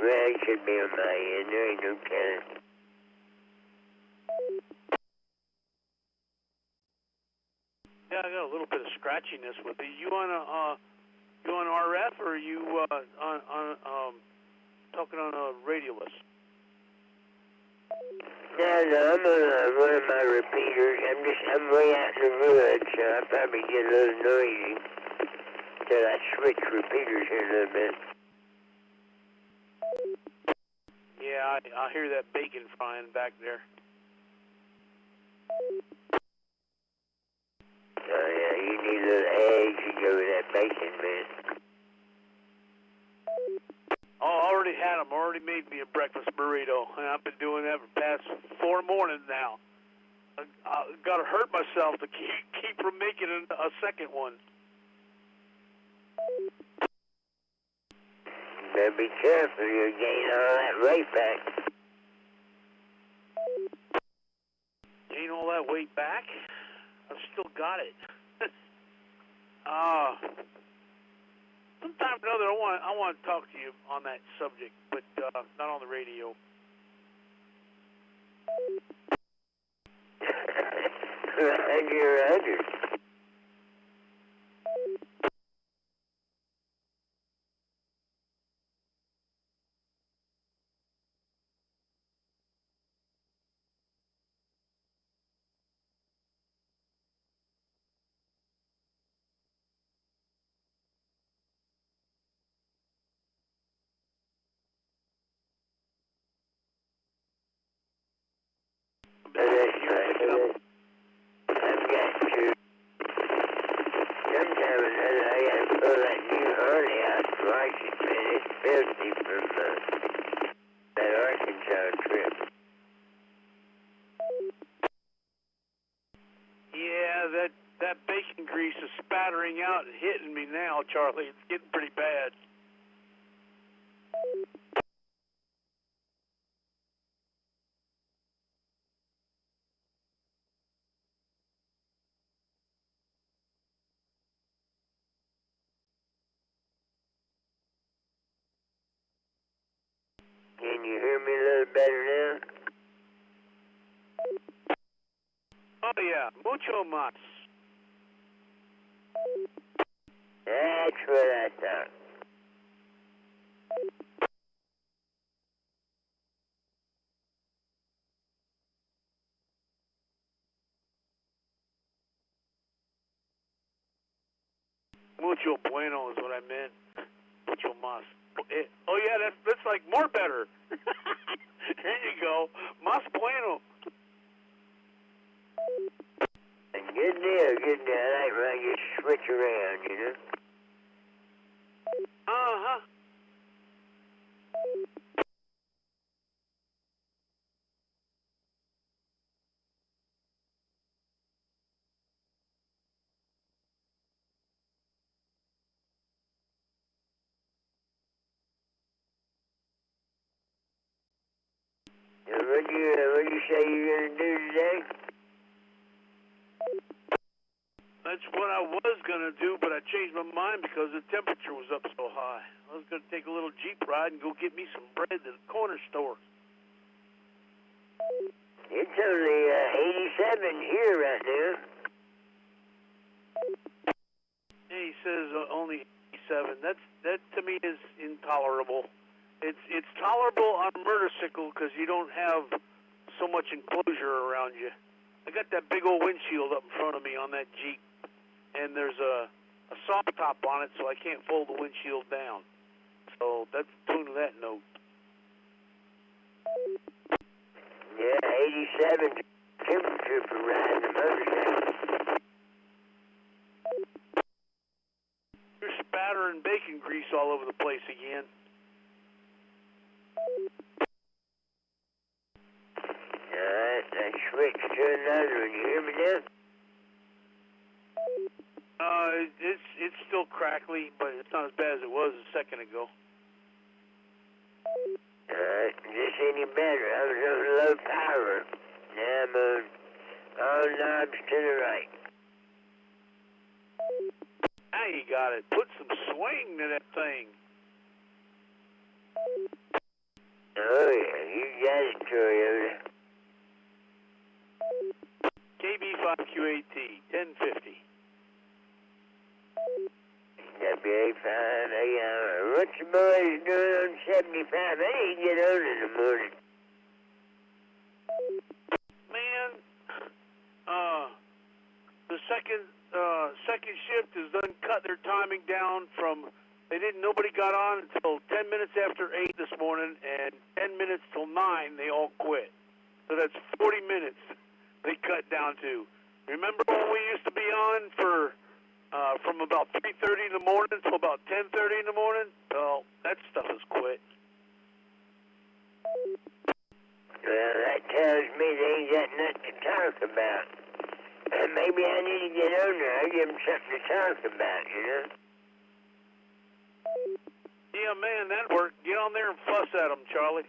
Well, it should be on my end. There ain't no telling. Yeah, I got a little bit of scratchiness with it. You on RF or are you on talking on a radioless? No, I'm on one of my repeaters. I'm way out in the woods, so I probably get a little noisy until I switch repeaters here a little bit. Yeah, I hear that bacon frying back there. Oh, yeah, you need a little eggs to go with that bacon, man. Oh, I already had them. Already made me a breakfast burrito, and I've been doing that for the past 4 mornings now. I got to hurt myself to keep from making a second one. Better be careful, you'll gain all that weight back. Gain all that weight back? I've still got it. Sometime or another, I want to talk to you on that subject, but not on the radio. Roger. That's right. I've got to. Sometime or another, I got to pull that new Harley out and wash it, man. It's filthy from that Arkansas trip. Yeah, that bacon grease is spattering out and hitting me now, Charlie. It's getting pretty bad. Can you hear me a little better now? Oh, yeah. Mucho más. That's what I thought. Mucho bueno is what I meant. Mucho más. Oh, yeah, that's like more better. There you go. Más bueno. Good deal, good deal. I like when you switch around, you know? Uh-huh. What you say you're going to do today? That's what I was going to do, but I changed my mind because the temperature was up so high. I was going to take a little Jeep ride and go get me some bread at the corner store. It's only 87 here right now. Yeah, he says only 87. That to me is intolerable. It's tolerable on a motorcycle because you don't have so much enclosure around you. I got that big old windshield up in front of me on that Jeep, and there's a soft top on it, so I can't fold the windshield down. So that's the tune of that note. Yeah, 87 temperature for riding a motorcycle. You're spattering bacon grease all over the place again. Alright, I switched to another one. You hear me now? It's still crackly, but it's not as bad as it was a second ago. Alright, this any better. I was on low power. Now I'm on all knobs to the right. Now you got it. Put some swing to that thing. Oh, yeah, you got it, Toyota. KB5QAT, 1050. WA5, what's the boys doing on 75? I ain't get on in the morning. Man, the second shift has done cut their timing down from, nobody got on until 10 minutes after 8 this morning, and 10 minutes till 9 they all quit. So that's 40 minutes they cut down to. Remember when we used to be on from about 3:30 in the morning till about 10:30 in the morning? Well, that stuff has quit. Well, that tells me they ain't got nothing to talk about. Maybe I need to get on there. I'll give them something to talk about, you know? Yeah, man, that worked. Get on there and fuss at them, Charlie.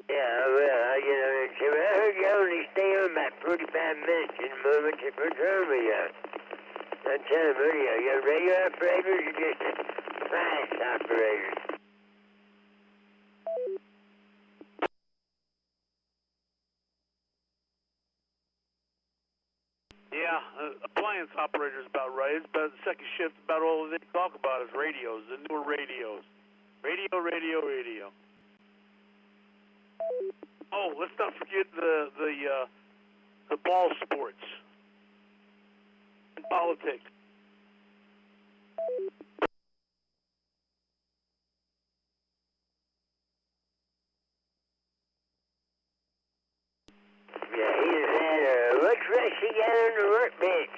Yeah, well, I get on there and say, well, I heard you only stay on about 45 minutes in the moment to patrol me on. I'm telling you, you're radio operators or just science operators? Yeah, appliance operator's about right. It's about the second shift. About all they talk about is radios, the newer radios. Radio. Oh, let's not forget the ball sports and politics. Yeah, either that or what's Rusty got on the workbench?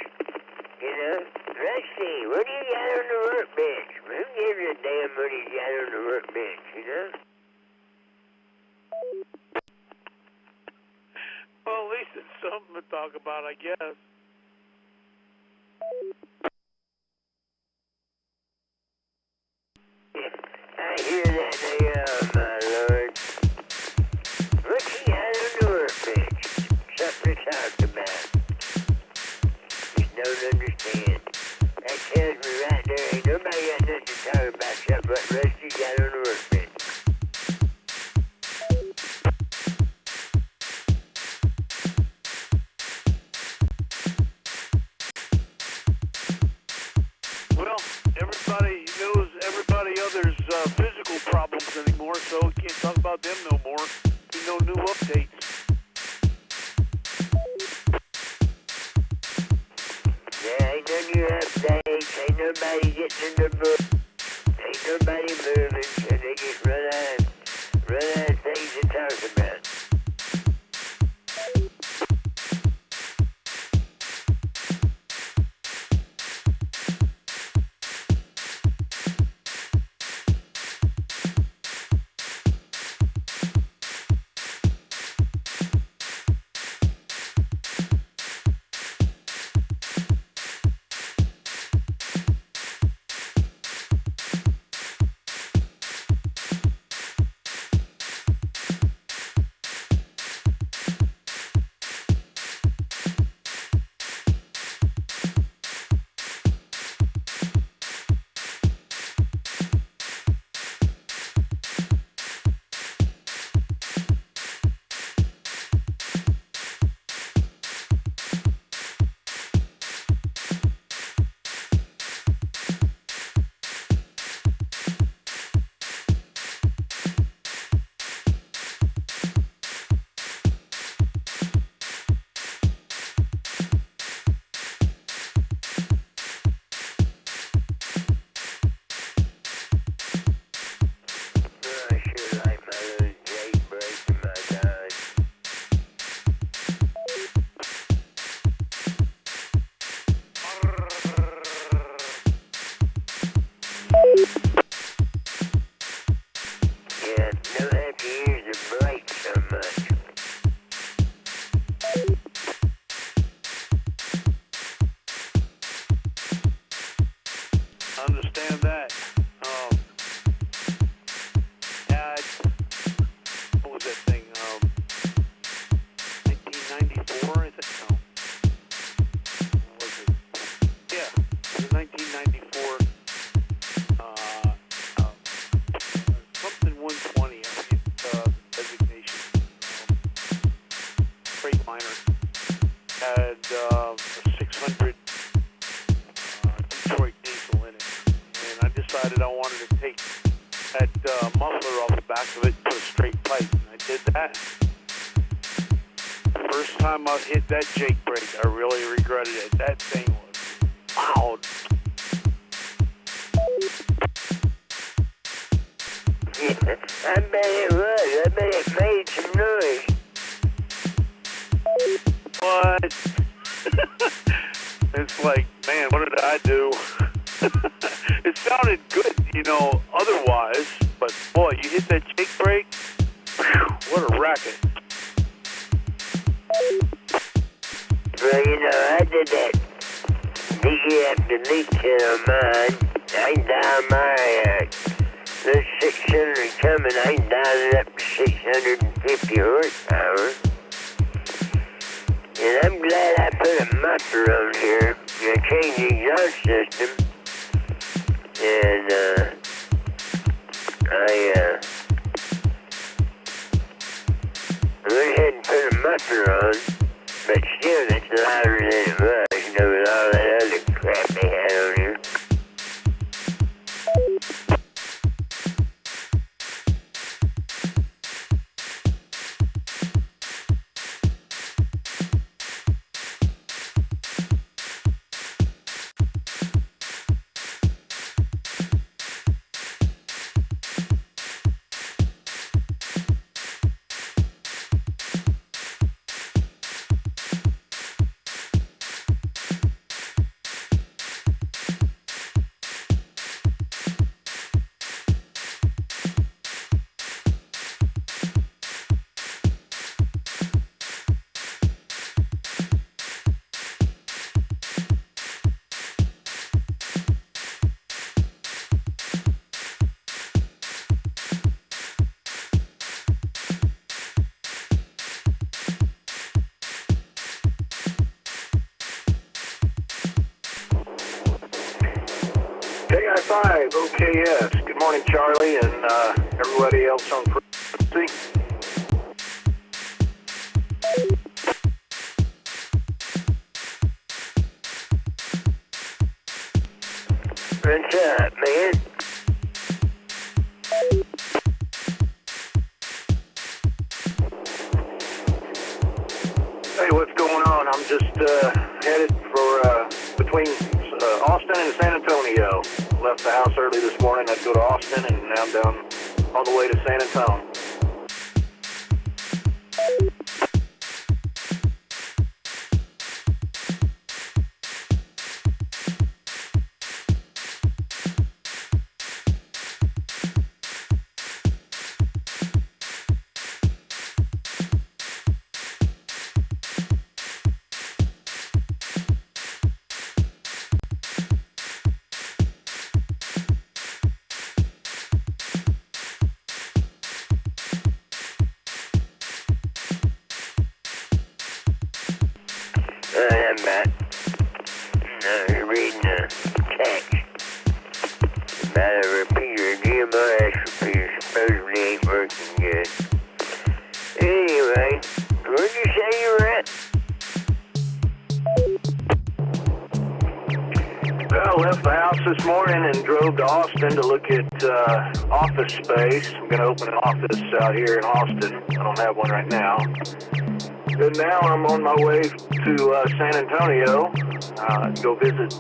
You know? Rusty, what do you got on the workbench? Who gives a damn what he got on the workbench, you know? Well, at least it's something to talk about, I guess. I hear that now, my lord. What you got on the workbench? Something to talk about. Just don't understand. That tells me right there ain't nobody got nothing to talk about except what Rusty got on the workbench. Well, everybody knows everybody other's physical problems anymore, so we can't talk about them no more. There's no new updates. Yeah, ain't no new updates, ain't nobody getting in the book, ain't nobody moving, so they just run out of things to talk about. decided I wanted to take that muffler off the back of it and put a straight pipe, and I did that. The first time I hit that Jake brake, I really regretted it. That thing was loud. I bet it was. I bet it made some noise. What? It's like, man, what did I do? It sounded good, you know, otherwise, but boy, you hit that Jake brake, what a racket. Well, you know, I did that diggy after leak on mine. I dialed my, those 600 coming, I dialed it up to 650 horsepower. And I'm glad I put a muffler on here. I changed the exhaust system. And, I went ahead and put a muffler on, but still it's louder than it was, you know, with all that other crap they had on here. KI5, OKS. Good morning, Charlie, and everybody else on frequency. What's up, man? Hey, what's going on? I'm just headed for between Austin and San Antonio. Left the house early this morning. I'd go to Austin, and now I'm down all the way to San Antonio. I'm not. No, reading a text about a repeater, GMOS repeater supposedly ain't working good. Anyway, where'd you say you were at? Well, I left the house this morning and drove to Austin to look at office space. I'm going to open an office out here in Austin. I don't have one right now. And now I'm on my way to San Antonio to go visit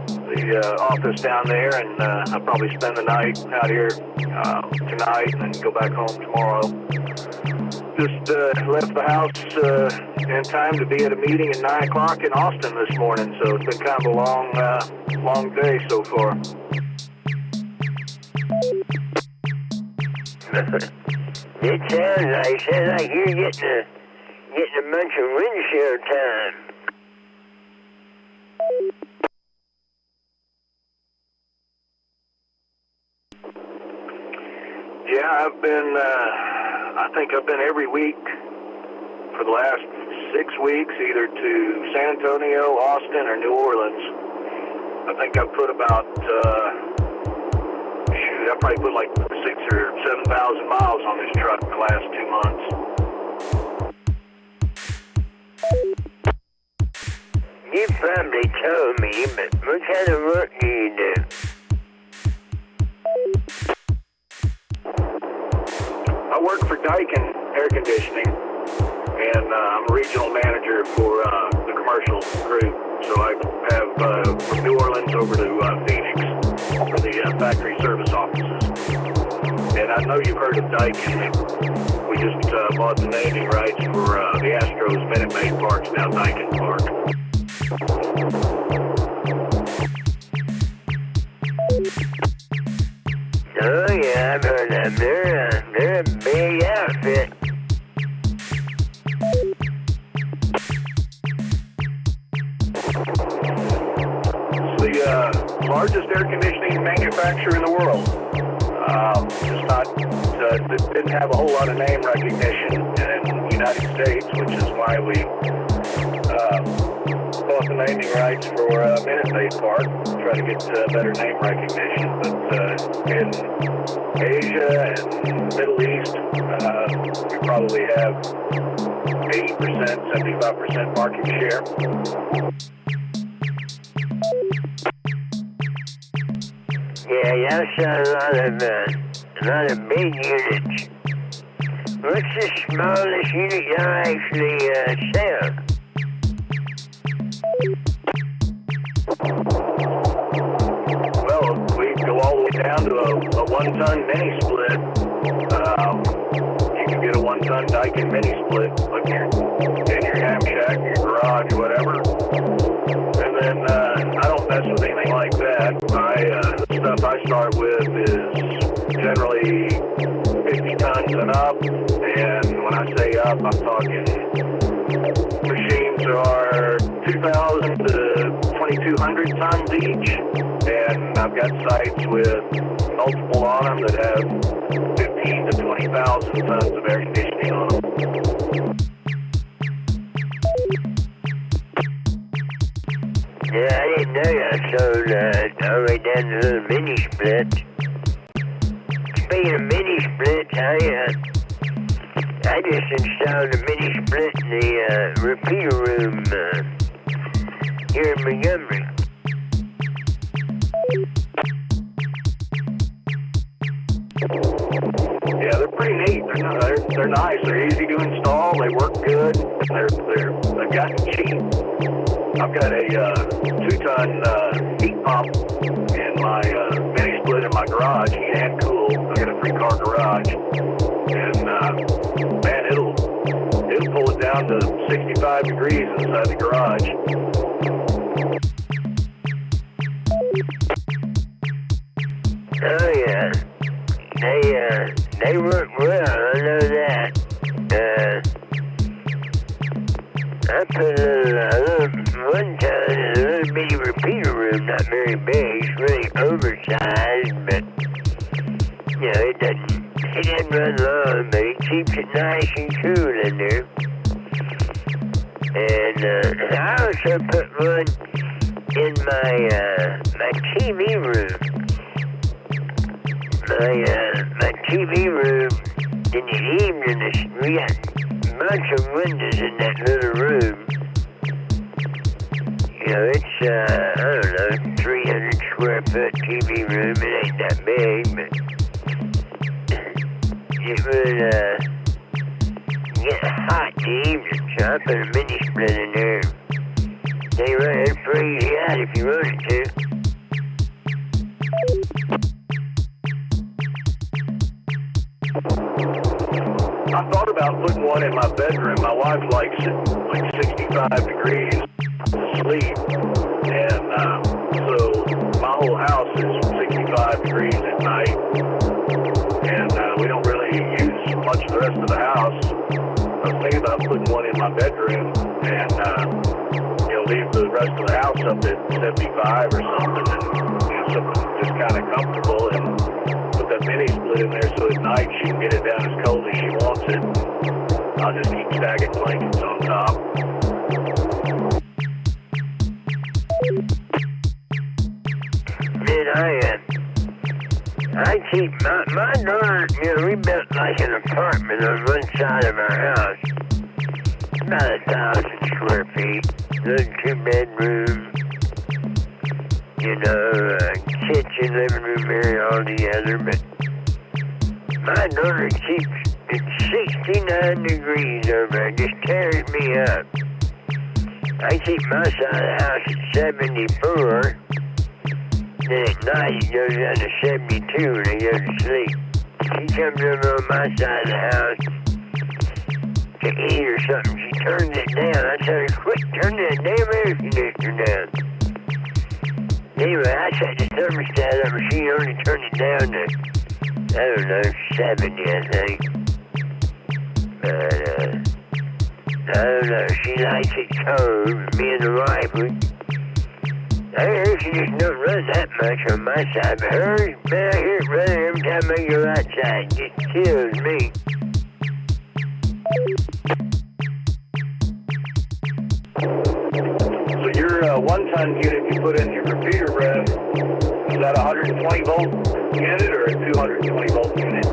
the office down there, and I'll probably spend the night out here tonight and then go back home tomorrow. Just left the house in time to be at a meeting at 9 o'clock in Austin this morning, so it's been kind of a long day so far. It sounds like you're getting a bunch of windshield time. Yeah, I think I've been every week for the last 6 weeks, either to San Antonio, Austin, or New Orleans. I think I've put about, I probably put like 6,000 or 7,000 miles on this truck in the last 2 months. You probably told me, but what kind of work do you do? air conditioning, and I'm a regional manager for the commercial group. So I have from New Orleans over to Phoenix for the factory service offices. And I know you've heard of Daikin. We just bought the naming rights for the Astros Minute Maid Park's now Daikin Park. Oh yeah, I've heard of them. They're a big outfit. It's the largest air conditioning manufacturer in the world. Just not, didn't have a whole lot of name recognition in the United States, which is why we bought the naming rights for Minute Maid Park, try to get better name recognition. But in Asia and Middle East, we probably have 80%, 75% market share. Yeah, y'all saw a lot of big units. What's the smallest unit y'all actually sell? Well, we go all the way down to a one-ton mini split. You can get a one-ton Daikin mini split, like in your ham shack, your garage, or whatever. And then I don't mess with anything like that. The stuff I start with is generally 50 tons and up. And when I say up, I'm talking machines are 2,000 to 2,200 tons each. And I've got sites with multiple on them that have 15 to 20,000 tons of air conditioning on them. Yeah, I didn't know y'all sold all the way down to little mini splits. Speaking of mini splits, I just installed a mini split in the repeater room here in Montgomery. Yeah, they're pretty neat. They're nice. They're easy to install. They work good. They've gotten cheap. I've got a 2-ton heat pump in my mini split in my garage, heat and cool. I got a 3-car garage, and man, it'll pull it down to 65 degrees inside the garage. Oh yeah, they work well. I know that. I put one time in a little bitty repeater room, not very big. It's really oversized, but you know it doesn't run long, but it keeps it nice and cool in there. And I also put one in my TV room. My TV room in the evening, we got a bunch of windows in that little room. You know, it's, I don't know, 300 square foot TV room. It ain't that big, but it would get hot in the evening, so I put a mini split in there. They run it freeze you out if you wanted to. I thought about putting one in my bedroom. My wife likes it like 65 degrees to sleep. And so my whole house is 65 degrees at night. And we don't really use much of the rest of the house. I was thinking about putting one in my bedroom and, leave the rest of the house up at 75 or something, and something just kind of comfortable, and put that mini split in there so at night she can get it down as cold as she wants it. I'll just keep stacking blankets on top. Man, I keep my daughter, we built like an apartment on one side of our house. About 1,000 square feet. Little 2-bedroom, kitchen, living room area all together, but my daughter keeps it 69 degrees over there. It just tears me up. I keep my side of the house at 74. Then at night it goes down to 72 when I go to sleep. She comes over on my side of the house to eat or something. She turns it down. I tell her, quit turning that damn air conditioner down. Anyway, I set the thermostat up and she only turned it down to, I don't know, 70, I think. But, I don't know, she likes it cold. Me and the wife, I hear she just don't run that much on my side, but hers, man, I hear it running every time I go outside. It just kills me. So your one-ton unit you put in your repeater ref, is that a 120 volt unit or a 220 volt unit?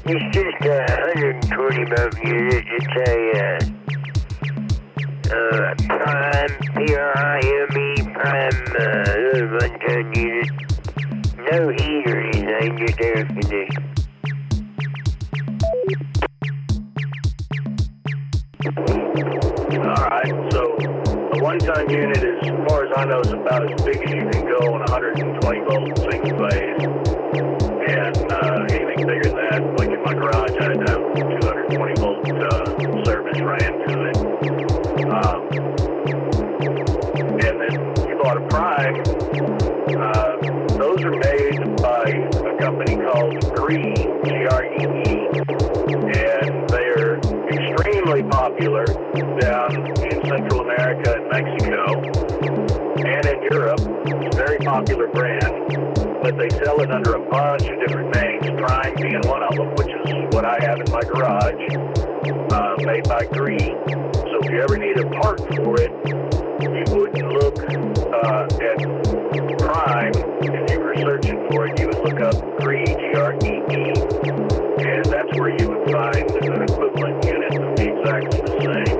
It's just a 120 volt unit. It's a prime, P-R-I-M-E, prime little one-ton unit. No heat or anything, just air conditioning. Alright, so a one-ton unit, as far as I know, is about as big as you can go on 120 volt single phase. And anything bigger than that, like in my garage, I had to have 220 volt service ran to it. And then you bought a prime. Those are made by a company called Gree, G-R-E-E, and they are extremely popular down in Central America and Mexico and in Europe. It's a very popular brand, but they sell it under a bunch of different names, Prime being one of them, which is what I have in my garage, made by Gree. So if you ever need a part for it, you wouldn't look at Prime. If you were searching for it, you would look up Gree, G-R-E-E, and that's where you would find an equivalent unit that would be exactly the same.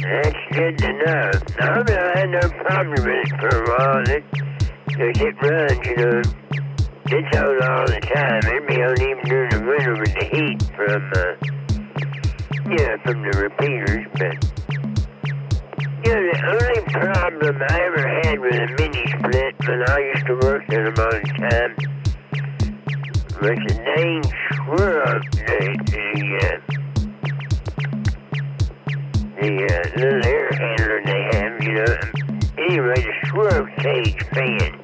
That's good to know. I had no problem with it for a while. Because it runs, you know. It's on all the time. It'd be on even during the winter with the heat from the repeaters. But, the only problem I ever had with a mini split when I used to work in them all the time was the dang squirrel, the little air handler they have, Anyway, the squirrel cage fan.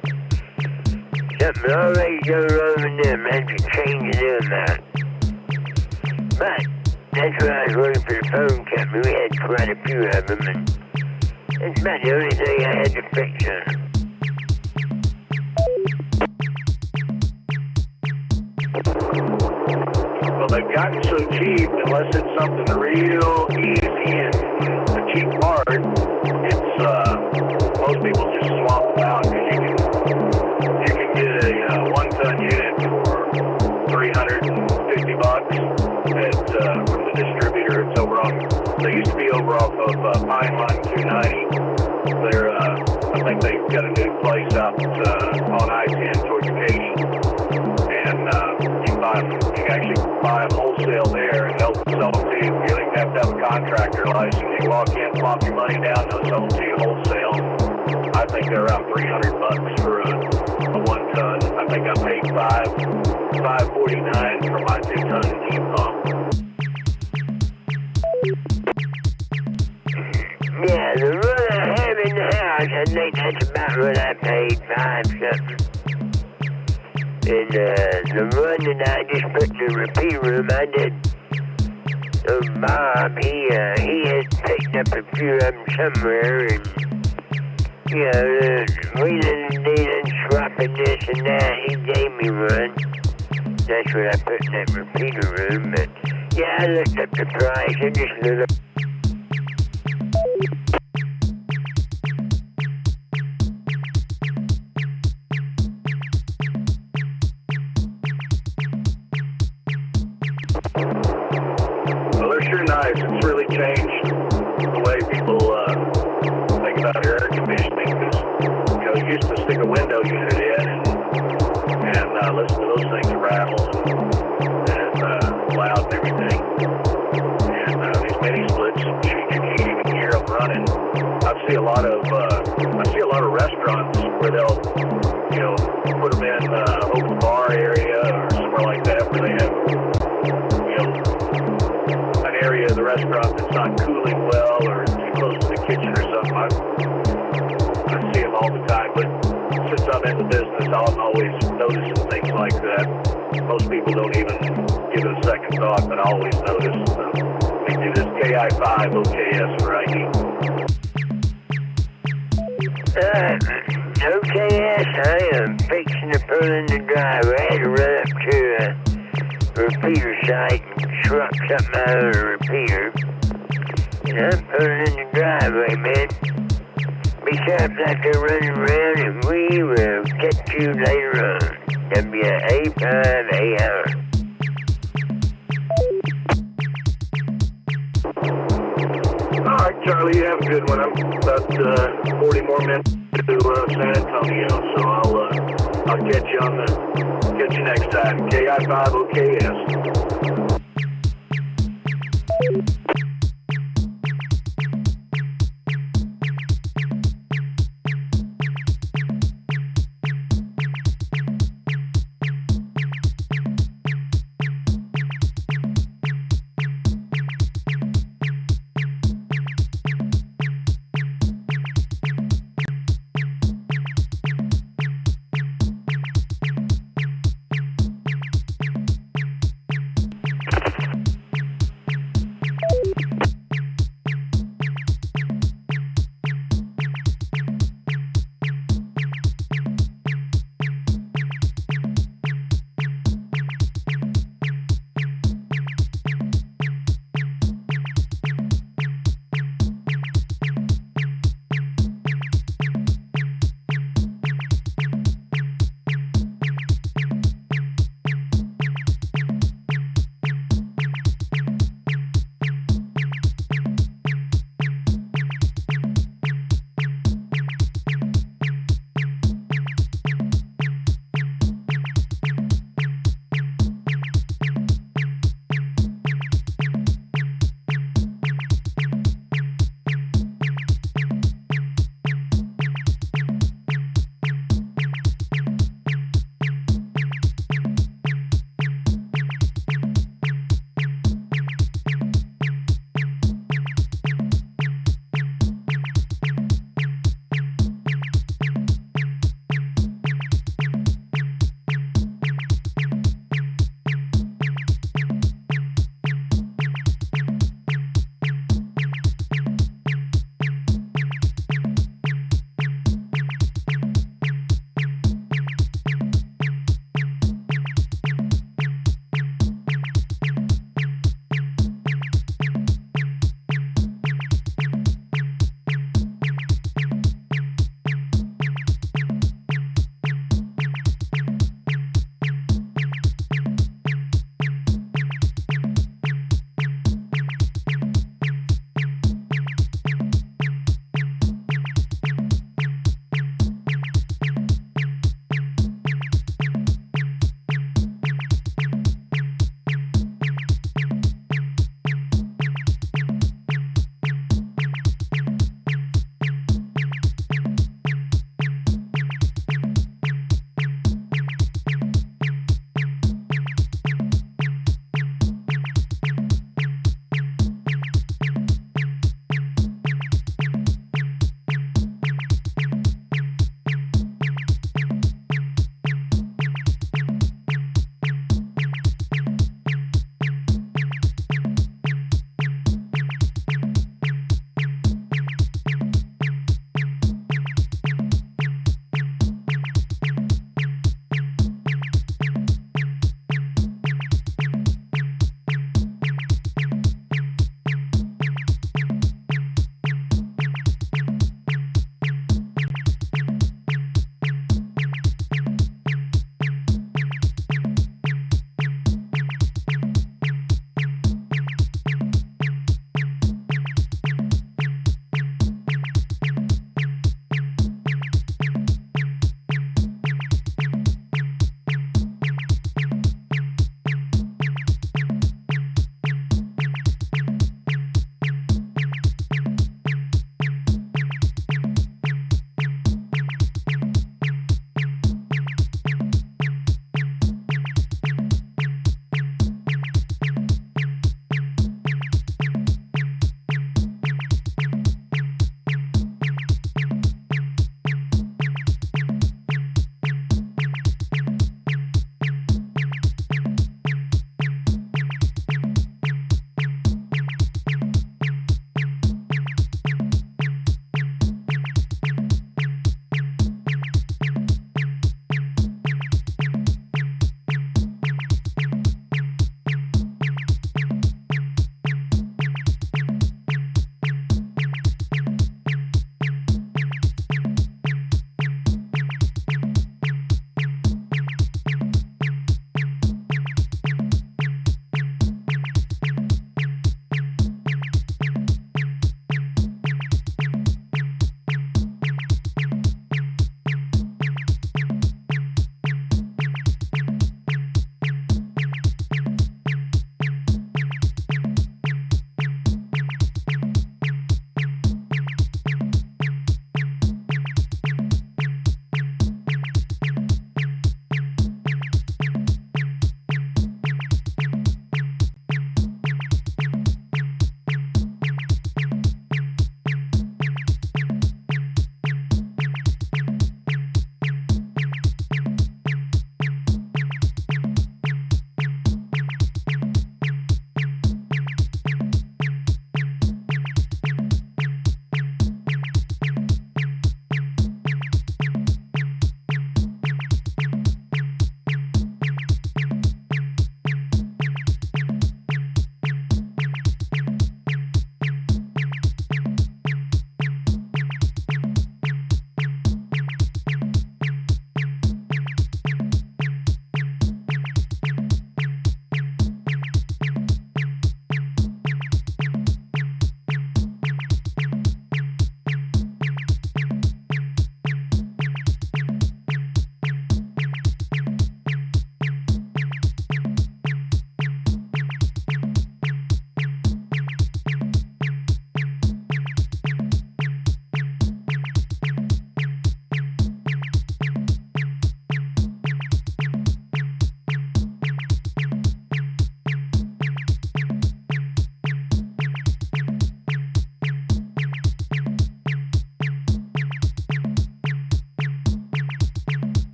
Something always goes wrong with them. I had to change them out. But that's when I was working for the phone company. We had quite a few of them, and that's about the only thing I had to fix on them. Well, they've gotten so cheap, unless it's something real easy and a cheap part, it's, most people just swap them out, because you can get a one-ton unit for $350 from the distributor. It's over on, they used to be over off of Pine Line 290. They're, I think they've got a new place out on I-10 towards Katy. And you can actually buy them wholesale there, and they'll sell them to you. You don't even have to have a contractor license. You walk in, plop your money down, they'll sell them to you wholesale. I think they're around $300 for a one-ton. I think I paid $549 for my 2-ton heat pump. Yeah, the one I have in the house, I think that's about what I paid, $5-something. And the one that I just put in the repeater room, I did. Bob, he had picked up a few of them somewhere, and wheeling and dealing, swapping this and that. He gave me one. That's what I put in that repeater room. But yeah, I looked up the price. I just looked up. Nice. It's really changed the way people think about air conditioning. Because you used to stick a window stereo unit in and listen to those things rattle and loud and everything. And these mini splits, you can't even hear them running. I see a lot of restaurants where they'll, put them in open bar area or somewhere like that where they have, an area of the restaurant that's not cooling well or too close to the kitchen or something. I see them all the time, but since I'm in the business, I'm always noticing things like that. Most people don't even give it a second thought, but I always notice. We do this KI5 OKS variety. OKS, I am fixing to pull in the driveway. I had to run up to a repeater site and swap something out of the repeater. And I'm pulling in the driveway, man. Be sharp like they're running around, and we will catch you later on. WA5AR. All right, Charlie, you have a good one. I'm about 40 more minutes to San Antonio, so I'll catch you next time. KI5 OKS.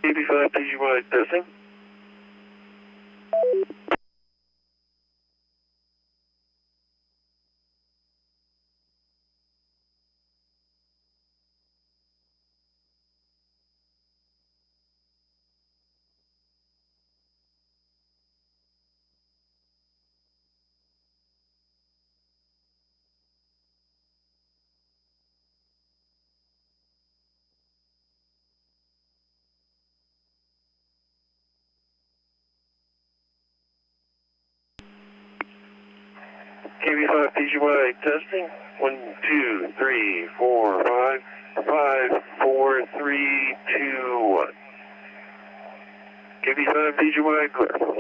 KB5 PGY testing. KB5 PGY testing. 1, 2, 3, 4, 5. 5, 4, 3, 2, 1. KB5 PGY clear.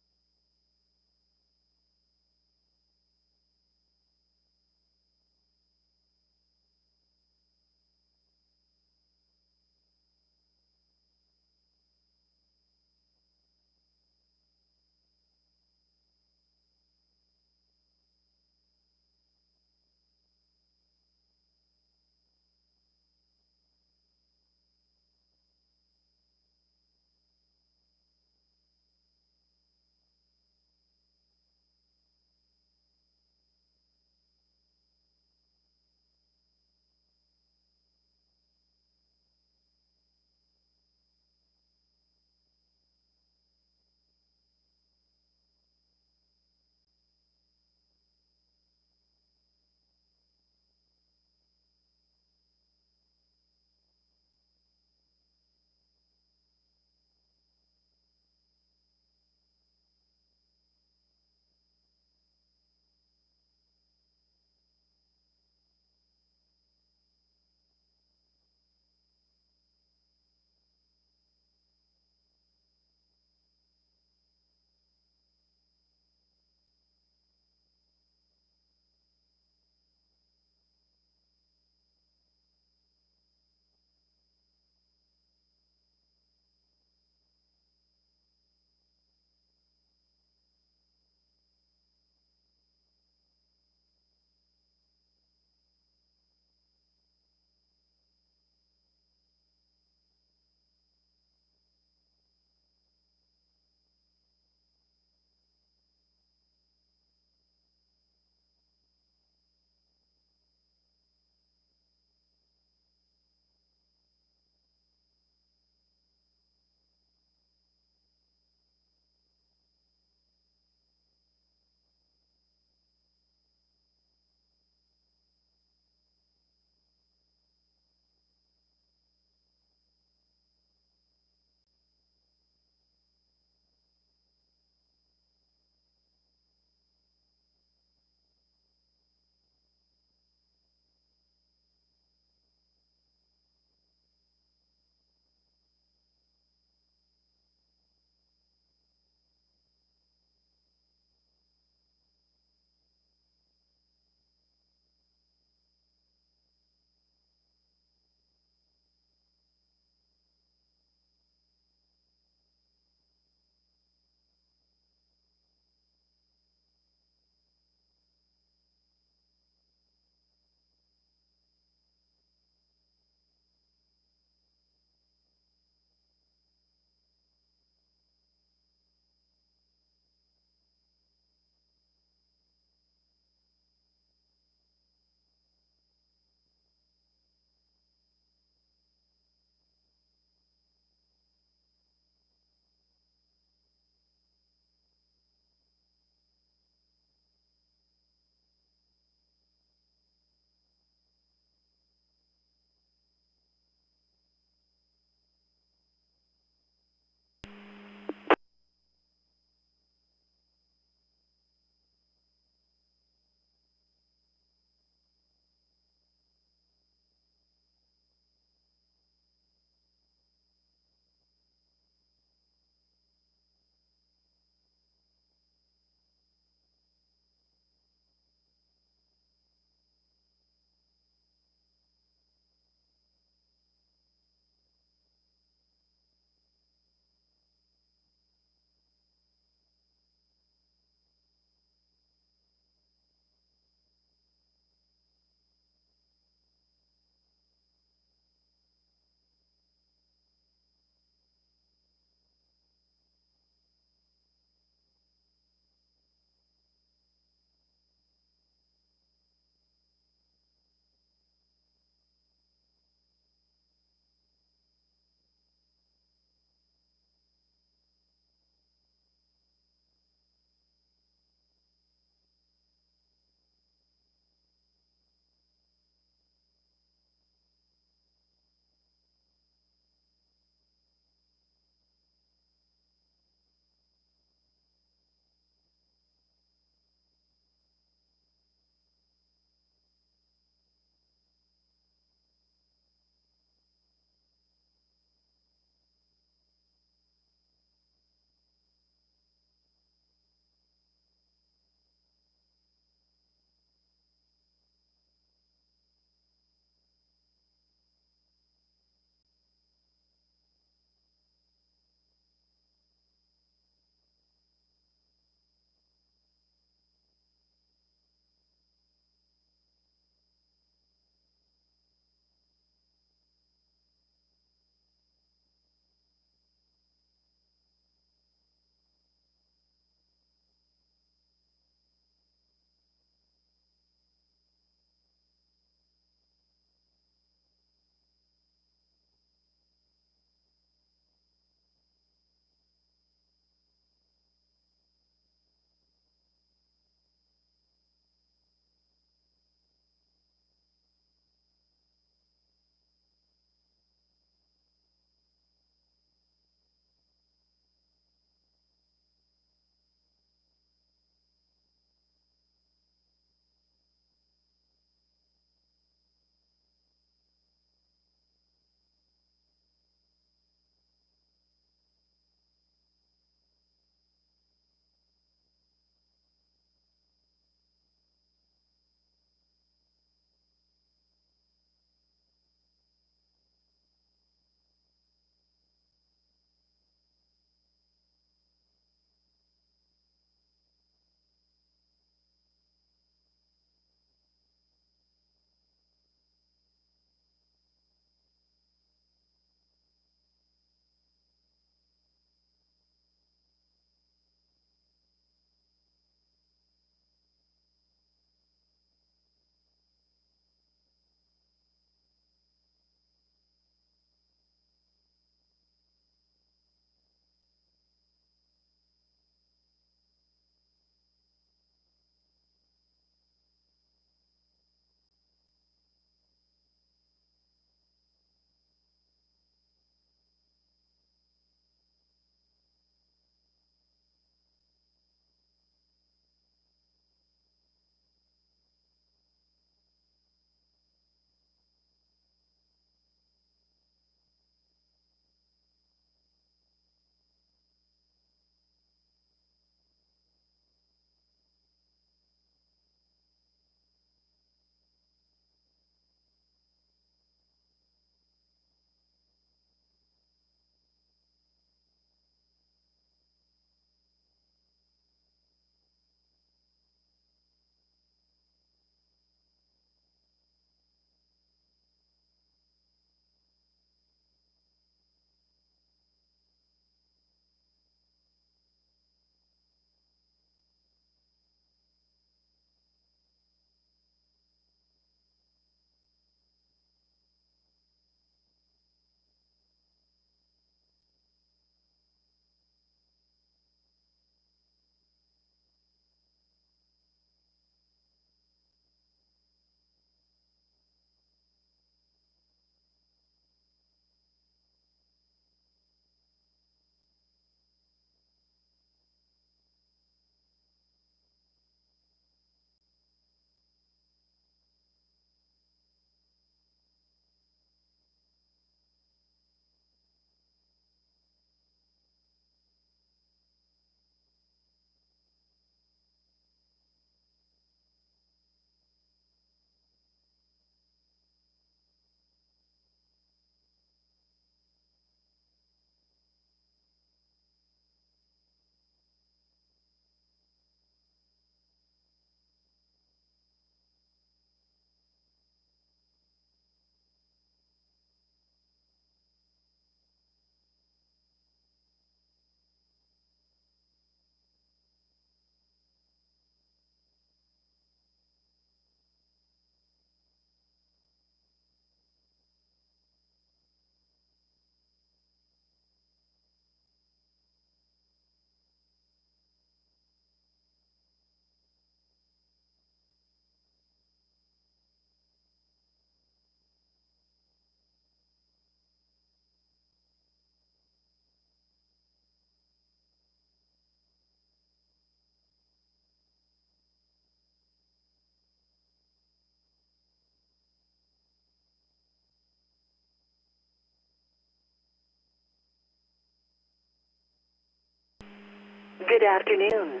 Good afternoon.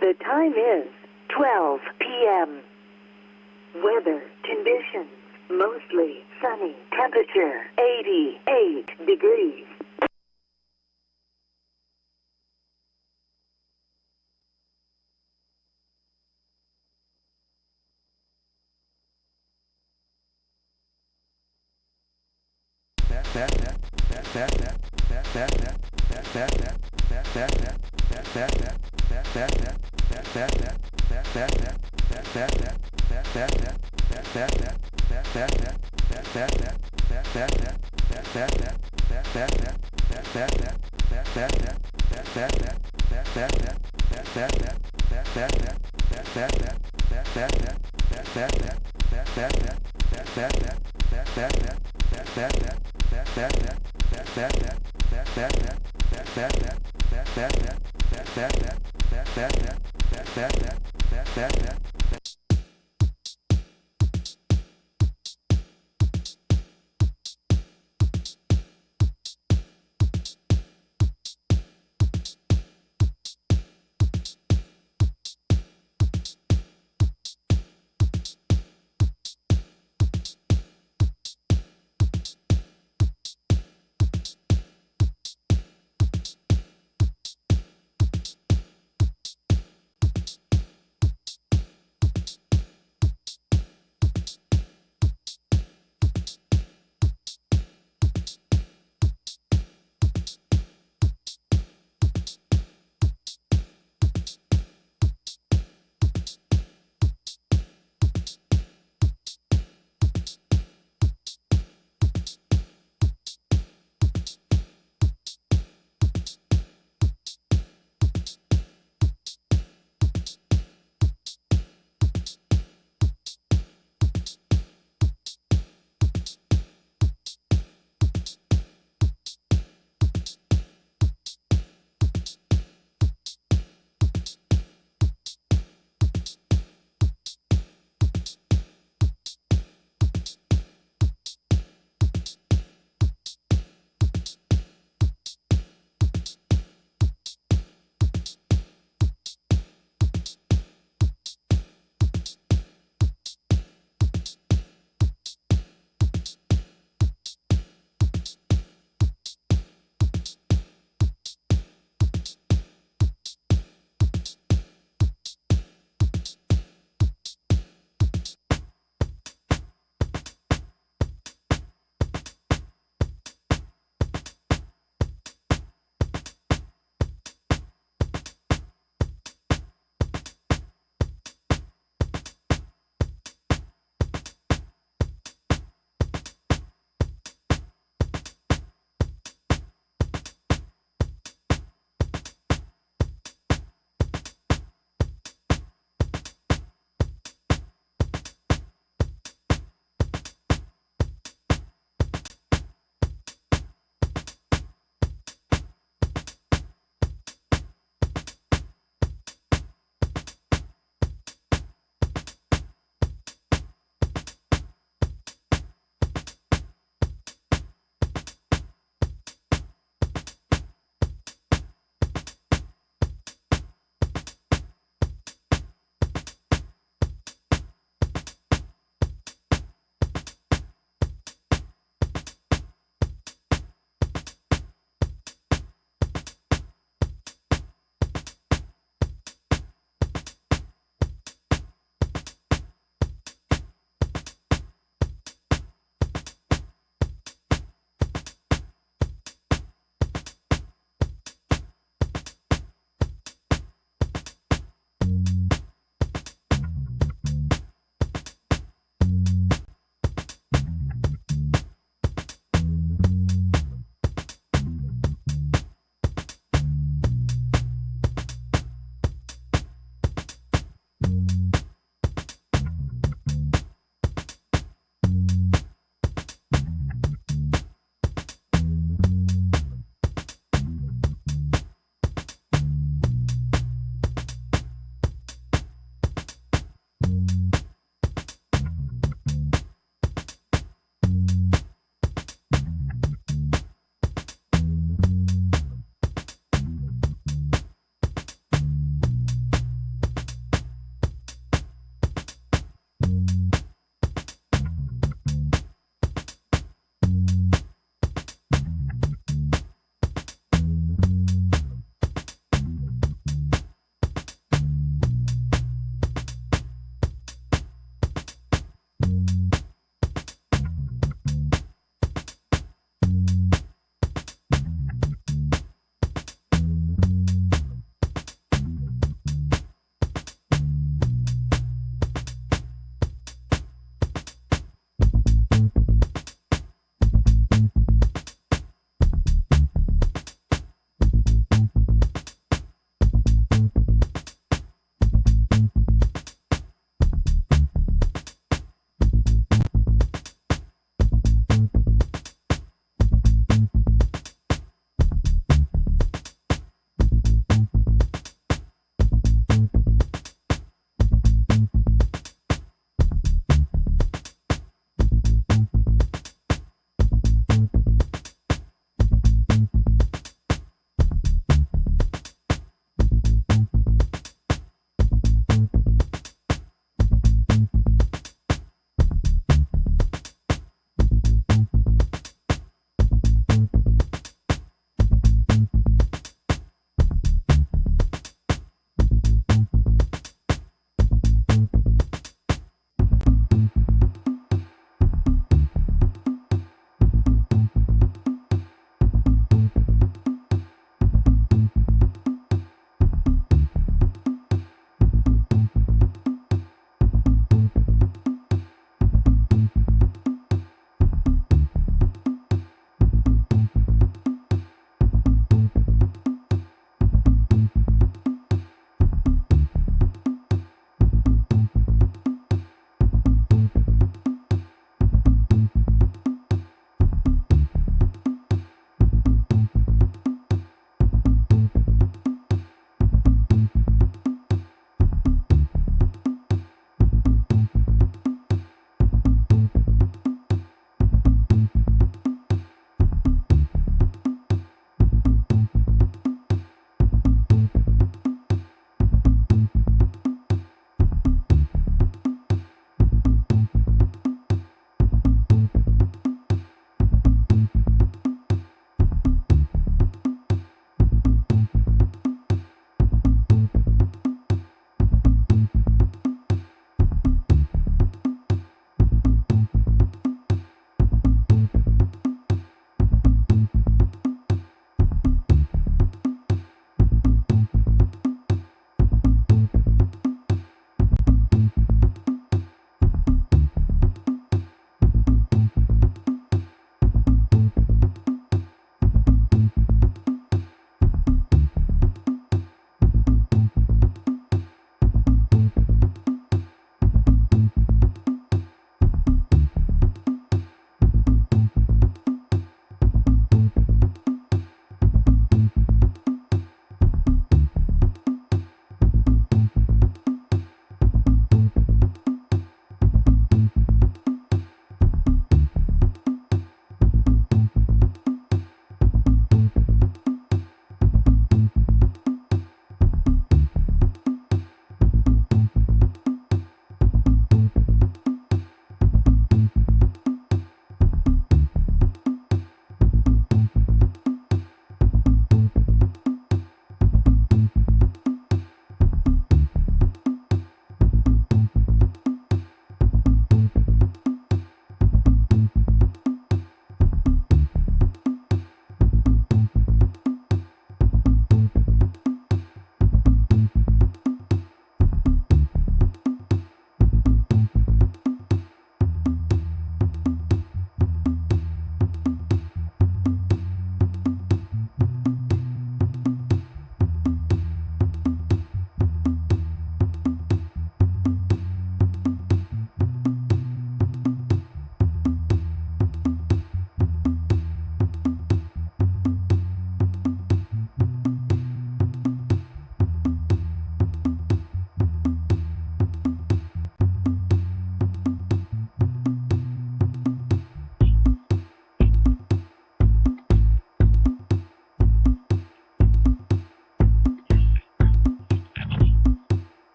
The time is 12 p.m. Weather conditions, mostly sunny. Temperature, 88 degrees.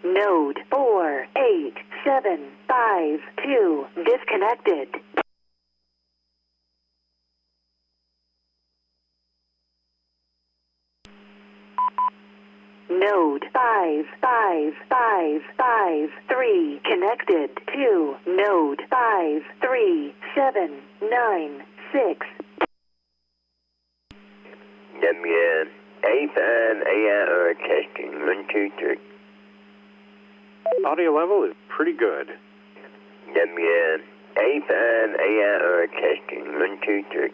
Node 48752 disconnected. Node 55553 connected to node 53796. A5AIR testing. 1, 2, 3. Audio level is pretty good. A5AIR testing. 1, 2, 3.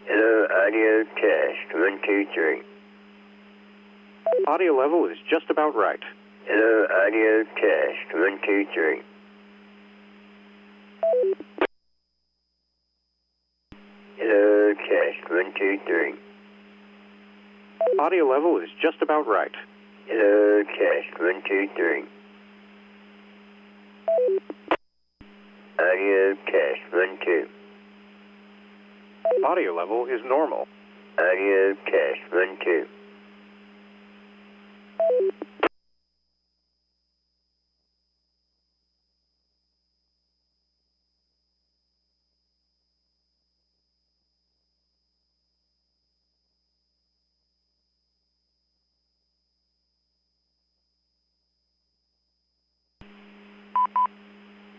Hello, audio test. 1, 2, 3. Audio level is just about right. Hello, audio test. 1, 2, 3. Hello, test. 1, 2, 3. Audio level is just about right. Hello, test. 1, 2, 3. Audio test. 1, 2. Audio level is normal. Audio test. 1, 2.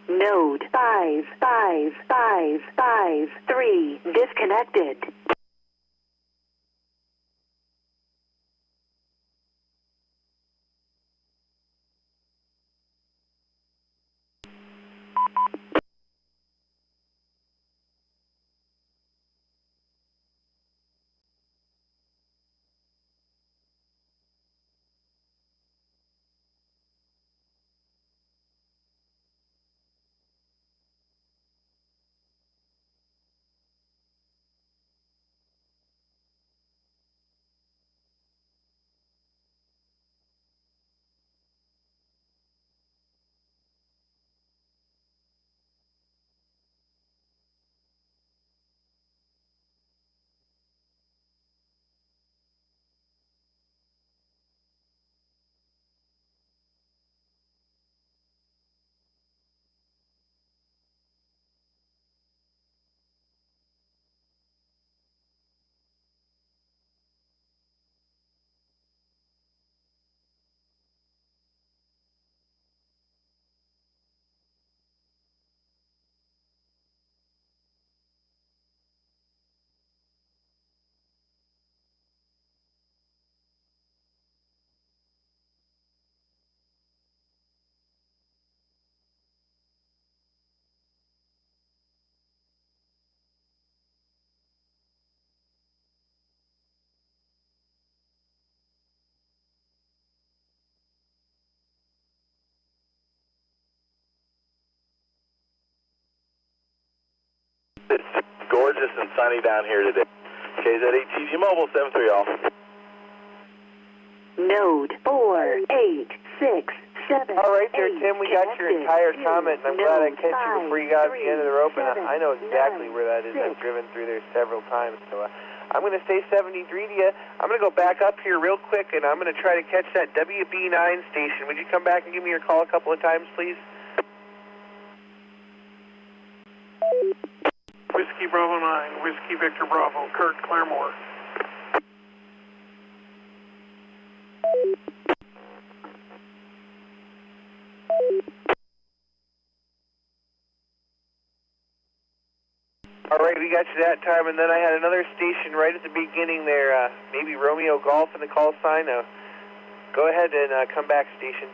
Node 55553 disconnected. It's gorgeous and sunny down here today. KZ8TG Mobile 73 off. Node 48667. All right there, Tim. We got your entire comment, and I'm glad I catch you before you got to the end of the rope. And I know exactly where that is. I've driven through there several times. So I'm going to stay 73 to you. I'm going to go back up here real quick, and I'm going to try to catch that WB9 station. Would you come back and give me your call a couple of times, please? Whiskey Bravo 9, Whiskey Victor Bravo, Kurt Claremore. All right, we got you that time, and then I had another station right at the beginning there, maybe Romeo Golf in the call sign. Go ahead and come back, station.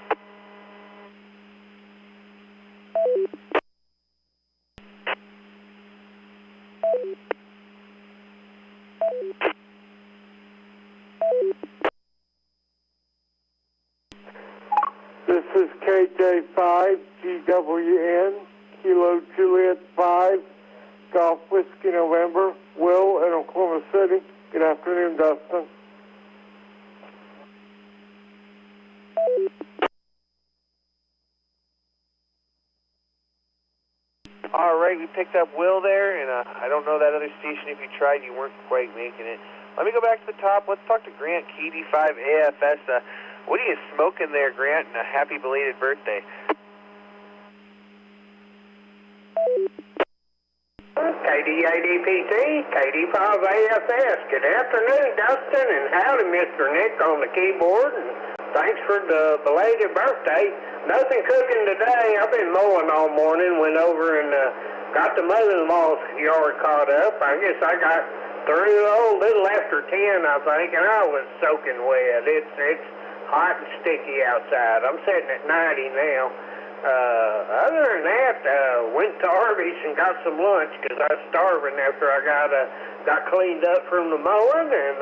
This is KJ5 GWN, Kilo Juliet 5, Golf Whiskey November. All right, we picked up Will there, and I don't know that other station. If you tried, you weren't quite making it. Let me go back to the top. Let's talk to Grant, KD5 AFS. What are you smoking there, Grant, and a happy belated birthday. KD8EPT, KD5AFS. Good afternoon, Dustin, and howdy, Mr. Nick on the keyboard. And thanks for the belated birthday. Nothing cooking today. I've been mowing all morning. Went over and got the mother-in-law's yard caught up. I guess I got through a little after 10, I think, and I was soaking wet. It's hot and sticky outside. I'm sitting at 90 now. Other than that, went to Arby's and got some lunch because I was starving after I got cleaned up from the mowing, and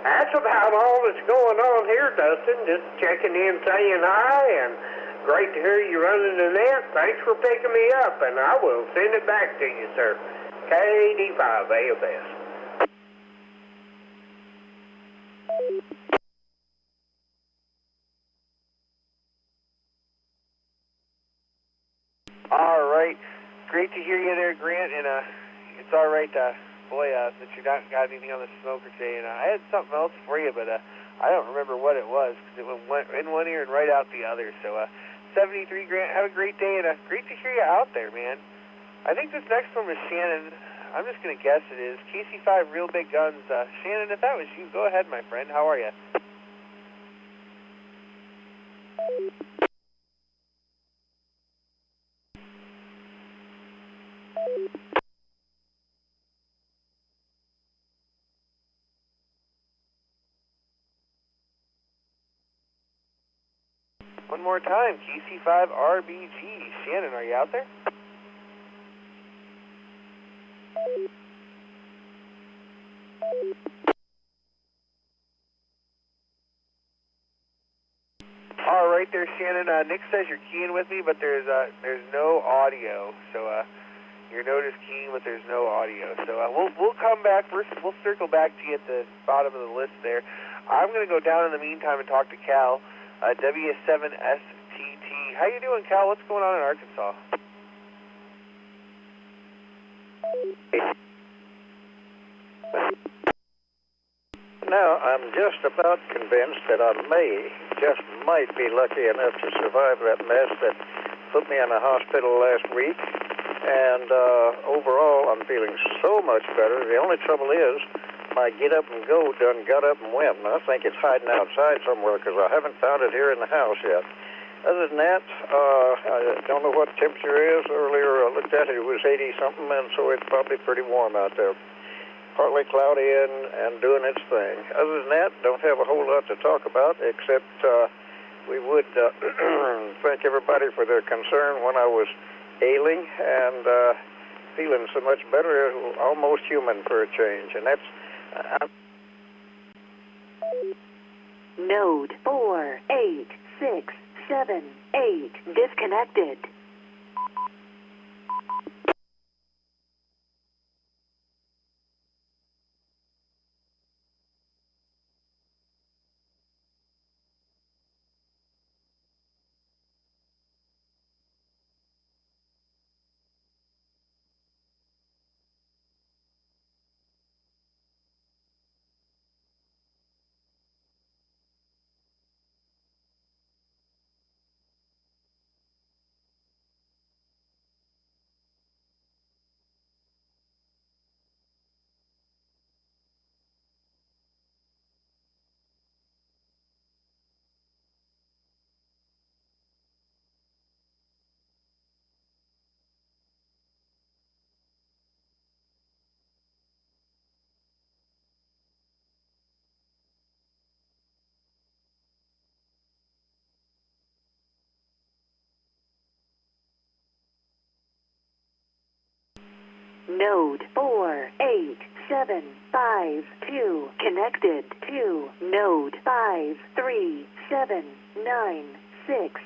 that's about all that's going on here, Dustin. Just checking in, saying hi, and great to hear you running the net. Thanks for picking me up, and I will send it back to you, sir. KD5 AFS. All right. Great to hear you there, Grant, and it's all right, boy, that you not got anything on the smoker today, and I had something else for you, but I don't remember what it was, because it went in one ear and right out the other. So 73, Grant, have a great day, and great to hear you out there, man. I think this next one was Shannon. I'm just going to guess it is. KC5 Real Big Guns. Shannon, if that was you, go ahead, my friend. How are you? One more time, KC5 RBG. Shannon, are you out there? All right there, Shannon. Nick says you're keying with me, but there's no audio. So your note is keying, but there's no audio. So we'll come back. We'll circle back to you at the bottom of the list there. I'm going to go down in the meantime and talk to Cal. W7STT. How you doing, Cal? What's going on in Arkansas? Now, I'm just about convinced that I might be lucky enough to survive that mess that put me in the hospital last week. And overall, I'm feeling so much better. The only trouble is, my get up and go done got up and went, and I think it's hiding outside somewhere because I haven't found it here in the house yet. Other than that, I don't know what the temperature is. Earlier I looked at it, it was 80-something, and so it's probably pretty warm out there. Partly cloudy and doing its thing. Other than that, don't have a whole lot to talk about, except we would thank everybody for their concern when I was ailing and feeling so much better, almost human for a change, and that's Node 48678 disconnected. Node 48752 connected to node 53796.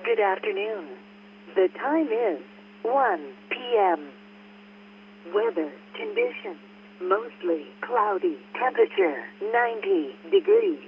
Good afternoon. The time is 1 p.m. Weather conditions, mostly cloudy. Temperature, 90 degrees.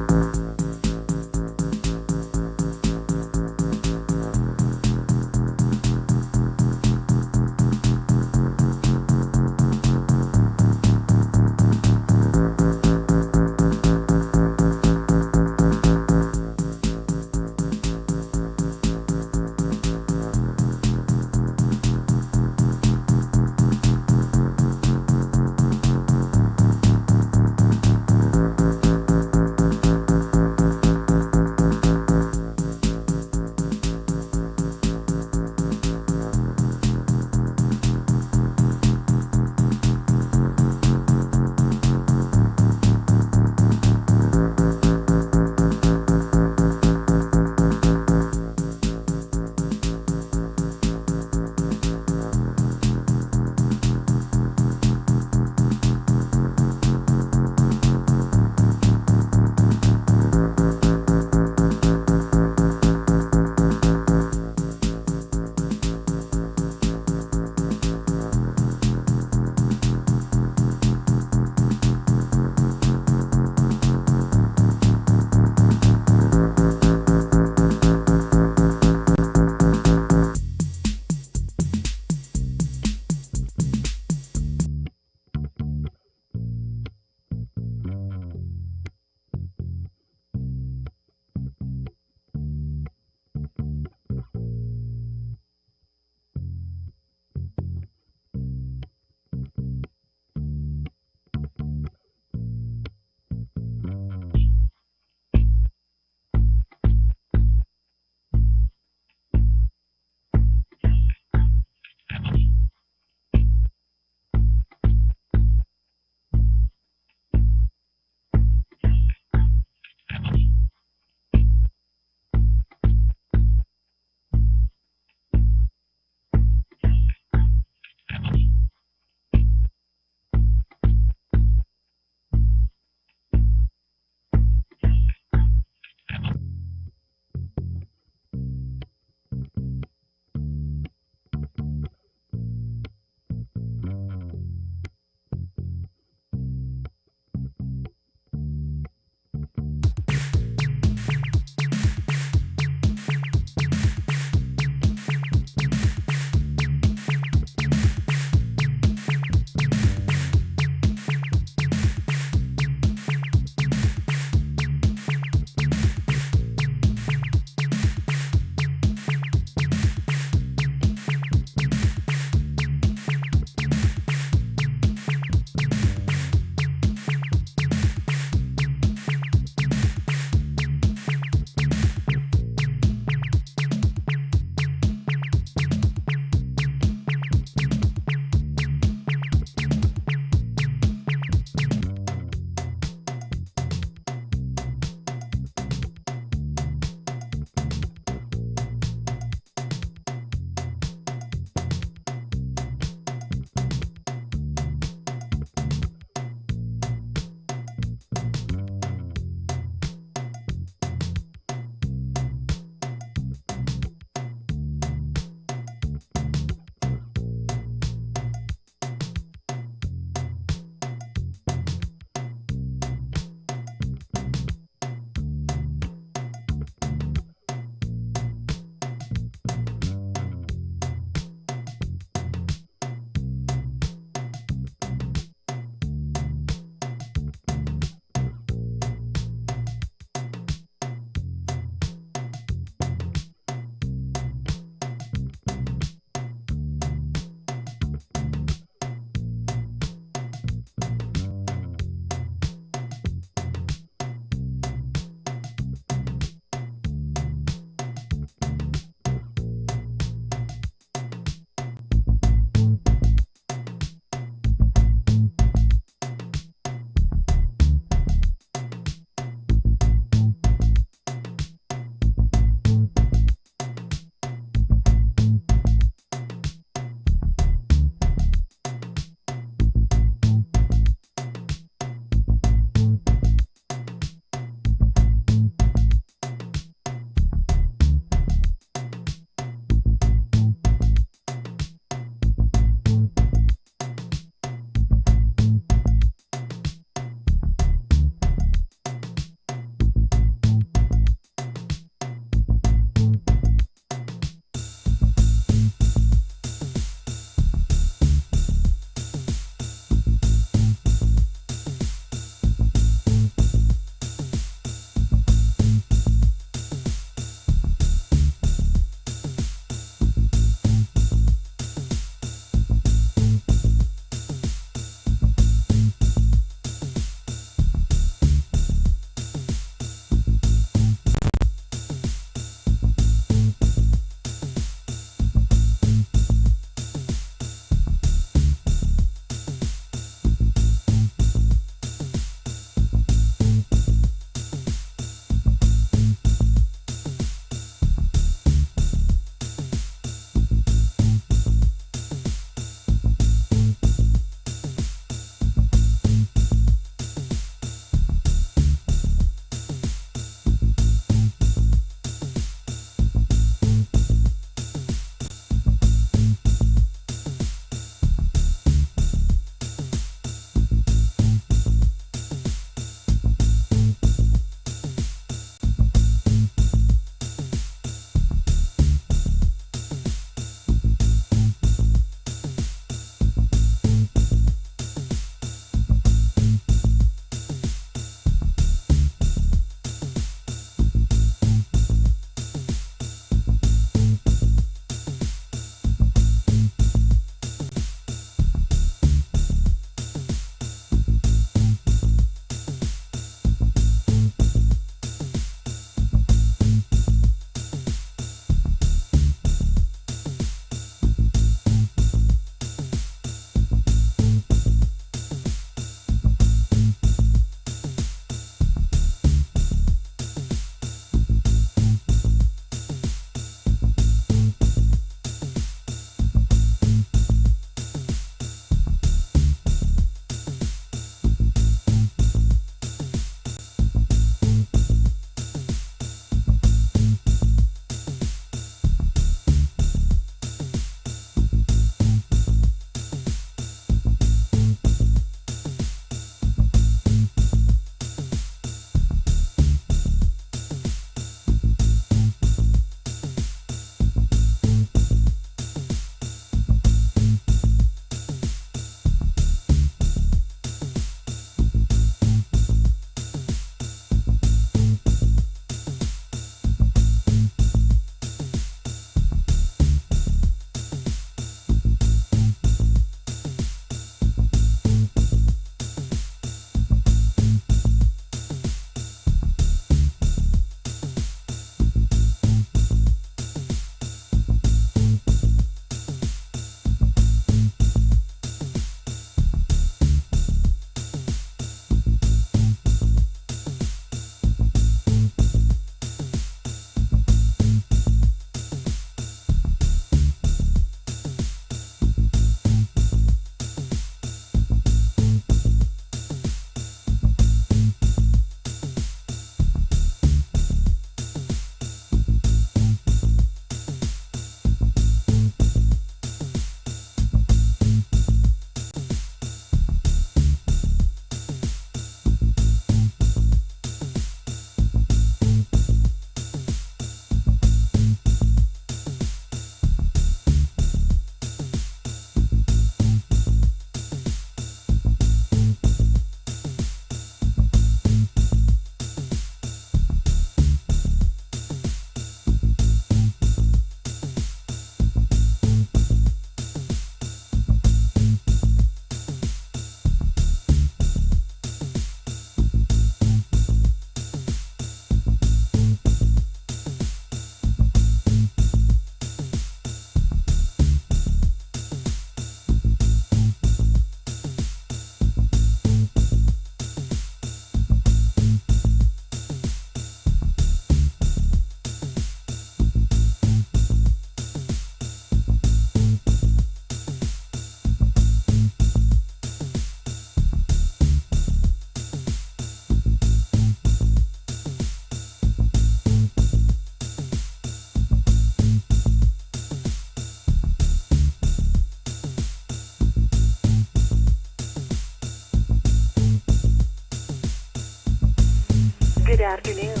Good afternoon.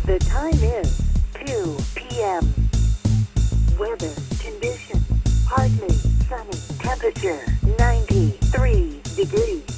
The time is 2 p.m. Weather conditions, partly sunny, temperature 93 degrees.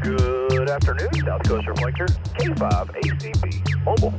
Good afternoon, South Coast Reflector, K5 ACB Mobile.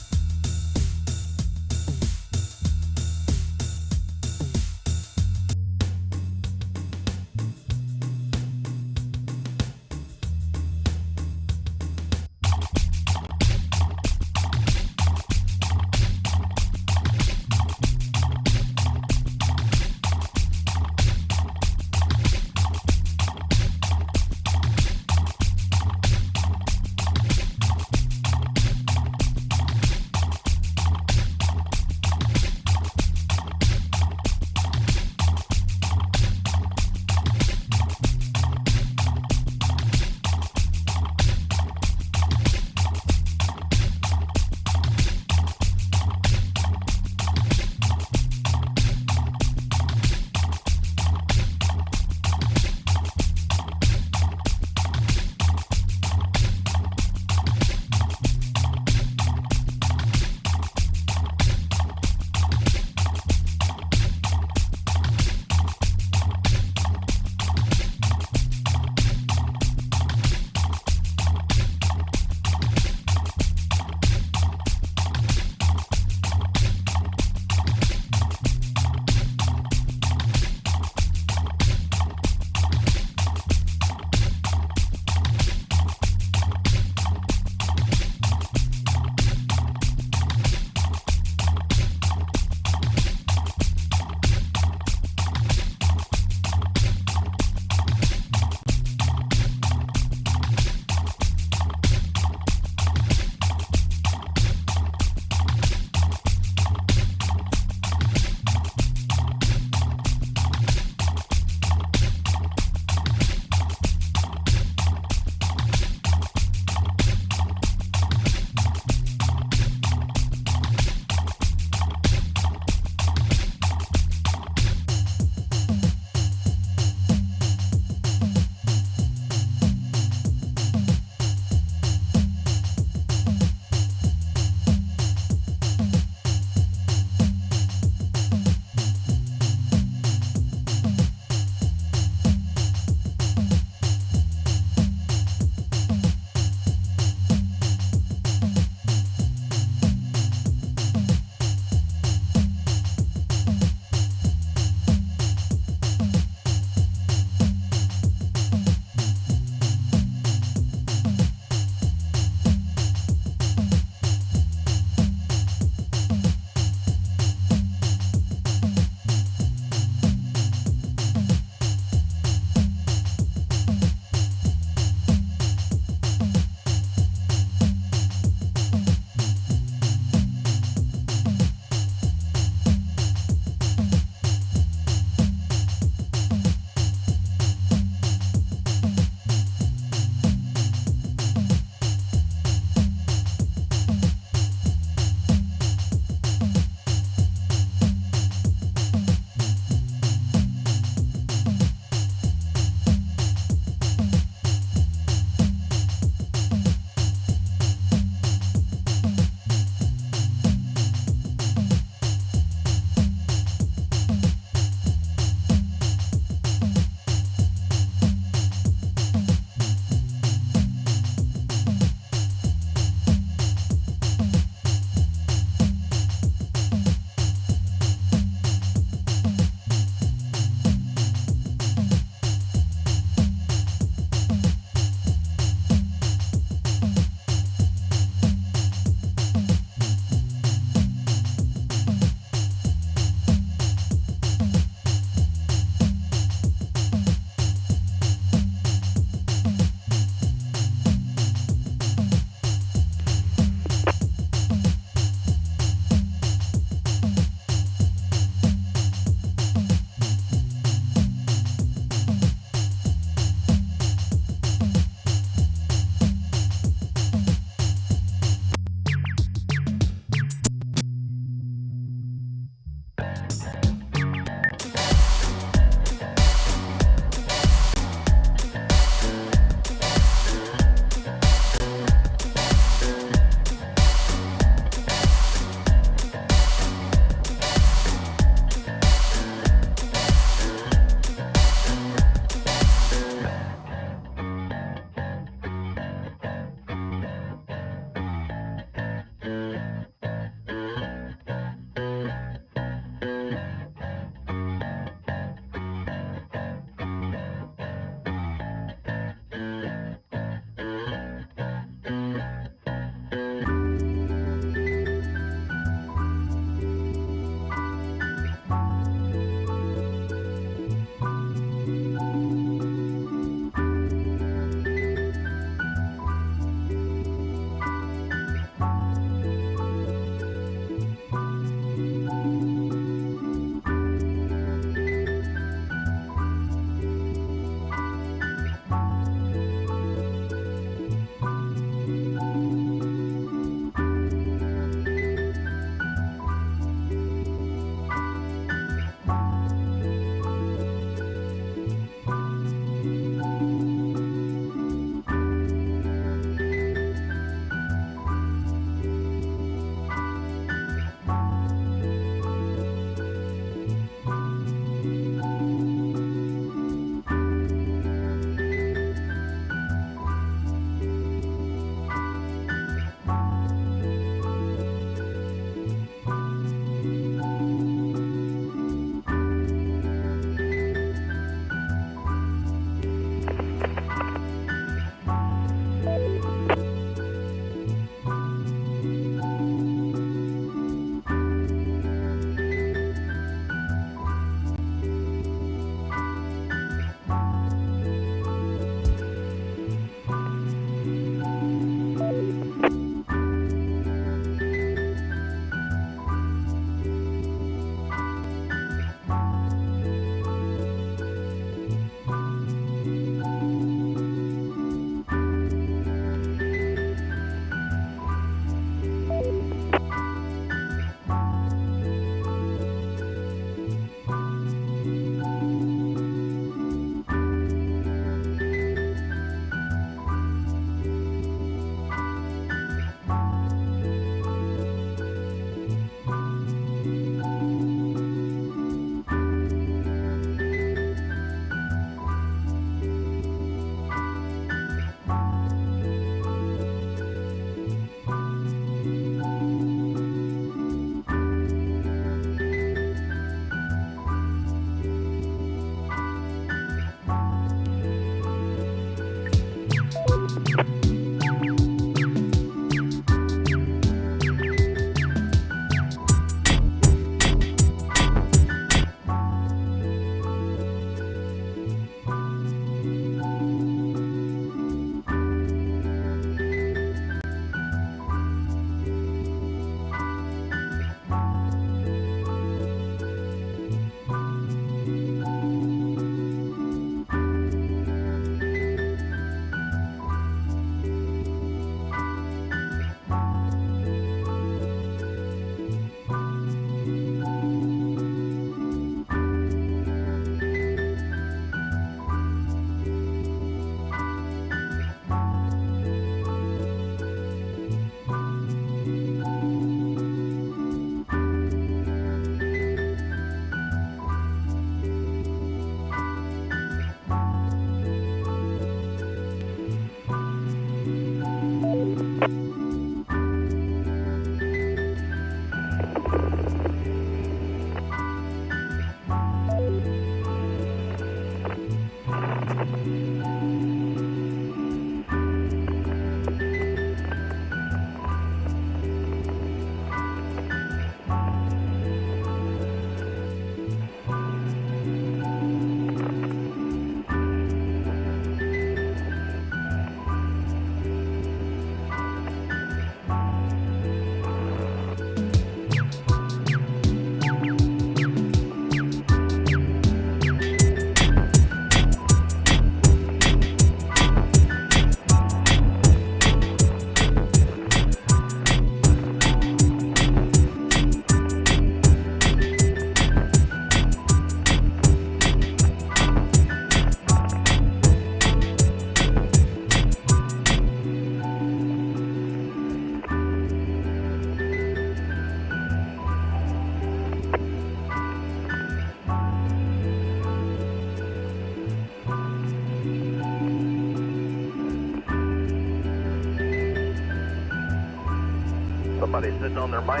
somebody sitting on their mic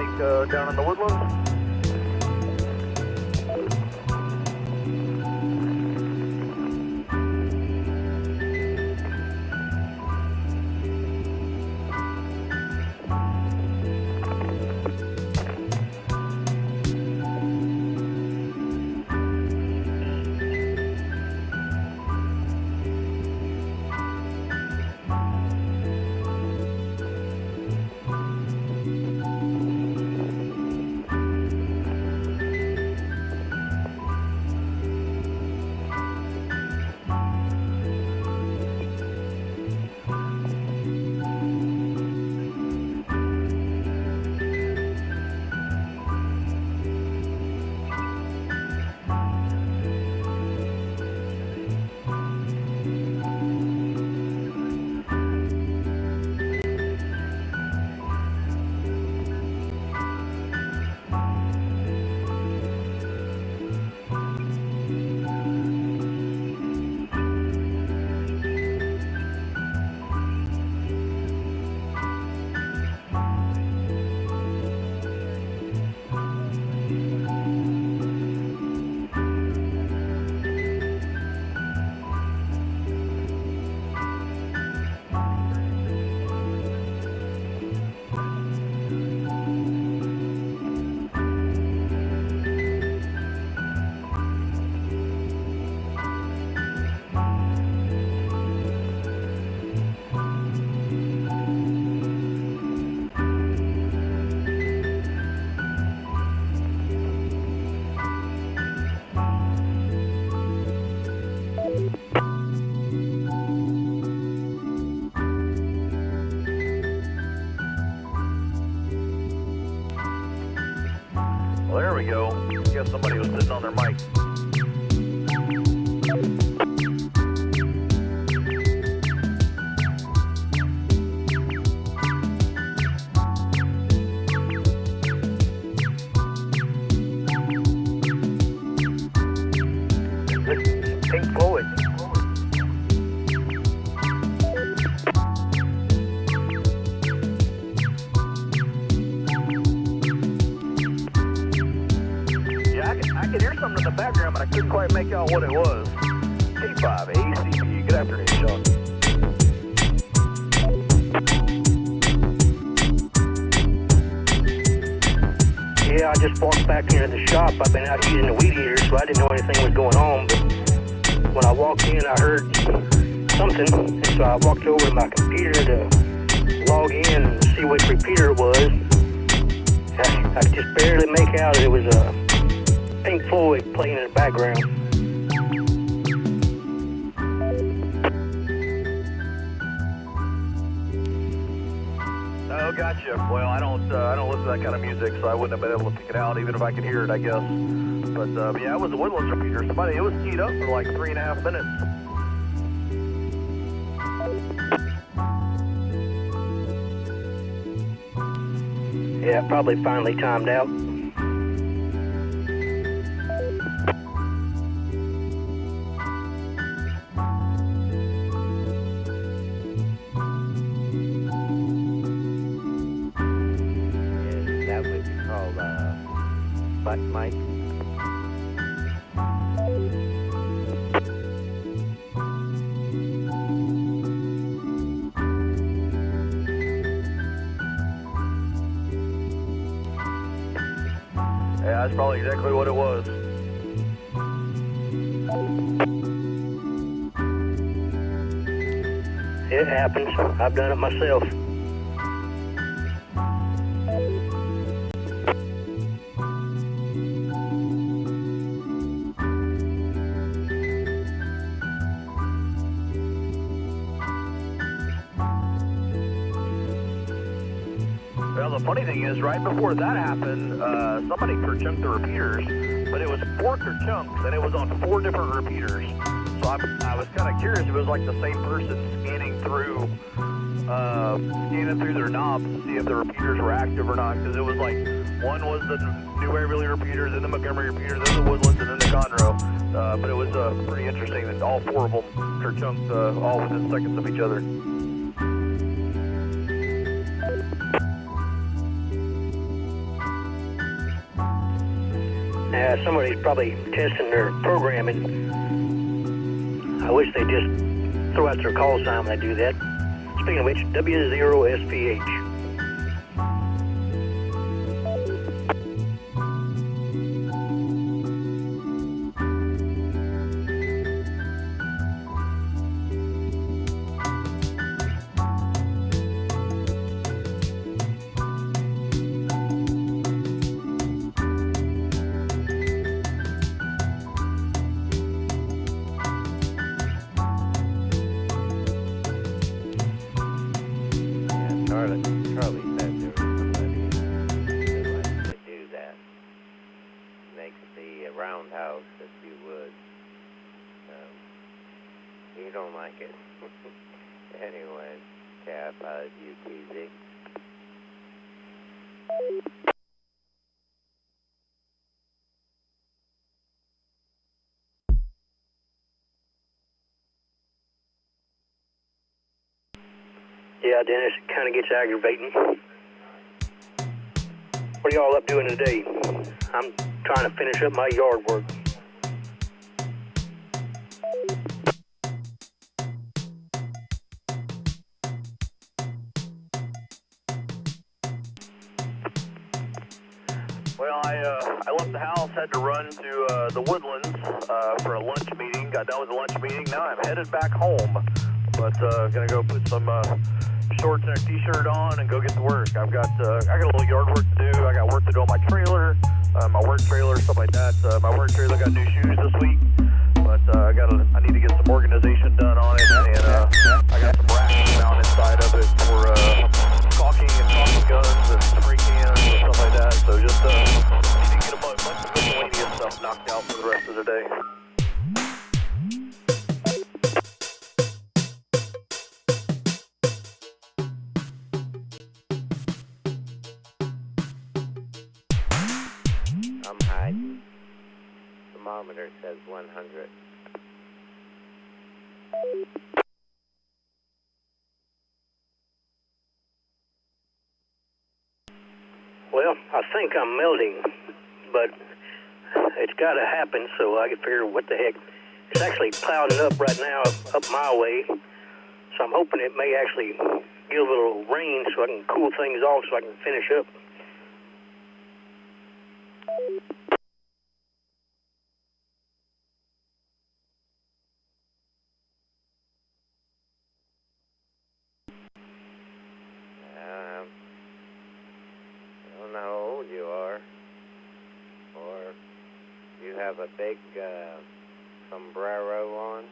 down in the woodlands. Well, there we go. I guess somebody was sitting on their mic. Pink Floyd. I could hear something in the background, but I couldn't quite make out what it was. K5, ACB, good afternoon, Sean. Yeah, I just walked back into the shop. I've been out using the weed eater, so I didn't know anything was going on. But when I walked in, I heard something, and so I walked over to my computer to log in and see which repeater it was. I could just barely make out it was Pink Floyd playing in the background. Oh, gotcha. Well, I don't listen to that kind of music, so I wouldn't have been able to pick it out, even if I could hear it, I guess. But yeah, it was a Woodlands repeater. It was teed up for like 3.5 minutes. Yeah, probably finally timed out. That would be called butt mic. Yeah, that's probably exactly what it was. It happens. I've done it myself. Well, the funny thing is, right before that happened, somebody per-chunked the repeaters, but it was 4 chunks, and it was on 4 different repeaters. So I was kind of curious if it was like the same person scanning through their knobs to see if the repeaters were active or not, because it was like, one was the New Waverly repeater, then the Montgomery repeater, then the Woodlands, and then the Conroe. But it was pretty interesting that all 4 of them per-chunked all within seconds of each other. got somebody probably testing their programming. I wish they just throw out their call sign when they do that. Speaking of which, W0SPH. Charlie said there was somebody who likes to do that. Makes the roundhouse, if you would. You don't like it. Anyway, Cap, UTZ. Yeah, Dennis, it kind of gets aggravating. What are y'all up doing today? I'm trying to finish up my yard work. Well, I left the house, had to run to the Woodlands for a lunch meeting. Got done with the lunch meeting. Now I'm headed back home, but gonna go put some shorts and a t-shirt on and go get to work. I got a little yard work to do. I got work to do on my trailer, my work trailer, stuff like that. My work trailer got new shoes this week, but I need to get some organization done on it, and I got some racks down inside of it for caulking and caulking guns and spray cans and stuff like that. So just need to get a bunch of miscellaneous stuff knocked out for the rest of the day. I'm hiding. Thermometer says 100. Well, I think I'm melting, but it's got to happen, so I can figure what the heck. It's actually clouding up right now up my way, so I'm hoping it may actually get a little rain so I can cool things off so I can finish up. I don't know how old you are, or you have a big sombrero on.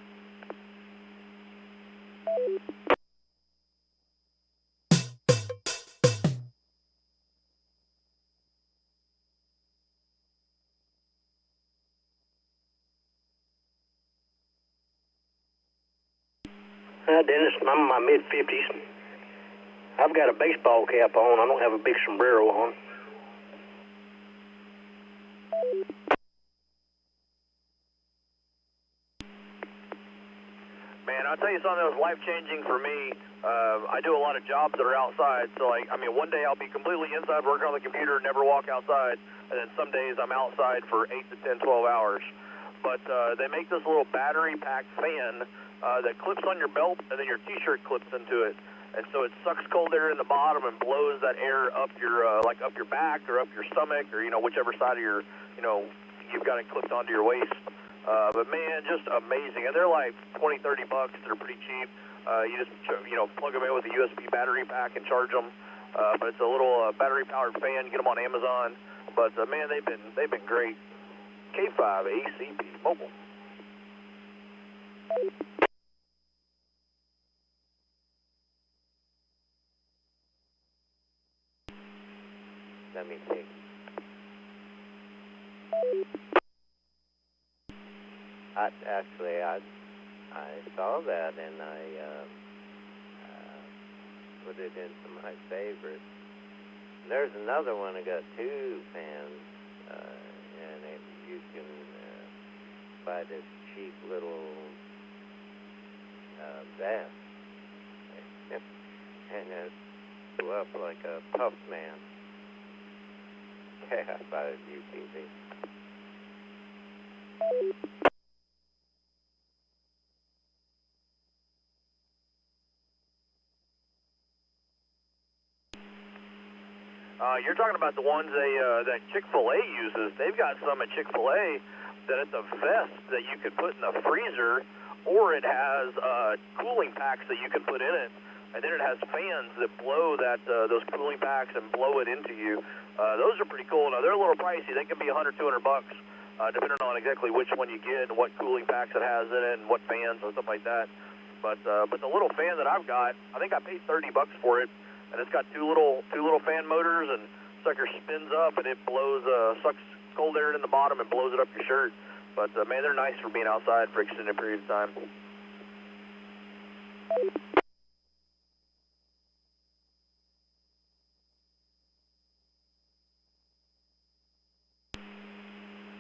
Dennis, I'm in my mid-50s. I've got a baseball cap on. I don't have a big sombrero on. Man, I'll tell you something that was life-changing for me. I do a lot of jobs that are outside, so one day I'll be completely inside working on the computer, never walk outside, and then some days I'm outside for 8 to 10, 12 hours. But they make this little battery-packed fan that clips on your belt, and then your t-shirt clips into it. And so it sucks cold air in the bottom and blows that air up your up your back or up your stomach, or whichever side of your you've got it clipped onto your waist. But man, just amazing. And they're like $20-30. They're pretty cheap. You just plug them in with a USB battery pack and charge them. But it's a little battery powered fan. Get them on Amazon. But man, they've been great. K5 ACP mobile. Let me see. I saw that and I put it into my favorites. There's another one that got 2 fans, and you can buy this cheap little vest, and it's up like a puff man. Yeah, I bought it at UTV. You're talking about the ones that Chick-fil-A uses. They've got some at Chick-fil-A that it's a vest that you could put in the freezer, or it has cooling packs that you can put in it, and then it has fans that blow those cooling packs and blow it into you. Those are pretty cool. Now, they're a little pricey. They can be $100, $200, depending on exactly which one you get and what cooling packs it has in it and what fans and stuff like that. But the little fan that I've got, I think I paid $30 for it. And it's got two little fan motors, and sucker spins up, and it blows sucks cold air in the bottom and blows it up your shirt. But man, they're nice for being outside for extended periods of time.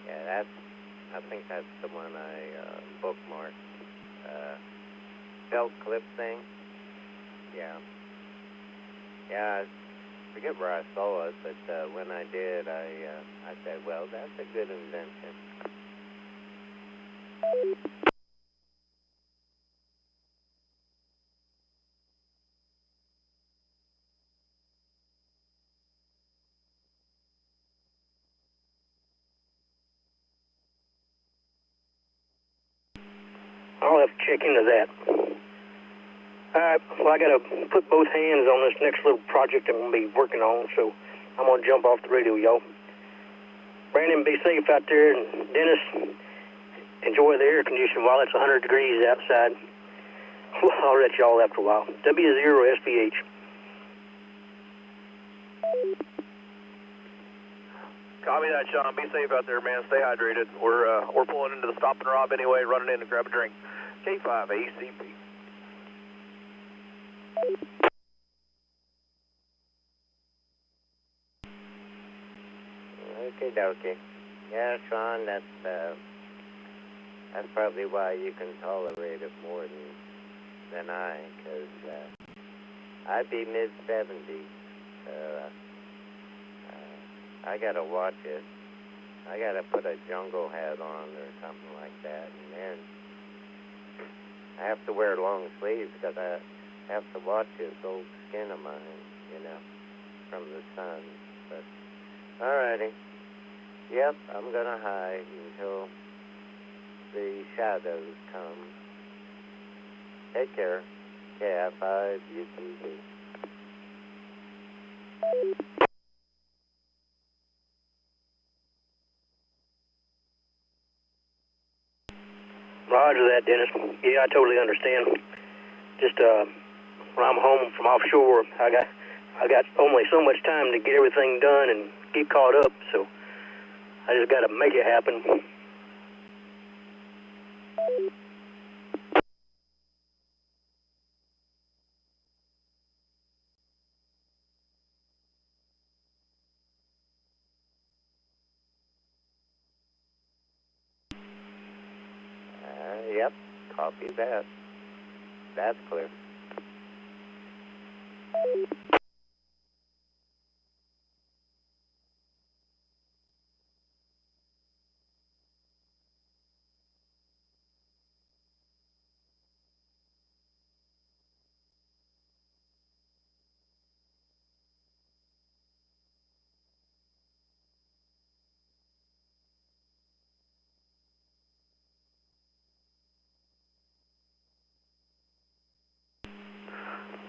Yeah, I think that's the one I bookmarked. Belt clip thing. Yeah. Yeah, I forget where I saw it, but when I did, I said, well, that's a good invention. I'll have to check into that. All right, well, I got to put both hands on this next little project I'm going to be working on, so I'm going to jump off the radio, y'all. Brandon, be safe out there, and Dennis, enjoy the air conditioning while it's 100 degrees outside. Well, I'll let y'all after a while. W0SPH. Copy that, Sean. Be safe out there, man. Stay hydrated. We're pulling into the stop and rob anyway, running in to grab a drink. K5 ACP. Okay, dokie. Yeah, Sean, that's probably why you can tolerate it more than I, because I'd be mid-70s. I gotta watch it. I gotta put a jungle hat on or something like that, and then I have to wear long sleeves because I have to watch this old skin of mine, from the sun. But, alrighty. Yep, I'm gonna hide until the shadows come. Take care. KF5, UTV. Roger that, Dennis. Yeah, I totally understand. Just when I'm home from offshore, I got only so much time to get everything done and get caught up, so I just got to make it happen. Yep, copy that. That's clear.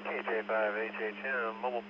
KJ5 HHM mobile.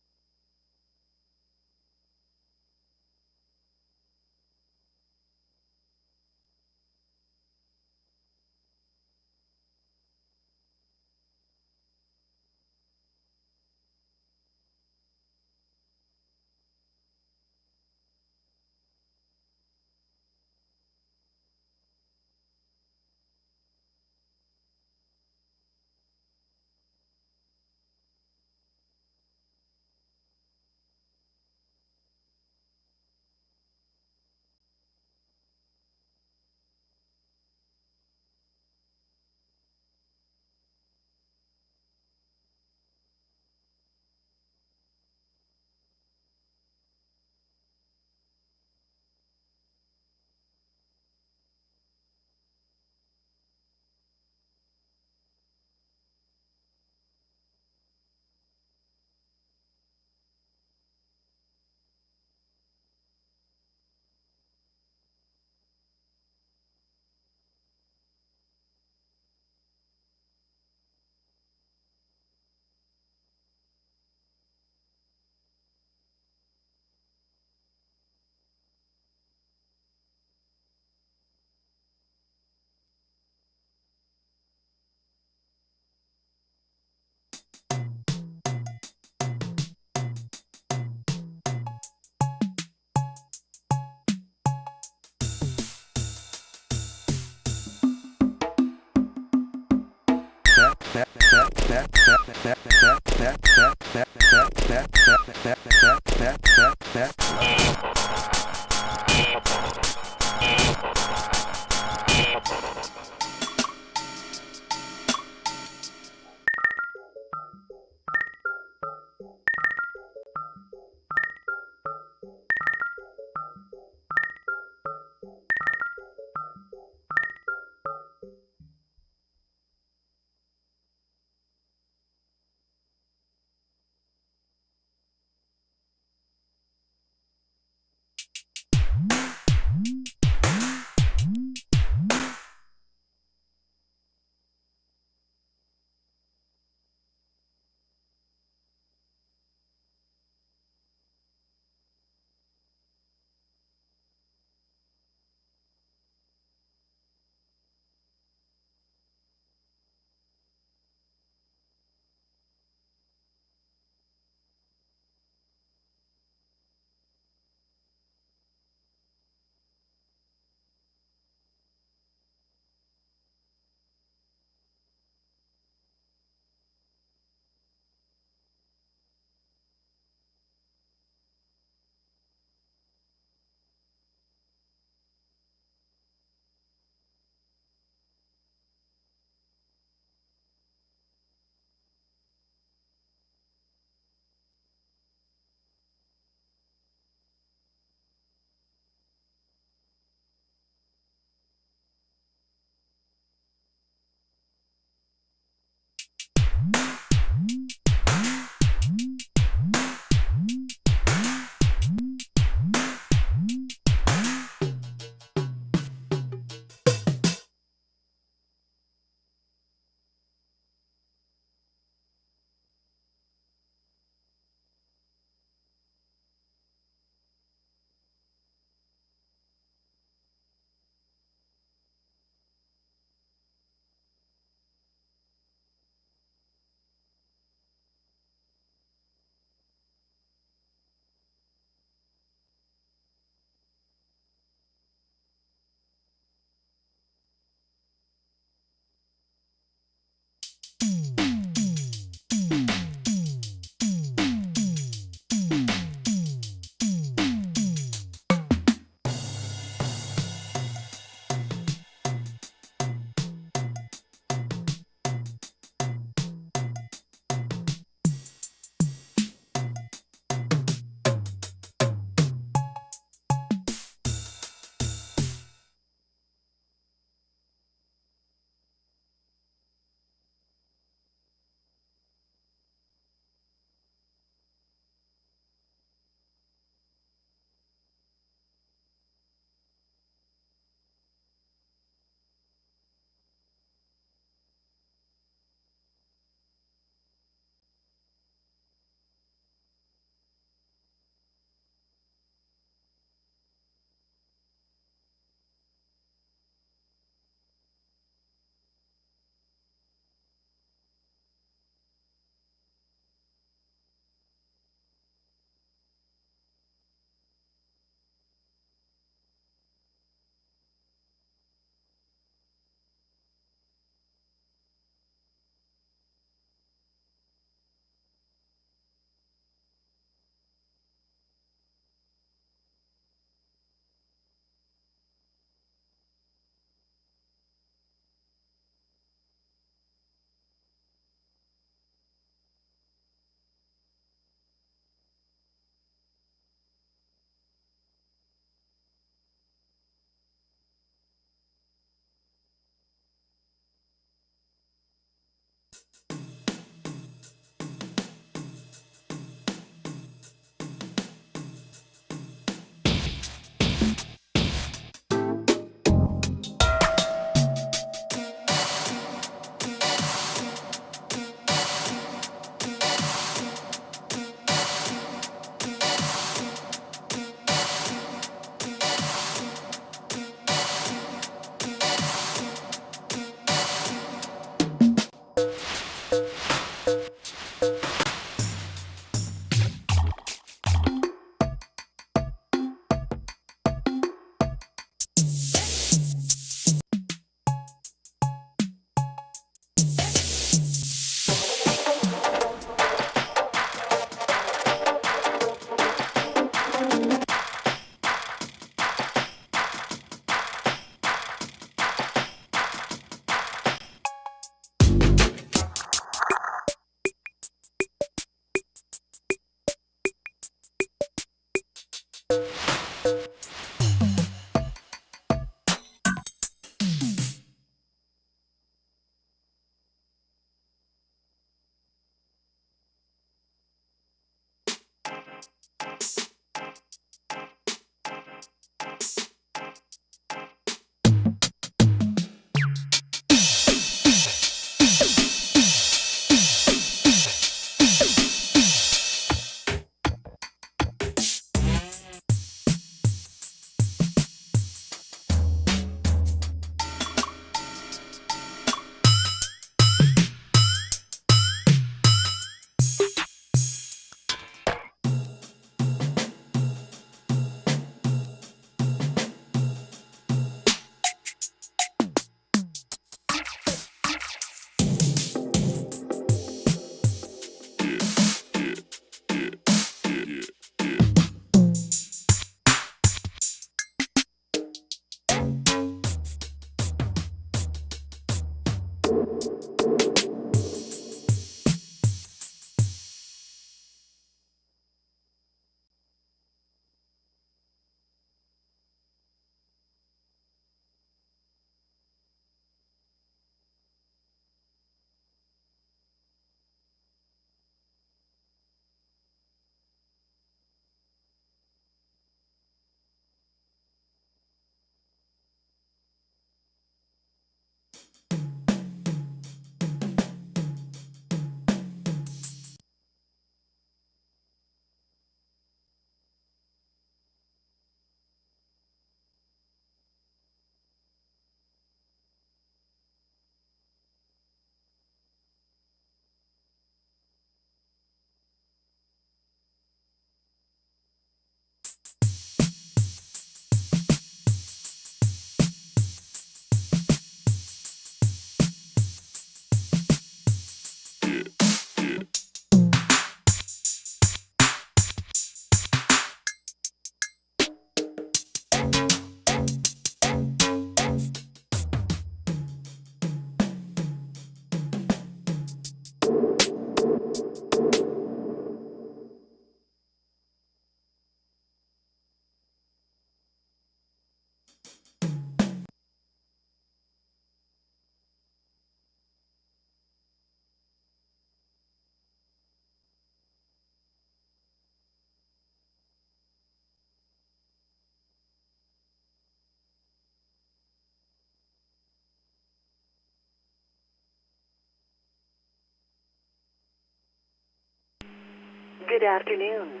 Good afternoon.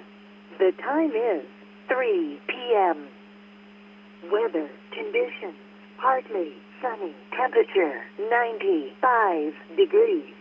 The time is 3 p.m. Weather conditions: partly sunny. Temperature 95 degrees.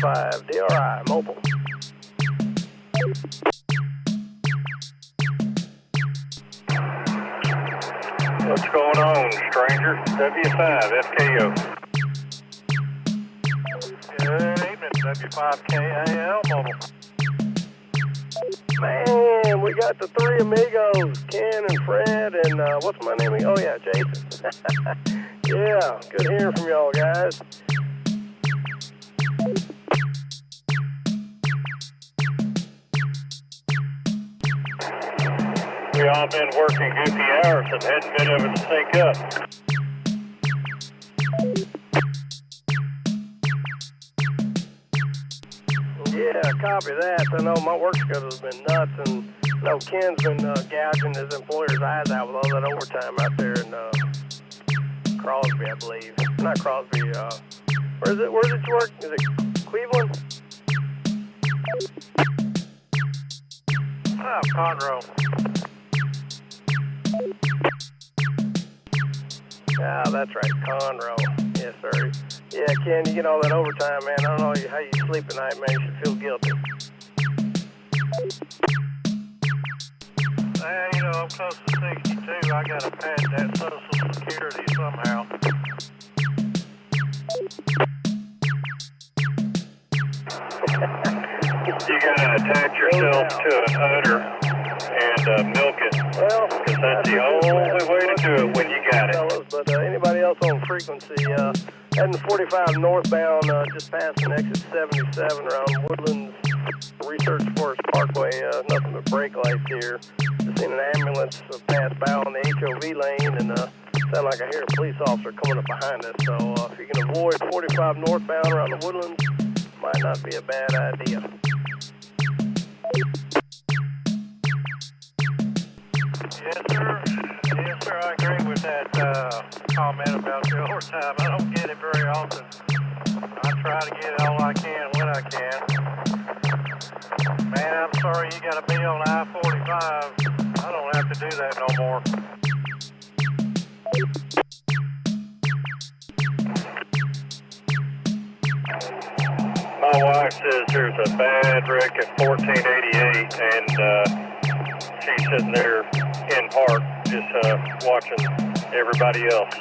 5 DRI mobile. What's going on, stranger? W5, FKO. Good evening, W5KAL mobile. Man, we got the three amigos, Ken and Fred, and what's my name? Oh, yeah, Jason. Yeah, good hearing from y'all, guys. We all been working goofy hours and hadn't been able to sync up. Yeah, copy that. I know my work schedule's been nuts, and I know Ken's been gouging his employer's eyes out with all that overtime out there in Crosby, I believe. Not Crosby, where's it you work? Is it Cleveland? Conroe. Ah, that's right, Conroe. Yes, sir. Yeah, Ken, you get all that overtime, man. I don't know how you sleep at night, man. You should feel guilty. You know, I'm close to 62. I gotta pass that Social Security somehow. You gotta attach yourself to an udder and milk it. Well, because that's the only way to do it when you got it. Fellas, but anybody else on frequency, heading 45 northbound, just passing exit 77 around Woodlands Research Forest Parkway, nothing but brake lights here. Just seen an ambulance pass by on the HOV lane, and sound like I hear a police officer coming up behind us. So if you can avoid 45 northbound around the Woodlands, might not be a bad idea. Yes, sir. Yes, sir. I agree with that comment about the overtime. I don't get it very often. I try to get all I can when I can. Man, I'm sorry you got to be on I-45. I don't have to do that no more. My wife says there's a bad wreck at 1488, and she's sitting there in park just watching everybody else.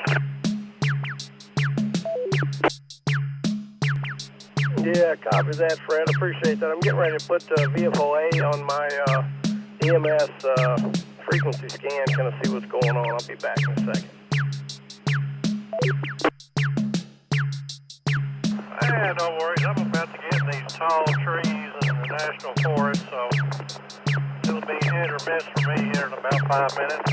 Yeah, copy that, Fred. Appreciate that. I'm getting ready to put VFOA on my EMS frequency scan, kind of see what's going on. I'll be back in a second. Yeah, no worries. I'm about to get in these tall trees in the National Forest, so it'll be hit or miss for me here in about 5 minutes.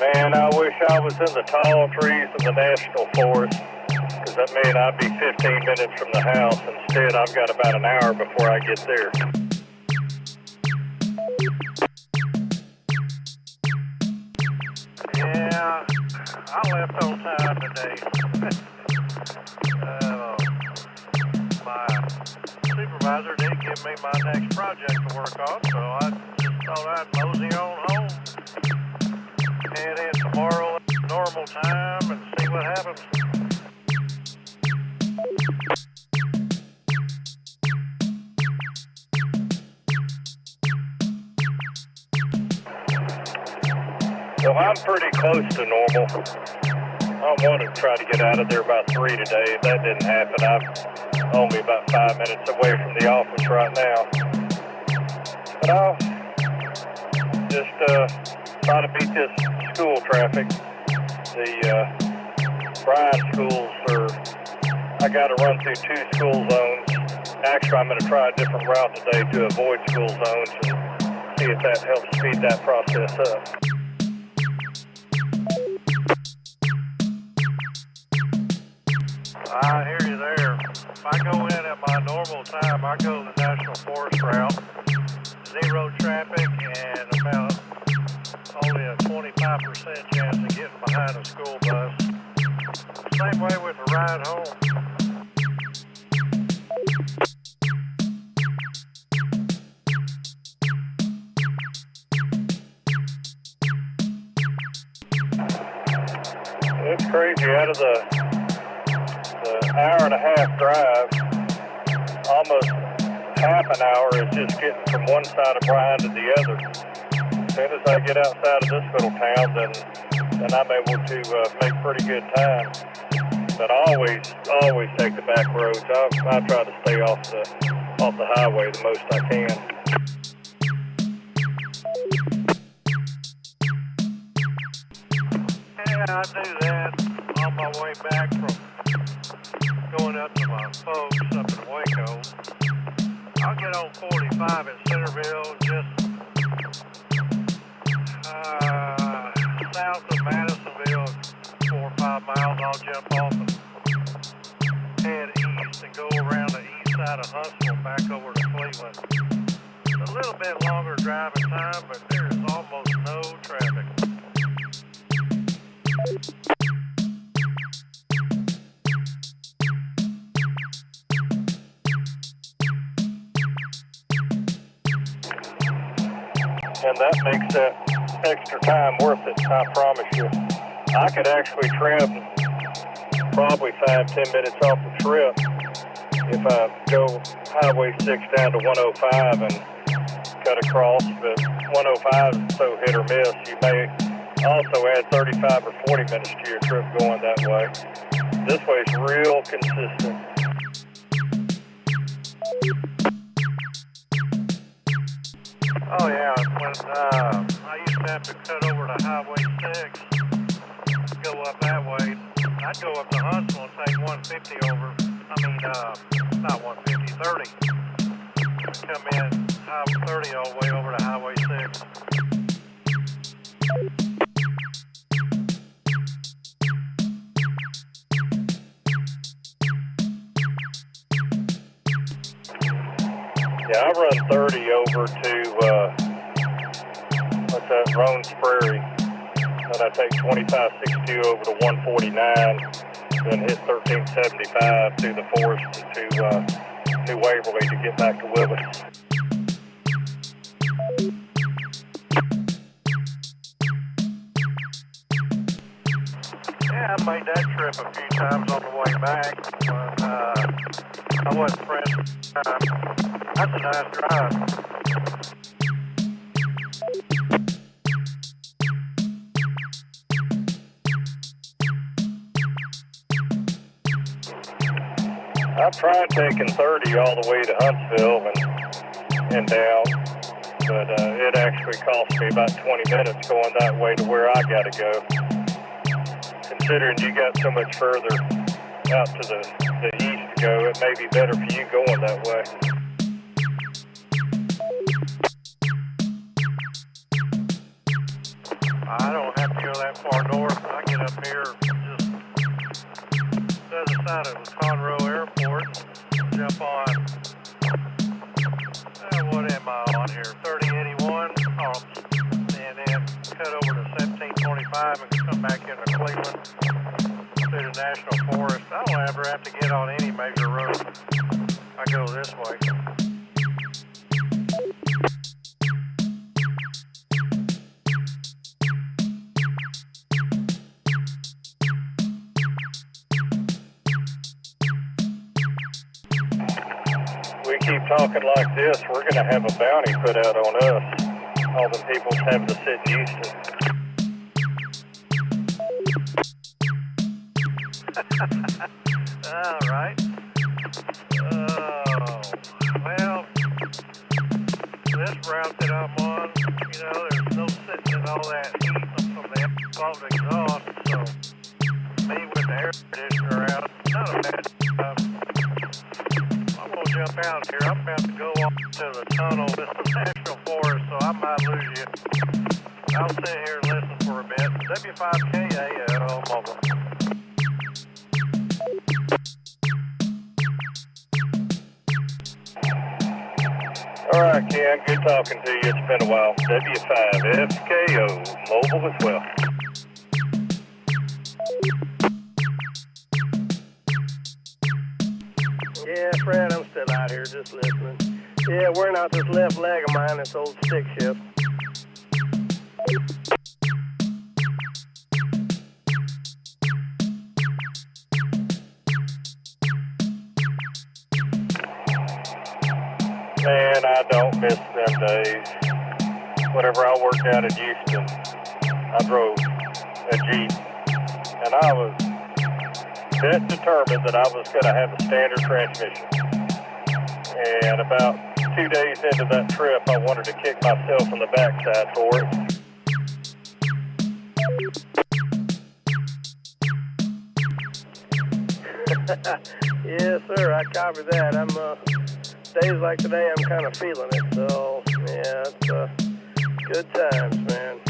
Man, I wish I was in the tall trees of the National Forest, because that meant I'd be 15 minutes from the house. Instead, I've got about an hour before I get there. Yeah, I left on time today. My supervisor did give me my next project to work on, so I just thought I'd mosey on home. Head in tomorrow at normal time and see what happens. Well, I'm pretty close to normal. I wanted to try to get out of there by 3 today. That didn't happen. I'm only about 5 minutes away from the office right now. But I'll just try to beat this school traffic. The Bryan schools I got to run through 2 school zones. Actually, I'm going to try a different route today to avoid school zones and see if that helps speed that process up. I hear you there. If I go in at my normal time, I go the National Forest route. 0 traffic and about only a 25% chance of getting behind a school bus. Same way with the ride home. crazy. Out of the hour and a half drive, almost half an hour is just getting from one side of Bryan to the other. As soon as I get outside of this little town, then I'm able to make pretty good time. But I always take the back roads. I try to stay off the highway the most I can. Yeah, I do that on my way back from going up to my folks up in Waco. I'll get on 45 at Centerville, just south of Madisonville, 4 or 5 miles. I'll jump off and head east and go around the east side of Huntsville back over to Cleveland. It's a little bit longer driving time, but there is almost no traffic. And that makes that extra time worth it, I promise you. I could actually trim probably 5-10 minutes off the trip if I go Highway 6 down to 105 and cut across, but 105 is so hit or miss. You may also add 35 or 40 minutes to your trip going that way. This way is real consistent. Oh yeah, when I used to have to cut over to Highway 6, go up that way, I'd go up to Huntsville and take 150 over, not 150, 30. Come in Highway 30 all the way over to Highway 6. Yeah, I run 30 over to, Roan's Prairie. Then I take 2562 over to 149, then hit 1375 through the forest to New Waverly to get back to Willis. Yeah, I made that trip a few times on the way back, but I wasn't pressed. That's a nice drive. I've tried taking 30 all the way to Huntsville and down, but it actually cost me about 20 minutes going that way to where I got to go. Considering you got so much further out to the east to go, it may be better for you going that way. I don't have to go that far north. I get up here just the other side of Conroe Airport, jump on, what am I on here, 3081, and then cut over to 1725 and come back into Cleveland through the National Forest. I don't ever have to get on any major road. I go this way. We keep talking like this, we're going to have a bounty put out on us. All the people having to sit in Houston. All right. Well, this route that I'm on, there's no sitting in all that heat from the exhaust, so me with the air conditioner out, not a bad job. I'm going to jump out here. I'm about to go off to the tunnel with the National Forest, so I might lose you. I'll sit here and listen for a bit. W5KA at home over. All right, Ken, good talking to you. It's been a while. W5FKO, mobile as well. Yeah, Fred, I'm still out here just listening. Yeah, wearing out this left leg of mine, this old stick shift. Man, I don't miss them days. Whenever I worked out in Houston, I drove a Jeep, and I was dead determined that I was going to have a standard transmission. And about 2 days into that trip, I wanted to kick myself in the backside for it. Yes, sir, I copy that. I'm days like today, I'm kind of feeling it. So, yeah, it's good times, man.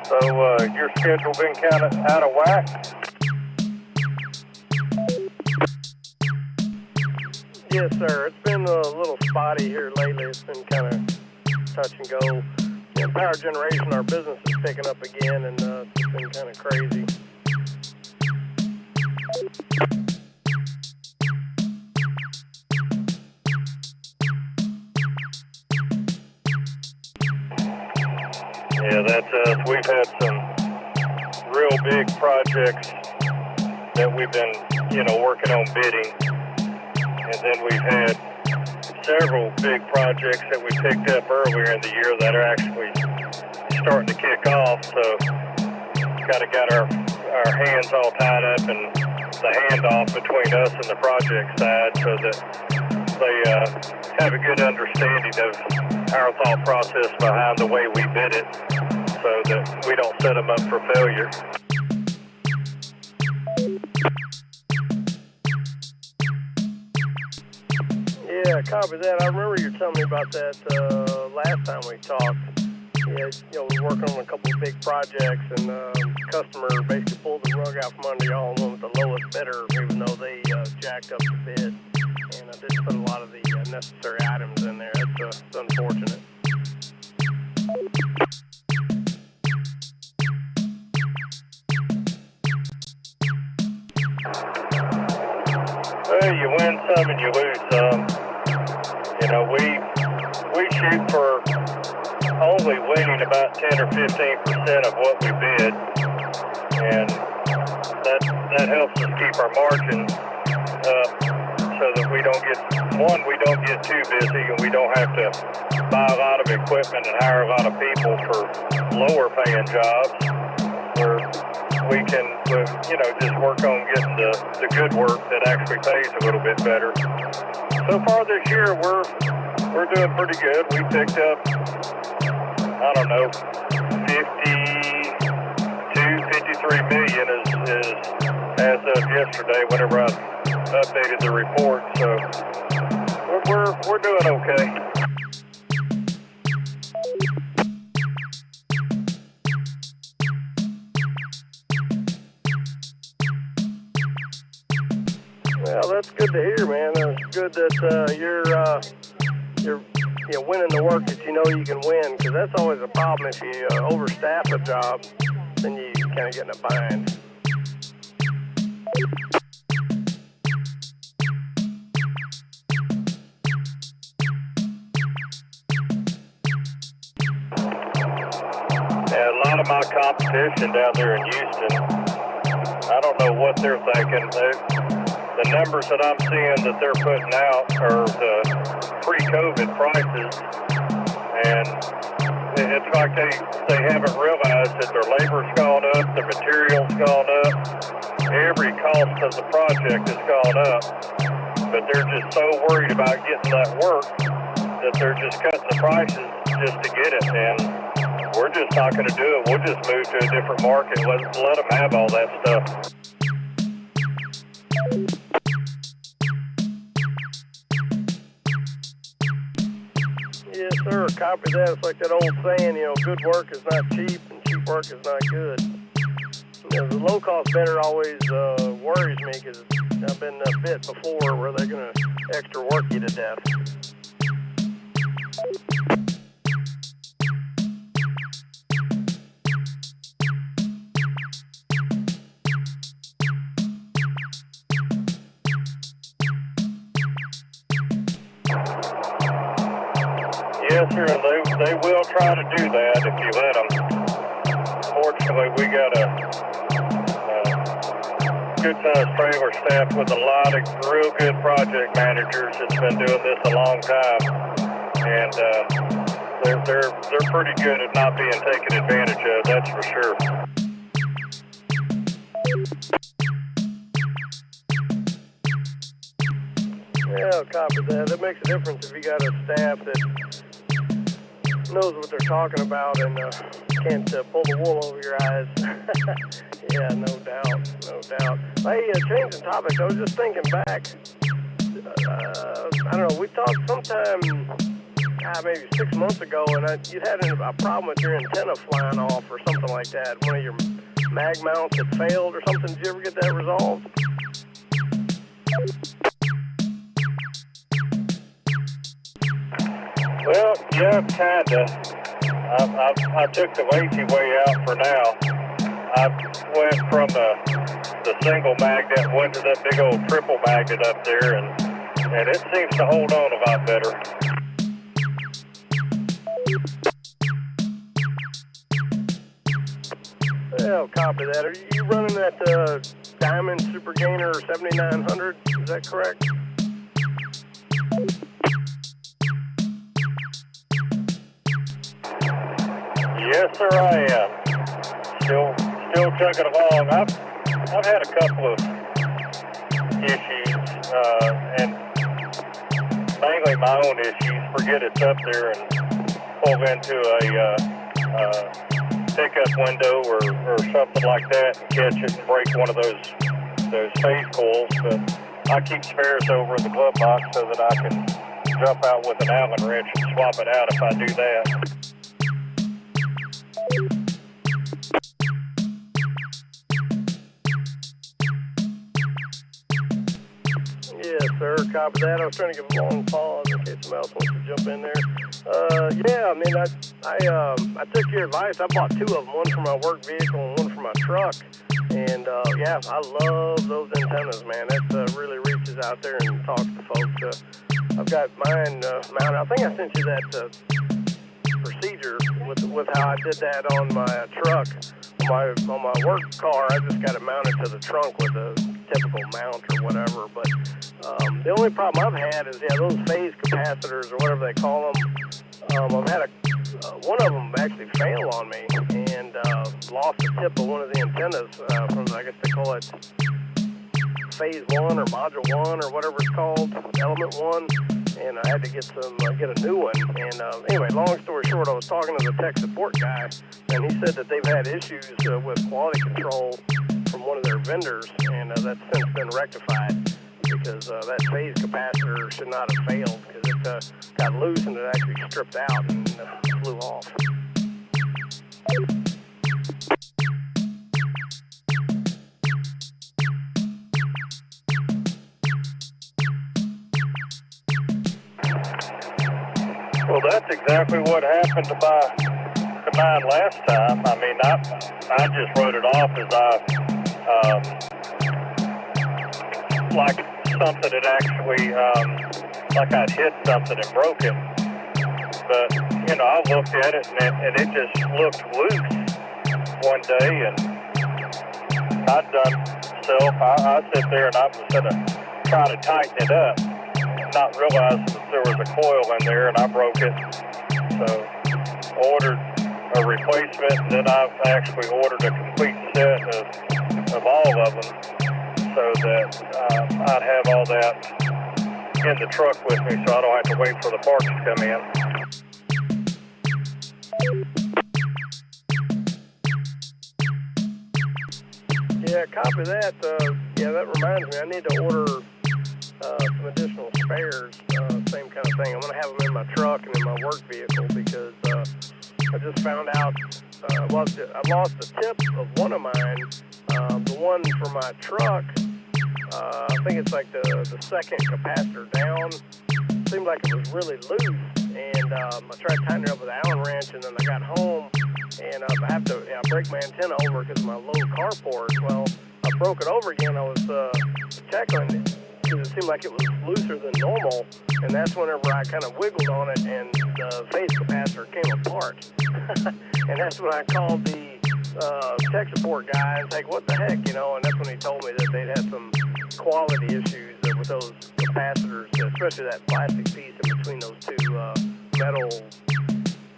So, your schedule been kind of out of whack? Yes, sir. It's been a little spotty here lately. It's been kind of touch and go. In power generation, our business is picking up again, and it's been kind of crazy. Yeah, that's us. We've had some real big projects that we've been, working on bidding. And then we've had several big projects that we picked up earlier in the year that are actually starting to kick off. So got to get our hands all tied up and the handoff between us and the project side so that they have a good understanding of our thought process behind the way we bid it so that we don't set them up for failure. Yeah, copy that. I remember you telling me about that last time we talked. Yeah, we're working on a couple of big projects, and customer basically pulled the rug out from under y'all and went with the lowest bidder, even though they jacked up the bid. And I didn't put a lot of the necessary items in there. It's unfortunate. Well, you win some and you lose some. We shoot for only winning about 10 or 15% of what we bid, and that helps us keep our margin up so that we don't get too busy and we don't have to buy a lot of equipment and hire a lot of people for lower paying jobs, where we can just work on getting the good work that actually pays a little bit better. So far this year, we're doing pretty good. We picked up, 53 million is as of yesterday whenever I updated the report. So we're doing okay. Well, that's good to hear, man. It's good that you're winning the work that you know you can win, because that's always a problem. If you overstaff a job, then you kind of get in a bind. Yeah, a lot of my competition down there in Houston, I don't know what they're thinking. The numbers that I'm seeing that they're putting out are the pre-COVID prices, and it's like they haven't realized that their labor's gone up, their material's gone up, every cost of the project has gone up, but they're just so worried about getting that work that they're just cutting the prices just to get it, and we're just not going to do it. We'll just move to a different market, let them have all that stuff. Yes, sir. Copy that. It's like that old saying, good work is not cheap and cheap work is not good. The low-cost bidder always worries me, because I've been bit before where they're going to extra work you to death. Yes, sir, and they will try to do that if you let them. Fortunately, we got a good-sized trailer staff with a lot of real good project managers that's been doing this a long time, and they're pretty good at not being taken advantage of. That's for sure. Yeah, copy that. It makes a difference if you got a staff that knows what they're talking about and can't pull the wool over your eyes. Yeah, no doubt. Hey, changing topics, I was just thinking back. I don't know, we talked sometime maybe 6 months ago, and you'd had a problem with your antenna flying off or something like that. One of your mag mounts had failed or something. Did you ever get that resolved? Well, yeah, kinda. I took the lazy way out for now. I went from the single magnet, went to that big old triple magnet up there, and it seems to hold on a lot better. Yeah, copy that. Are you running that Diamond Super Gainer 7900? Is that correct? Yes, sir, I am. Still chugging along. I've had a couple of issues, and mainly my own issues. Forget it's up there and pull into a pickup window or something like that and catch it and break one of those phase coils. But I keep spares over in the glove box so that I can jump out with an Allen wrench and swap it out if I do that. Yes, sir. Copy that. I was trying to give a long pause in case somebody else wants to jump in there. Yeah, I mean, I took your advice. I bought two of them, one for my work vehicle and one for my truck. And, yeah, I love those antennas, man. That really reaches out there and talks to folks. I've got mine mounted. I think I sent you that procedure with how I did that on my truck. On my work car, I just got it mounted to the trunk with a typical mount or whatever. But the only problem I've had is, those phase capacitors or whatever they call them. I've had one of them actually fail on me and lost the tip of one of the antennas from, I guess they call it phase 1 or module 1 or whatever it's called, element 1. And I had to get a new one. And anyway, long story short, I was talking to the tech support guy, and he said that they've had issues with quality control from one of their vendors, and that's since been rectified because that phase capacitor should not have failed because it got loose and it actually stripped out and flew off. Well, that's exactly what happened to mine last time. I mean, I just wrote it off as like something that actually, like I'd hit something and broke it. But, I looked at it and it just looked loose one day, and I'd done myself. I sit there and I was going to try to tighten it up, not realize that there was a coil in there, and I broke it. So ordered a replacement, and then I've actually ordered a complete set of all of them so that I'd have all that in the truck with me so I don't have to wait for the parts to come in. Yeah, copy that. That reminds me, I need to order some additional spares, same kind of thing. I'm going to have them in my truck and in my work vehicle because I just found out, I lost the tip of one of mine. The one for my truck, I think it's like the second capacitor down. Seemed like it was really loose, and I tried tightening it up with an Allen wrench, and then I got home, and I break my antenna over because of my low carport. Well, I broke it over again. I was checking because it seemed like it was looser than normal, and that's whenever I kind of wiggled on it and the phase capacitor came apart. And that's when I called the tech support guy and said, what the heck, you know, and that's when he told me that they'd had some quality issues with those capacitors, especially that plastic piece in between those two metal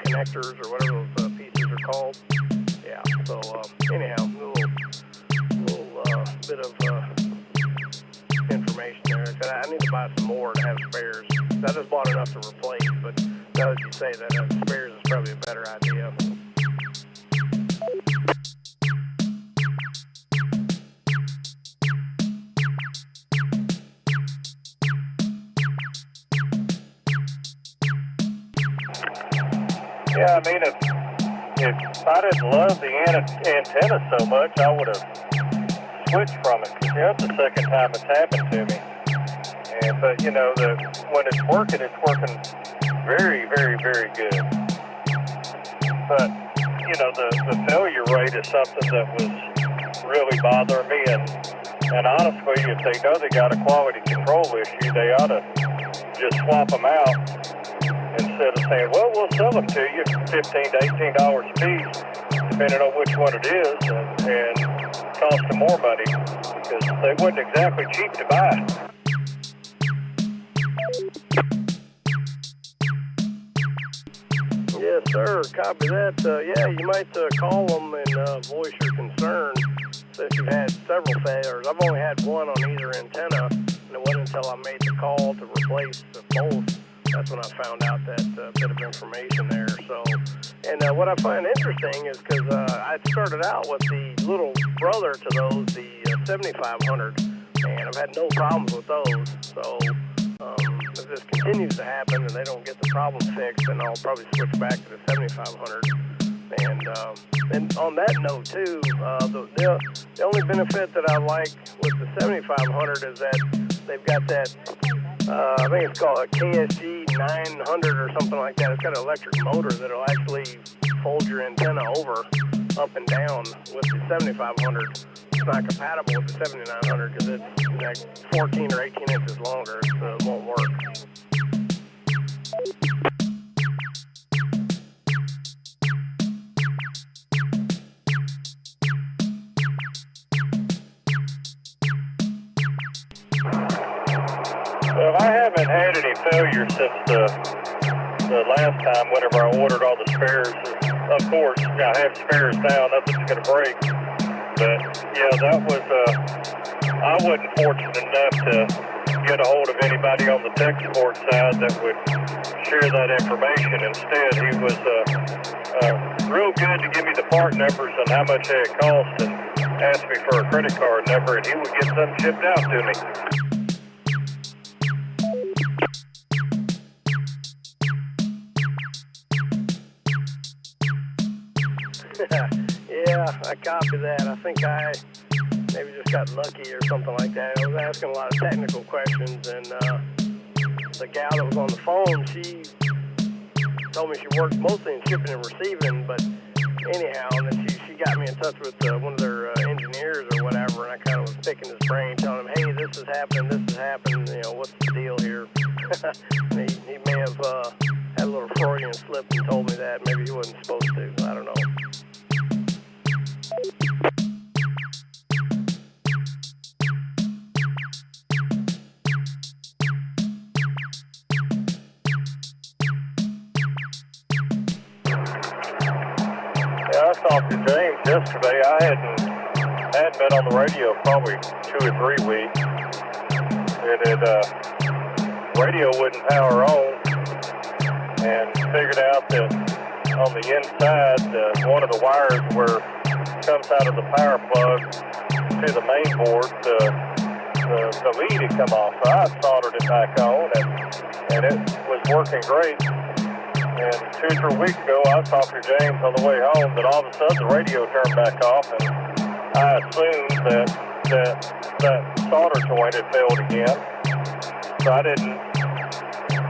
connectors or whatever those pieces are called. Yeah, so anyhow, a little bit of information there. I need to buy some more to have spares. I just bought enough to replace, but now that you say that, spares is probably a better idea. Yeah, I mean, if I didn't love the antenna so much, I would have switched from it. Because, you know, it's the second time it's happened to me. But, you know, when it's working very, very, very good. But, you know, the failure rate is something that was really bothering me. And honestly, if they know they got a quality control issue, they ought to just swap them out. Instead of saying, well, we'll sell them to you $15 to $18 a piece, depending on which one it is, and cost them more money, because they wasn't exactly cheap to buy. Yes, sir. Copy that. Yeah, you might call them and voice your concern since you've had several failures. I've only had one on either antenna, and it wasn't until I made the call to replace both. That's when I found out that bit of information there. So, and what I find interesting is because I started out with the little brother to those, the 7500, and I've had no problems with those. So, if this continues to happen and they don't get the problem fixed, then I'll probably switch back to the 7500. And on that note too, the only benefit that I like with the 7500 is that they've got that. I think it's called a KSG 900 or something like that. It's got an electric motor that'll actually fold your antenna over, up and down. With the 7500, it's not compatible with the 7900 because it's like 14 or 18 inches longer. So it won't work. Well, I haven't had any failures since the last time whenever I ordered all the spares. Of course, I have spares now, nothing's going to break. But, yeah, that was, I wasn't fortunate enough to get a hold of anybody on the tech support side that would share that information. Instead, he was real good to give me the part numbers and how much they had cost and asked me for a credit card number, and he would get them shipped out to me. Yeah, I copy that. I think I maybe just got lucky or something like that. I was asking a lot of technical questions, and the gal that was on the phone, she told me she worked mostly in shipping and receiving, but anyhow, and then she got me in touch with one of their engineers or whatever, and I kind of was picking his brain, telling him, hey, this is happening, you know, what's the deal here? And he may have had a little Freudian slip and told me that. Maybe he wasn't supposed to. I don't know. Yeah, I talked to James yesterday. I hadn't been on the radio probably 2 or 3 weeks. Radio wouldn't power on, and figured out that on the inside, one of the wires where it comes out of the power plug to the main board, the lead had come off. So I soldered it back on, and it was working great. And 2 or 3 weeks ago, I was talking to James on the way home that all of a sudden the radio turned back off, and I assumed that solder joint had failed again. So I didn't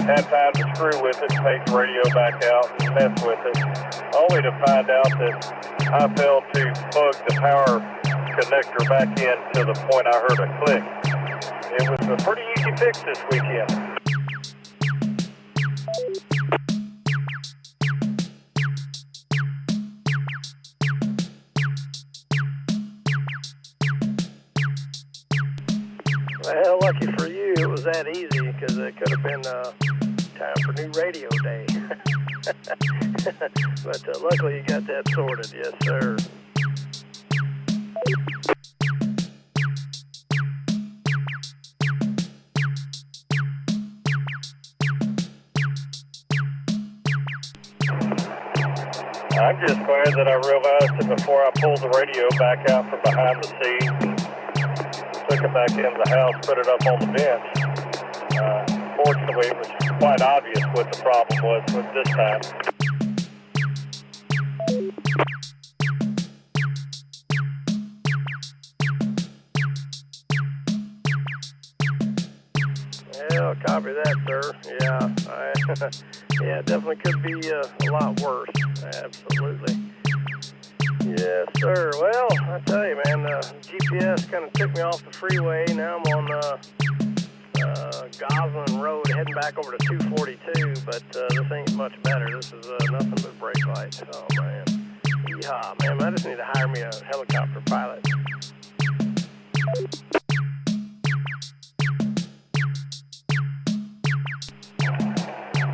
have time to screw with it, take the radio back out and mess with it, only to find out that I failed to plug the power connector back in to the point I heard a click. It was a pretty easy fix this weekend. Well, lucky for you, it was that easy, because it could have been time for new radio day. But luckily you got that sorted, yes, sir. I'm just glad that I realized it before I pulled the radio back out from behind the scenes, took it back into the house, put it up on the bench. Fortunately, it was quite obvious what the problem was with this time. Yeah, copy that, sir. Yeah, yeah, it definitely could be a lot worse. Absolutely. Yes, sir. Well, I tell you, man, GPS kind of took me off the freeway. Now I'm on Goslin Road, heading back over to 242. But this ain't much better. This is nothing but brake lights. Oh man, yeehaw, man! I just need to hire me a helicopter pilot.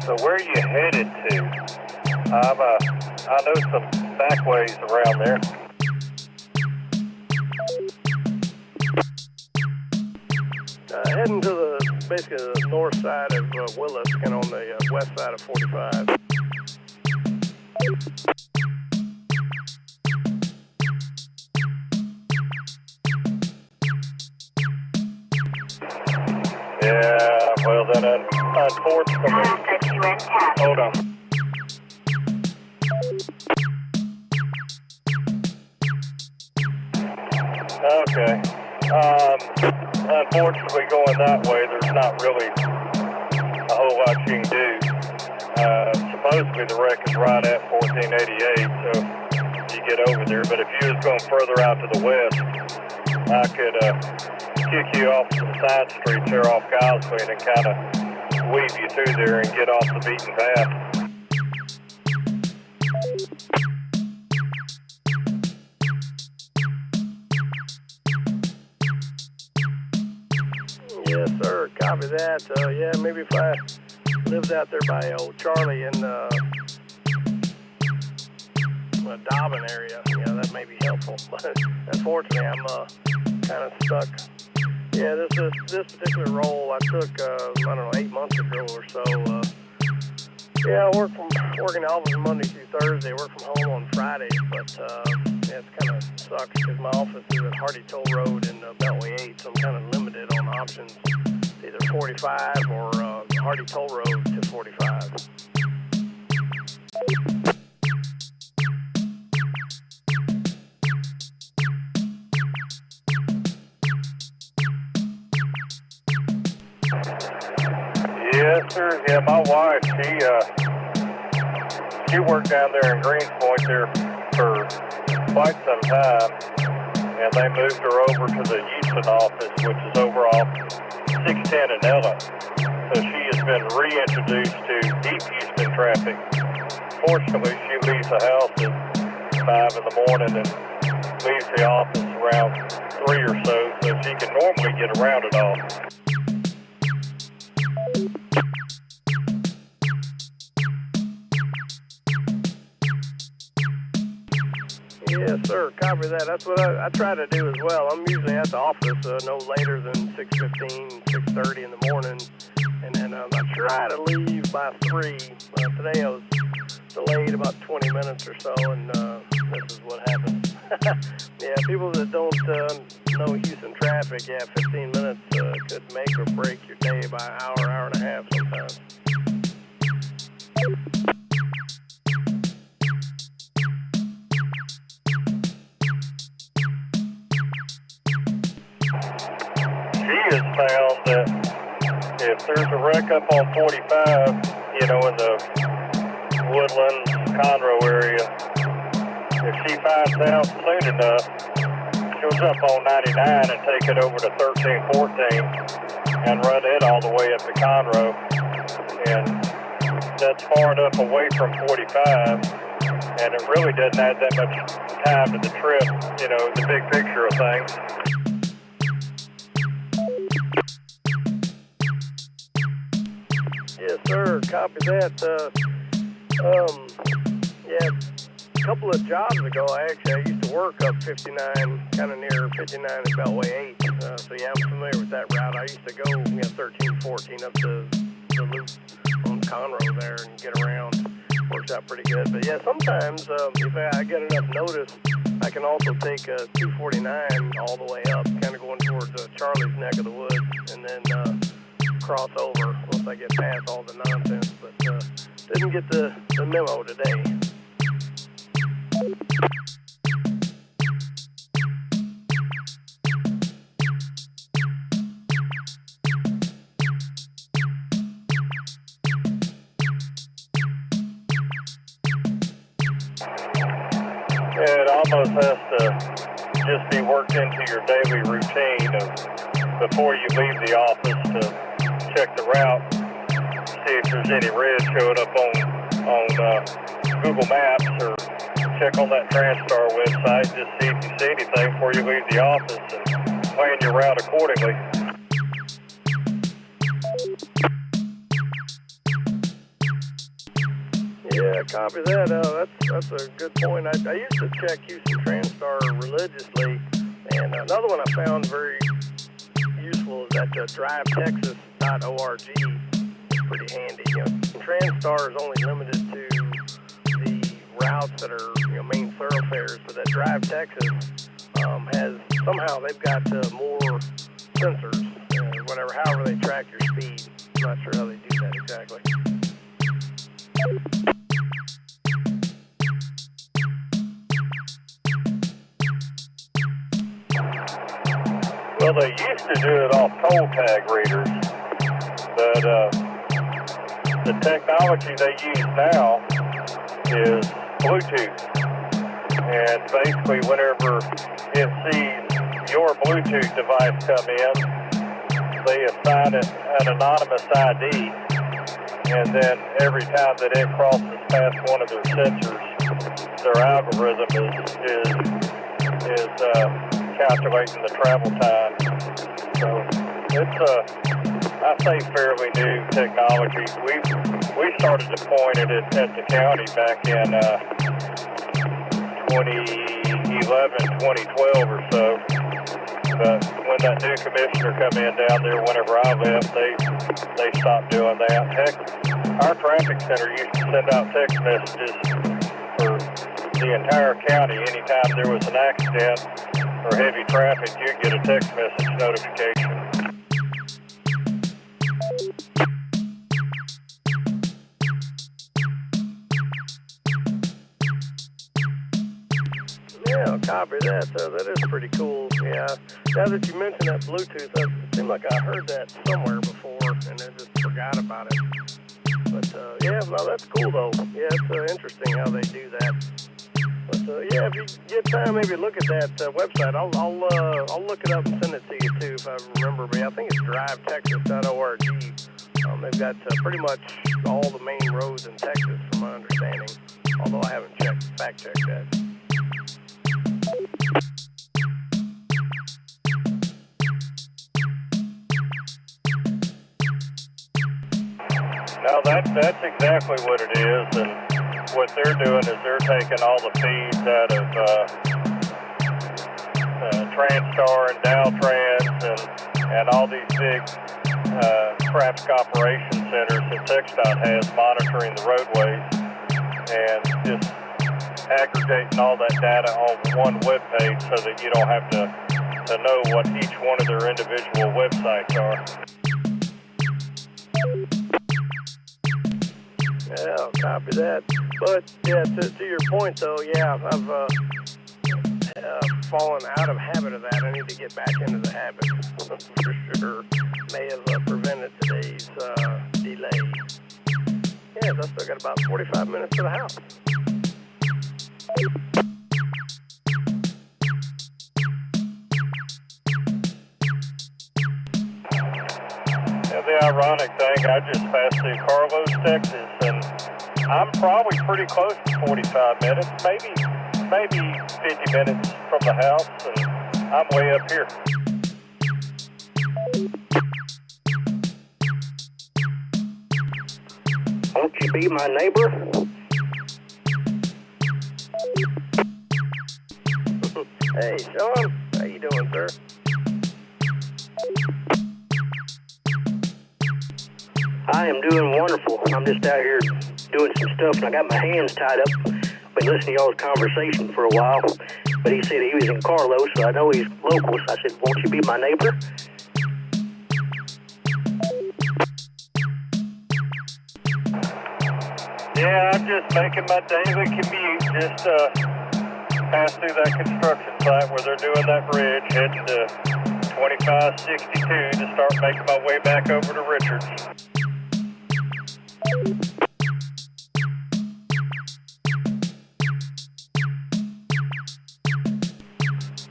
So where are you headed to? I know some backways around there. Heading to basically the north side of Willis and on the west side of 45. Yeah, well then unfortunately. Hold on. Okay. Unfortunately, going that way, there's not really a whole lot you can do. Supposedly the wreck is right at 1488, so you get over there. But if you was going further out to the west, I could kick you off some side streets there off Goslin and kind of weave you through there and get off the beaten path. Yes, sir. Copy that. Yeah, maybe if I lived out there by old Charlie in the Dobbin area, yeah, that may be helpful. But unfortunately, I'm kind of stuck. Yeah, this particular role I took, I don't know, 8 months ago or so. Yeah, I work in the office Monday through Thursday. Work from home on Fridays, but yeah, it kind of sucks because my office is at Hardy Toll Road in Beltway 8, so I'm kind of limited on options, either 45 or Hardy Toll Road to 45. Yes, sir. Yeah, my wife, she worked down there in Greenspoint there for quite some time, and they moved her over to the Houston office, which is over off 610 and Ellen. So she has been reintroduced to deep Houston traffic. Fortunately, she leaves the house at 5 in the morning and leaves the office around 3 or so she can normally get around it all. Yes, sir. Copy that. That's what I try to do as well. I'm usually at the office no later than 6:15, 6:30 in the morning, and then I try to leave by 3. Today I was delayed about 20 minutes or so, and this is what happens. Yeah, people that don't know Houston traffic, yeah, 15 minutes could make or break your day by an hour, hour and a half sometimes. She has found that if there's a wreck up on 45, in the Woodlands, Conroe area, if she finds out soon enough, goes up on 99 and take it over to 1314 and run it all the way up to Conroe. And that's far enough away from 45, and it really doesn't add that much time to the trip, you know, the big picture of things. Yes, sir. Copy that. Yeah, a couple of jobs ago, I used to work up 59, kind of near 59 and Beltway 8. So yeah, I'm familiar with that route. I used to go 13, 14 up the loop on Conroe there and get around. Works out pretty good. But yeah, sometimes if I get enough notice, I can also take 249 all the way up, kind of going towards Charlie's neck of the woods, and then cross over once I get past all the nonsense. But didn't get the memo today. It almost has to just be worked into your daily routine of before you leave the office to check the route, see if there's any red showing up on Google Maps, or check on that TransStar website, just see if you see anything before you leave the office and plan your route accordingly. Yeah, copy that. That's a good point. I used to check Houston TransStar religiously, and another one I found very useful is that drivetexas.org. It's pretty handy. TransStar is only limited to the routes that are main thoroughfares, but that Drive Texas has somehow they've got more sensors, however they track your speed. I'm not sure how they do that exactly. Well, they used to do it off toll tag readers, but the technology they use now is Bluetooth. And basically, whenever it sees your Bluetooth device come in, they assign it an anonymous ID. And then every time that it crosses past one of their sensors, their algorithm is calculating the travel time. So it's I say fairly new technology. We started deploying it at the county back in 2011, 2012 or so. But when that new commissioner come in down there, whenever I left, they stopped doing that. Heck, our traffic center used to send out text messages for the entire county. Anytime there was an accident or heavy traffic, you'd get a text message notification. Yeah, copy that. That is pretty cool. Yeah. Now that you mentioned that Bluetooth, it seemed like I heard that somewhere before, and I just forgot about it. But yeah, no, that's cool though. Yeah, it's interesting how they do that. But yeah, if you get time, maybe look at that website. I'll look it up and send it to you too if I remember. But I think it's drivetexas.org. They've got pretty much all the main roads in Texas, from my understanding. Although I haven't fact checked that. No, that's exactly what it is, and what they're doing is they're taking all the feeds out of TransStar and Dowtrans and all these big traffic operation centers that TxDOT has monitoring the roadways, and just aggregating all that data on one web page so that you don't have to know what each one of their individual websites are. Yeah, copy that. But yeah, to your point though, yeah, I've fallen out of habit of that. I need to get back into the habit for sure. May have prevented today's delay. Yeah, I still got about 45 minutes to the house. the ironic thing, I just passed through Carlos, Texas, and I'm probably pretty close to 45 minutes, maybe 50 minutes from the house, and I'm way up here. Won't you be my neighbor? Hey, Sean, how you doing, sir? I am doing wonderful. I'm just out here doing some stuff, and I got my hands tied up. Been listening to y'all's conversation for a while, but he said he was in Carlos, so I know he's local. So I said, won't you be my neighbor? Yeah, I'm just making my daily commute, just pass through that construction site where they're doing that bridge, heading to 2562 to start making my way back over to Richards.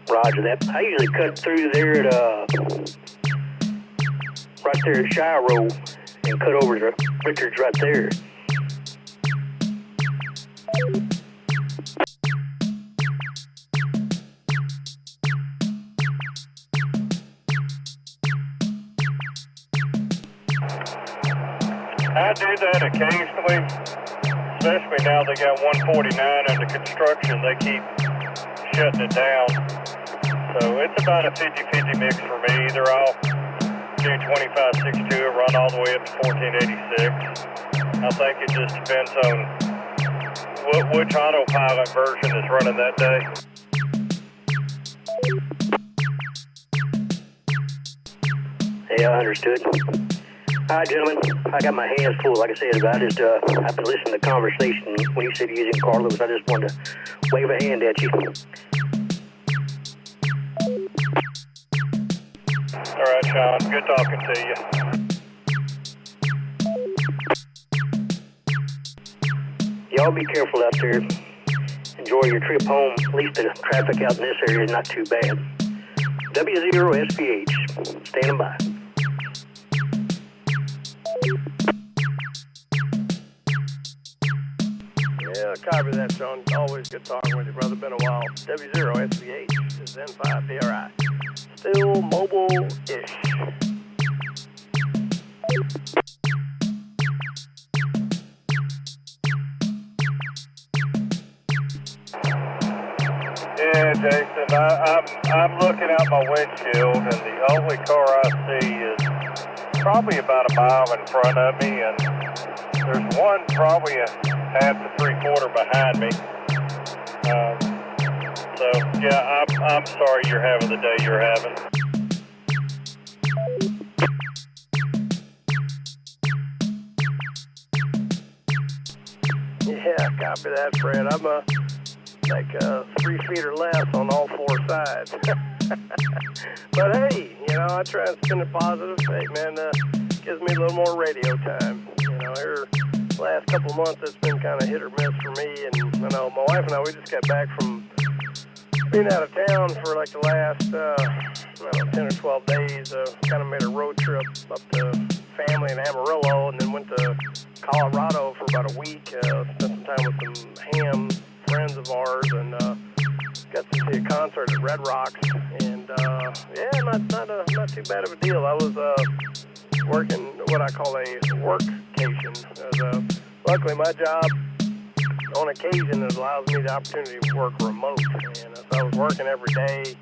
Roger that. I usually cut through there at, right there at Shiro and cut over to Richards right there. I do that occasionally, especially now they got 149 under construction. They keep shutting it down. So it's about a 50-50 mix for me. Either I'll do 2562 and run all the way up to 1486. I think it just depends on which autopilot version is running that day. Yeah, I understood. All right, gentlemen, I got my hands full. Like I said, I've been listening to the conversation when you said you was in Carlos. I just wanted to wave a hand at you. All right, Sean. Good talking to you. Y'all be careful out there. Enjoy your trip home. At least the traffic out in this area is not too bad. W0SPH, standing by. Yeah, copy that, Sean. Always good talking with you, brother. Been a while. W0SPH is N5DRI. Still mobile-ish. Yeah, Jason, I'm looking out my windshield, and the only car I see is probably about a mile in front of me, and there's one probably a half to three-quarter behind me. So, yeah, I'm sorry you're having the day you're having. Yeah, copy that, Fred. I'm like 3 feet or less on all 4 sides. But hey, I try and spin it positive. Hey, man, gives me a little more radio time. Here, last couple of months, it's been kind of hit or miss for me. And my wife and I, we just got back from being out of town for like the last 10 or 12 days. Kind of made a road trip up to family in Amarillo, and then went to Colorado for about a week. Spent some time with some ham friends of ours, and got to see a concert at Red Rocks. And yeah, not too bad of a deal. I was working what I call a workcation. Luckily, my job on occasion allows me the opportunity to work remote, and so I was working every day,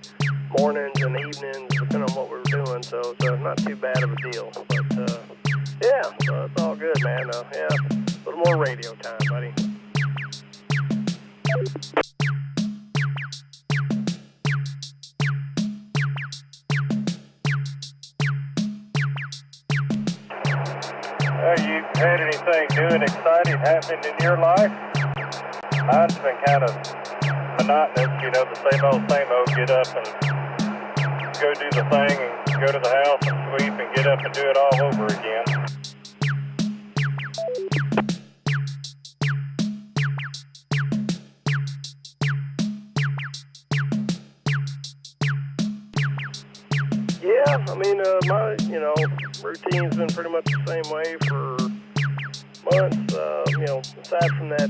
mornings and evenings, depending on what we were doing. So not too bad of a deal. But yeah, so it's all good, man. Yeah, a little more radio time, buddy. You had anything new and exciting happening in your life? Mine's been kind of monotonous, the same old, get up and go do the thing and go to the house and sweep and get up and do it all over again. Yeah, Yeah, I mean, my, routine's been pretty much the same way for months. Aside from that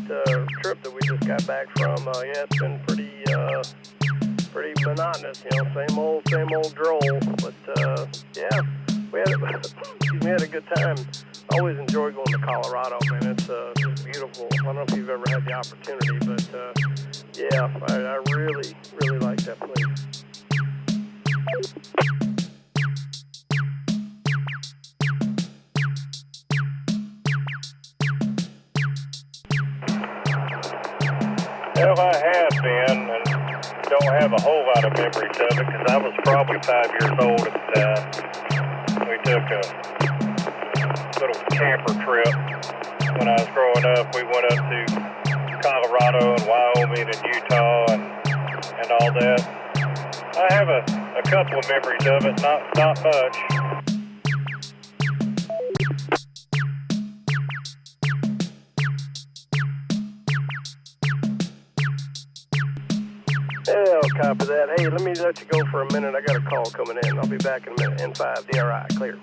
trip that we just got back from, yeah, it's been pretty monotonous. Same old droll. But yeah, we had a good time. Always enjoy going to Colorado, man. It's just beautiful. I don't know if you've ever had the opportunity, but yeah, I really like that place. Well, I have been, and don't have a whole lot of memories of it because I was probably 5 years old at the time. We took a little camper trip when I was growing up. We went up to Colorado and Wyoming and Utah and all that. I have a couple of memories of it, not much. Yeah, I'll copy that. Hey, let me let you go for a minute. I got a call coming in. I'll be back in a minute. N5, DRI, clear.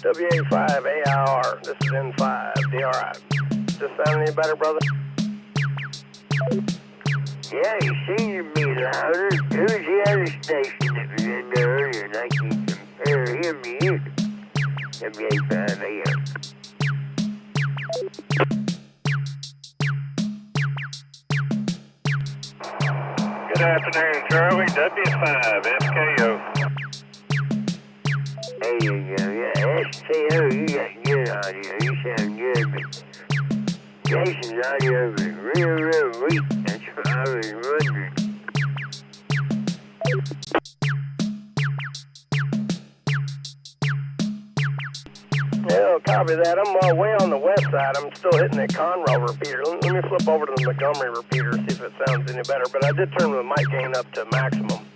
WA5AIR, this is N5, DRI. Does this sound any better, brother? Yeah, you seem to be louder. Who's the other station that was in there earlier, and I can compare him to you? WA5AIR. Good afternoon, Charlie. W5, SKO. There you go, yeah, SKO, you got good audio, you sound good, but Jason's audio was real weak, that's what I was wondering. Yeah, copy that. I'm way on the west side. I'm still hitting that Conroe repeater. Let me flip over to the Montgomery repeater, see if it sounds any better, but I did turn the mic gain up to maximum.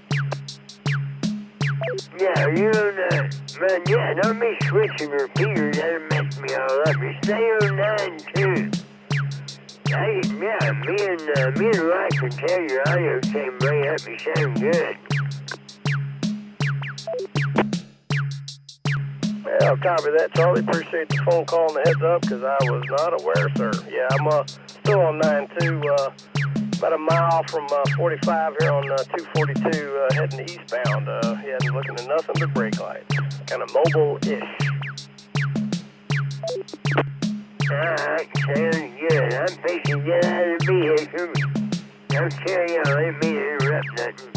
Yeah, man, yeah, don't be switching repeaters, that'll mess me all up. You stay on 9-2. Me and Ryan can tell your audio came way up, you sound good. Yeah, I'll copy that, Charlie. Appreciate the phone call and the heads up, because I was not aware, sir. Yeah, I'm still on 9-2, about a mile from 45 here on 242, heading eastbound. Yeah, I'm looking at nothing but brake lights. Kind of mobile-ish. Alright, sounds good. I'm fixing to get out of the vehicle. Don't carry on, I didn't mean to interrupt nothing.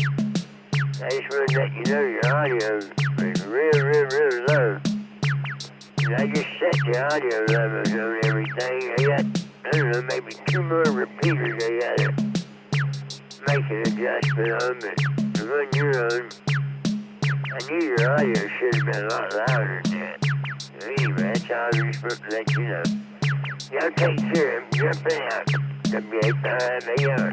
I just want to let you know your audio is real low. And I just set the audio levels on everything. I got, I don't know, maybe 2 more repeaters I gotta make an adjustment on, but the one you're on, I knew your audio should have been a lot louder than that. So anyway, that's all I was supposed to let you know. Y'all take care. I'm jumping out. W-A-5-A-R.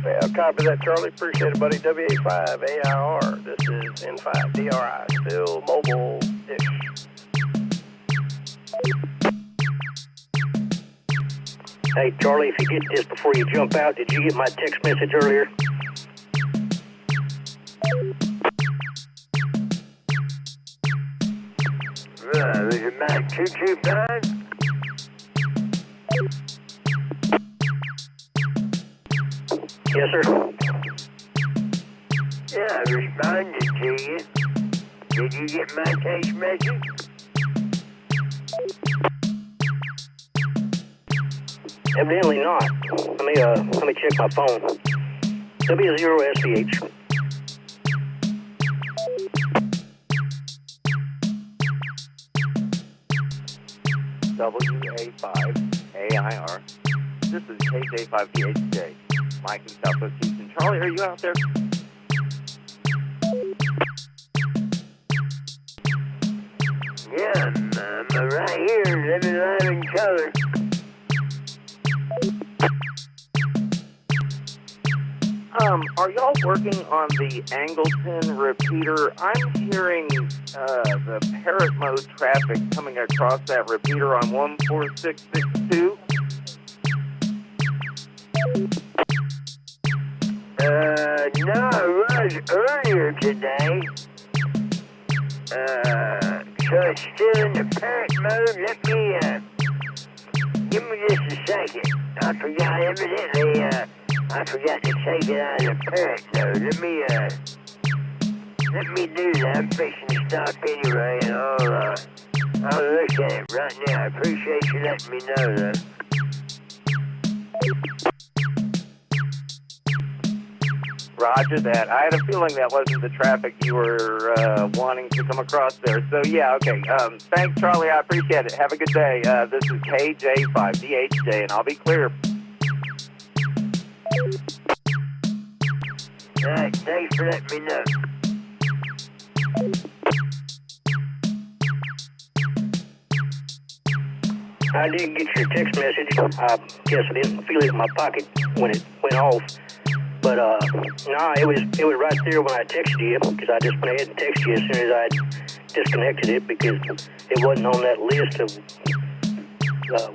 Well, copy that, Charlie. Appreciate it, buddy. WA5AIR. This is N5DRI. Still mobile-ish. Hey, Charlie, if you get this before you jump out, did you get my text message earlier? Was it about 225? Yes, sir. Yeah, I responded to you. Did you get my text message? Evidently not. Let me check my phone. W0SVH. WA5AIR. This is KJ5DHJ. Mike in South Coast Houston. Charlie, are you out there? Yeah, I'm right here, living live in color. Are y'all working on the Angleton repeater? I'm hearing the parrot mode traffic coming across that repeater on 14662. No, I was earlier today. So it's still in the parrot mode. Let me, give me just a second. I forgot, evidently, I forgot to take it out of the parrot mode. Let me do that. I'm fixing to stop anyway, and I'll look at it right now. I appreciate you letting me know, though. Roger that. I had a feeling that wasn't the traffic you were wanting to come across there. So, yeah, okay. Thanks, Charlie. I appreciate it. Have a good day. This is KJ5DHJ, and I'll be clear. All right, thanks for letting me know. I did get your text message. I guess I didn't feel it in my pocket when it went off. But, it was right there when I texted you, because I just went ahead and texted you as soon as I disconnected it, because it wasn't on that list of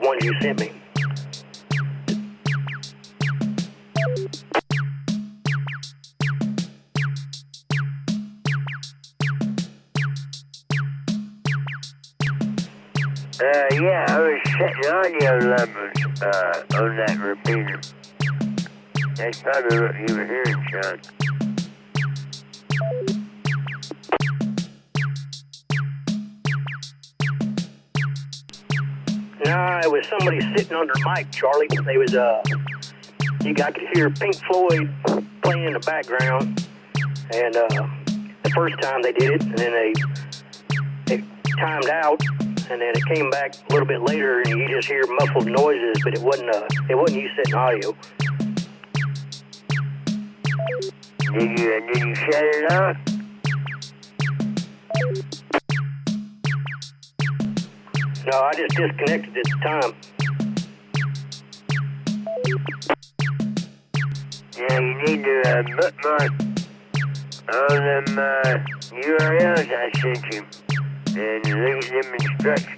ones you sent me. Yeah, I was setting audio levels on that repeater. That's probably what you were hearing, Sean. No, it was somebody sitting under mic, Charlie. They was, I could hear Pink Floyd playing in the background. And the first time they did it, and then they timed out. And then it came back a little bit later, and you just hear muffled noises, but it wasn't you setting audio. Did you shut it off? No, I just disconnected at the time. Yeah, you need to bookmark all them URLs I sent you and leave them instructions.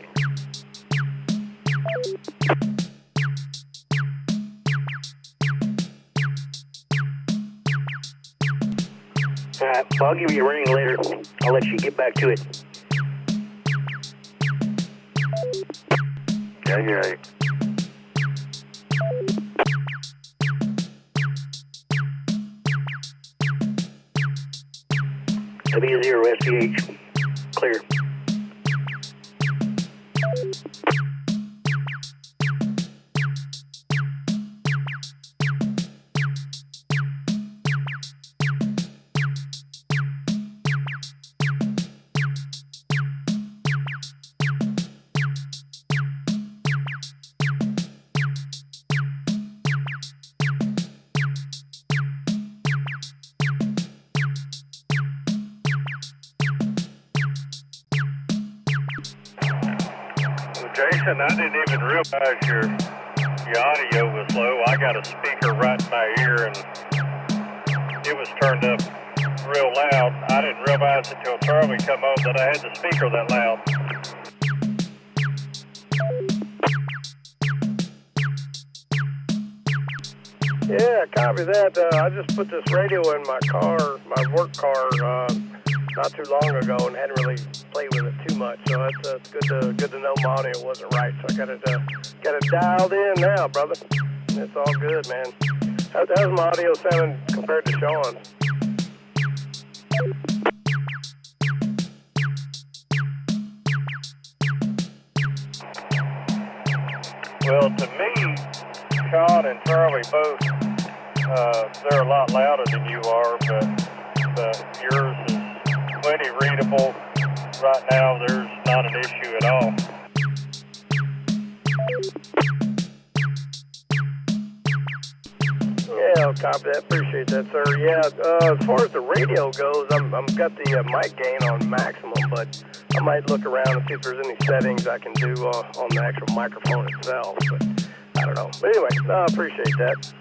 All right, well, I'll give you a ring later. I'll let you get back to it. All right. W0SVH. Clear. Jason, I didn't even realize your audio was low. I got a speaker right in my ear, and it was turned up real loud. I didn't realize until Charlie come on that I had the speaker that loud. Yeah, copy that. I just put this radio in my car, my work car, not too long ago, and hadn't really played with it too much. So it's good to know my audio wasn't right. So I got it dialed in now, brother. It's all good, man. How's my audio sounding compared to Sean's? Well, to me, Sean and Charlie both, they're a lot louder than you are, but yours is plenty readable. Right now, there's not an issue at all. Yeah, I'll copy that. Appreciate that, sir. Yeah, as far as the radio goes, I've got the mic gain on maximum, but I might look around and see if there's any settings I can do on the actual microphone itself. But I don't know. But anyway, I appreciate that.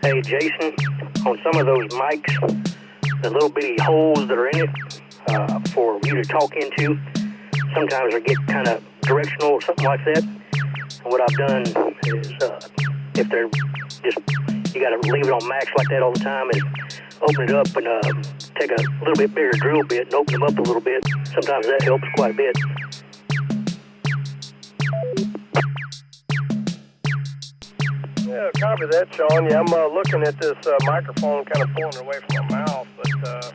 Hey, Jason, on some of those mics, the little bitty holes that are in it for you to talk into, sometimes they get kind of directional or something like that. And what I've done is, if they're just, you got to leave it on max like that all the time, is open it up and take a little bit bigger drill bit and open them up a little bit. Sometimes that helps quite a bit. Yeah, copy that, Sean. Yeah, I'm looking at this microphone kind of pulling it away from my mouth, but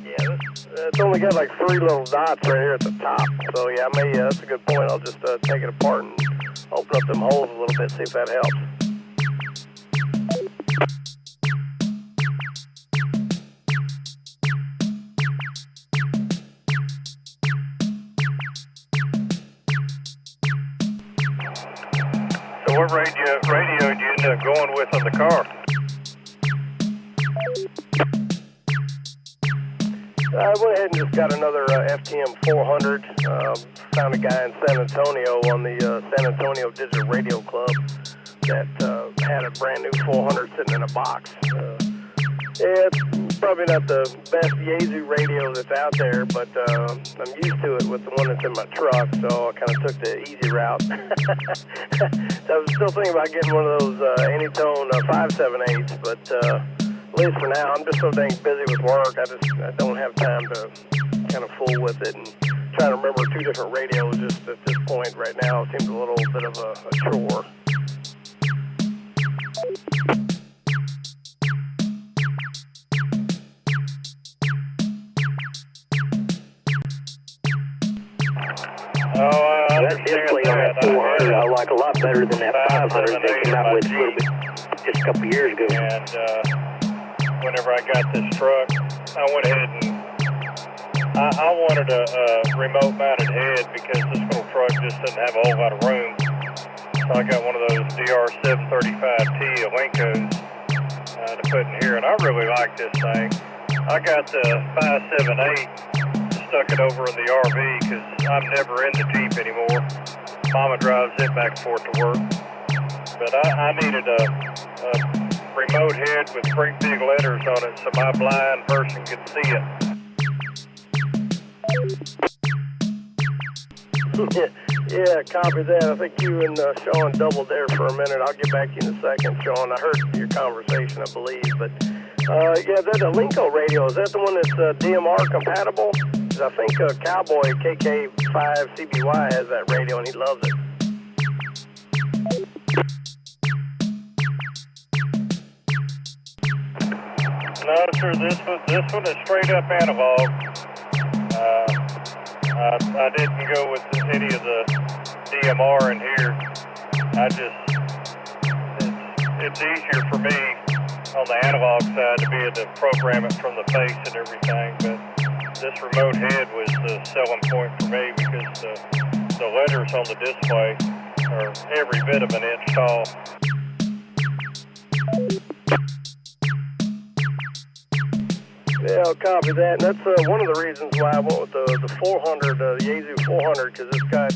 yeah, it's only got like 3 little dots right here at the top. So yeah, that's a good point. I'll just take it apart and open up them holes a little bit, see if that helps. So what radio did you end up going with in the car? I went ahead and just got another FTM 400. Found a guy in San Antonio on the San Antonio Digital Radio Club that had a brand new 400 sitting in a box. Yeah, it's probably not the best Yaesu radio that's out there, but I'm used to it with the one that's in my truck, so I kind of took the easy route. So I was still thinking about getting one of those Anytone 578s, but at least for now, I'm just so dang busy with work, I don't have time to kind of fool with it, and trying to remember 2 different radios just at this point right now seems a little bit of a chore. That display on that 400 I like a lot better than that 500 they came out with just a couple years ago. And whenever I got this truck, I went ahead and I wanted a remote mounted head because this little truck just doesn't have a whole lot of room. So I got one of those DR735T Alencos to put in here, and I really like this thing. I got the 578, stuck it over in the RV because I'm never in the Jeep anymore. Mama drives it back and forth to work. But I needed a remote head with great big letters on it so my blind person could see it. Yeah, copy that. I think you and Sean doubled there for a minute. I'll get back to you in a second, Sean. I heard your conversation, I believe. But, yeah, that Alenco radio, is that the one that's DMR compatible? I think Cowboy KK5CBY has that radio, and he loves it. No, sir, this one is straight up analog. I didn't go with any of the DMR in here. It's easier for me on the analog side to be able to program it from the face and everything, but this remote head was the selling point for me because the letters on the display are every bit of an inch tall. Yeah, I'll copy that. And that's one of the reasons why I went with the 400, the Yaesu 400, because it's got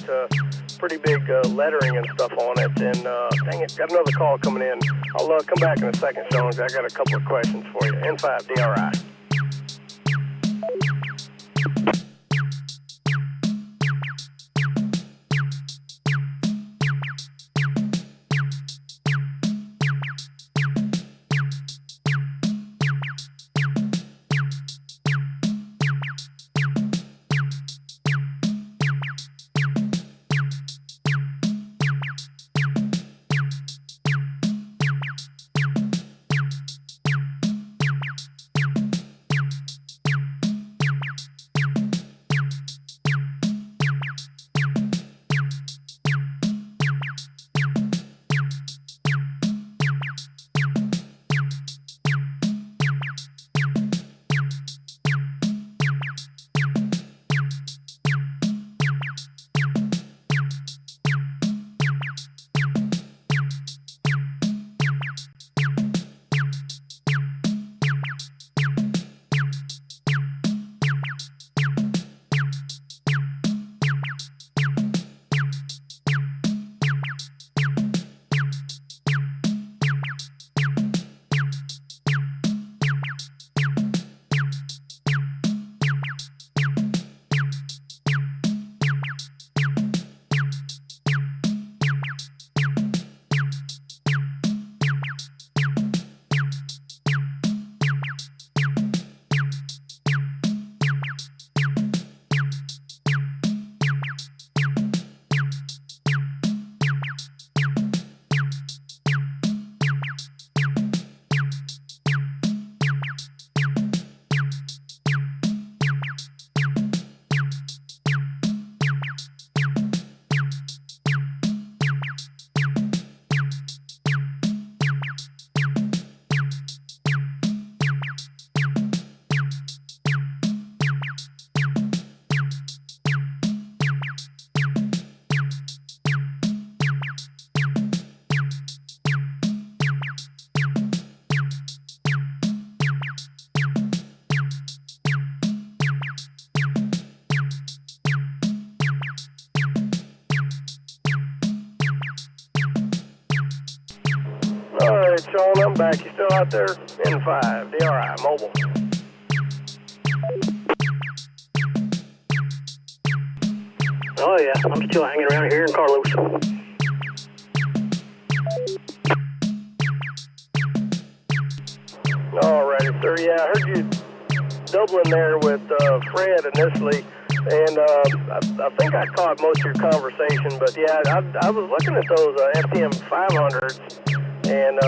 pretty big lettering and stuff on it. And dang it, got another call coming in. I'll come back in a second, Sean. I got a couple of questions for you. N5 DRI. All right, Sean, I'm back. You still out there? N5, DRI, mobile. Oh, yeah, I'm still hanging around here in Carlos. All righty, sir. Yeah, I heard you doubling there with Fred initially, and I think I caught most of your conversation, but yeah, I was looking at those FTM 500s, and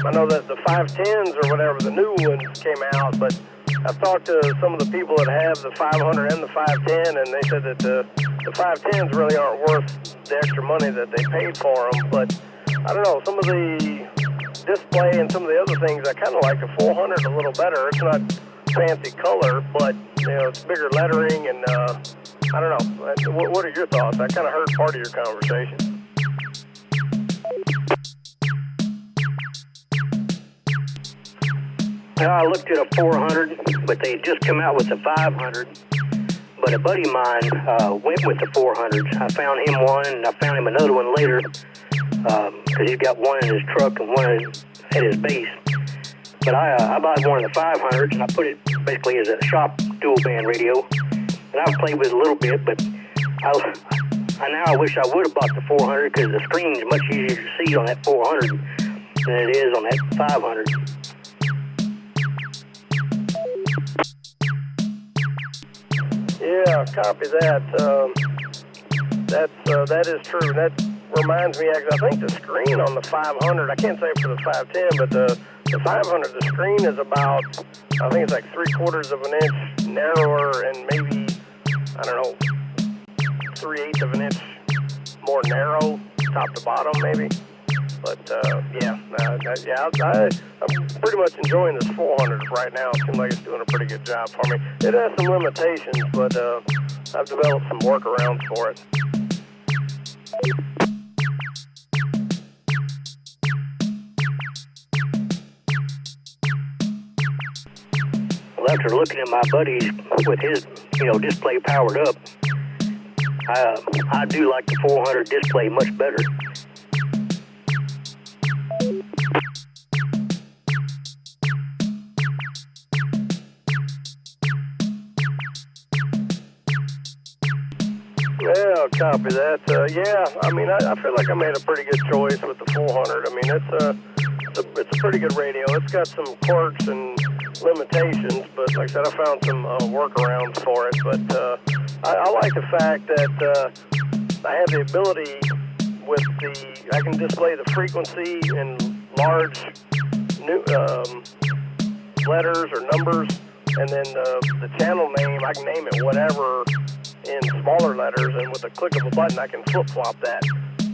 I know that the 510s or whatever, the new ones came out, but I've talked to some of the people that have the 500 and the 510, and they said that the 510s really aren't worth the extra money that they paid for them, but I don't know, some of the display and some of the other things, I kind of like the 400 a little better. It's not fancy color, but you know, it's bigger lettering, and I don't know. What are your thoughts? I kind of heard part of your conversation. I looked at a 400, but they had just come out with the 500. But a buddy of mine went with the 400s. I found him one, and I found him another one later, because he's got one in his truck and one at his base. But I bought one of the 500s, and I put it basically as a shop dual band radio. And I've played with it a little bit, but I wish I would have bought the 400 because the screen's much easier to see on that 400 than it is on that 500. Yeah, copy that. That is true. That reminds me, I think the screen on the 500, I can't say for the 510, but the 500, the screen is about, I think it's like 3/4 of an inch narrower and maybe, I don't know, 3/8 of an inch more narrow, top to bottom maybe. But I'm pretty much enjoying this 400 right now. It seems like it's doing a pretty good job for me. It has some limitations, but I've developed some workarounds for it. after looking at my buddies with his, display powered up, I do like the 400 display much better. Yeah, copy that. I feel like I made a pretty good choice with the 400. I mean, it's a pretty good radio. It's got some quirks and limitations, but like I said, I found some workarounds for it. But I like the fact that I have the ability I can display the frequency in large letters or numbers, and then the channel name, I can name it whatever in smaller letters, and with a click of a button, I can flip-flop that.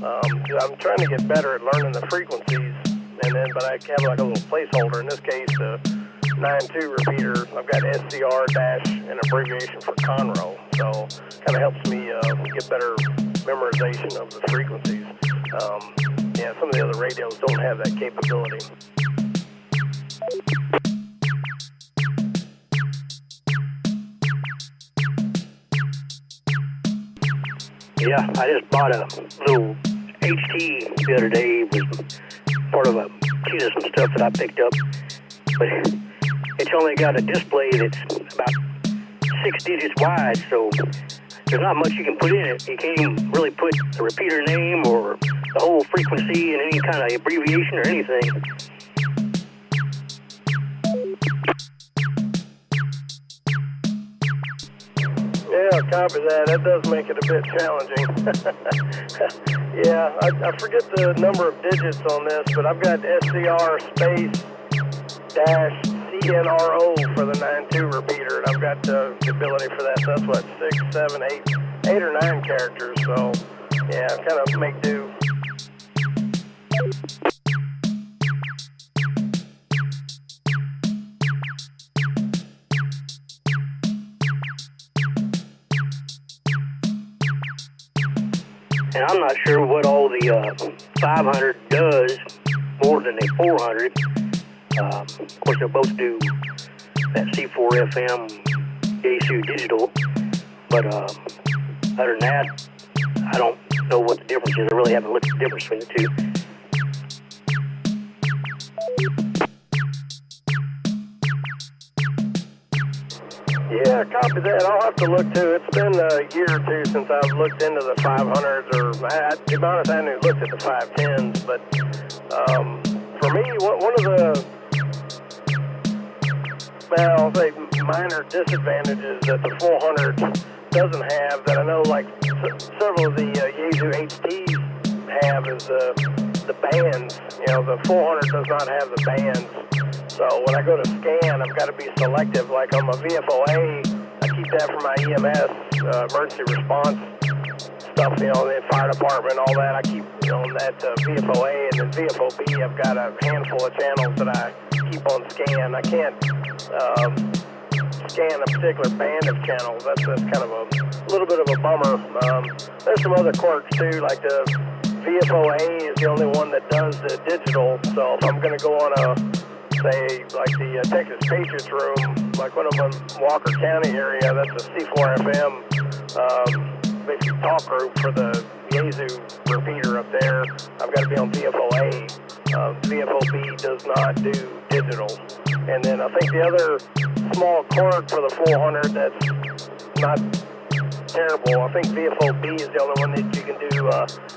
I'm trying to get better at learning the frequencies, but I have like a little placeholder. In this case, the 9.2 repeater, I've got SDR dash an abbreviation for Conroe, so kind of helps me get better memorization of the frequencies. Some of the other radios don't have that capability. Yeah, I just bought a little HT the other day. It was part of a piece of some stuff that I picked up. But it's only got a display that's about 6 digits wide, so there's not much you can put in it. You can't even really put the repeater name or the whole frequency in any kind of abbreviation or anything. Yeah, copy that. That does make it a bit challenging. Yeah, I forget the number of digits on this, but I've got SDR space dash CNRO for the 9.2 repeater, and I've got the ability for that. So that's what, 6, 7, 8 or 9 characters. So, yeah, kind of make do. And I'm not sure what all the 500 does more than the 400. Of course, they'll both do that C4 FM Yaesu digital. But other than that, I don't know what the difference is. I really haven't looked at the difference between the two. Yeah, copy that. I'll have to look too. It's been a year or two since I've looked into the 500s, or to be honest, I haven't looked at the 510s. But for me, one of the, I'll say minor disadvantages that the 400 doesn't have, that I know like several of the Yaesu HTs have, is the bands. The 400 does not have the bands. So when I go to scan, I've got to be selective. Like on my VFOA, I keep that for my EMS, emergency response stuff, the fire department, all that. I keep on that VFOA, and then VFOB, I've got a handful of channels that I keep on scan. I can't scan a particular band of channels. That's kind of a little bit of a bummer. There's some other quirks too, like the VFOA is the only one that does the digital. So if I'm going to go on say, like the Texas Patriots room, like one of them, Walker County area, that's a C4 FM, basically talk group for the Yaesu repeater up there. I've got to be on VFOA. VFOB does not do digital. And then I think the other small quirk for the 400 that's not terrible, I think VFOB is the only one that you can do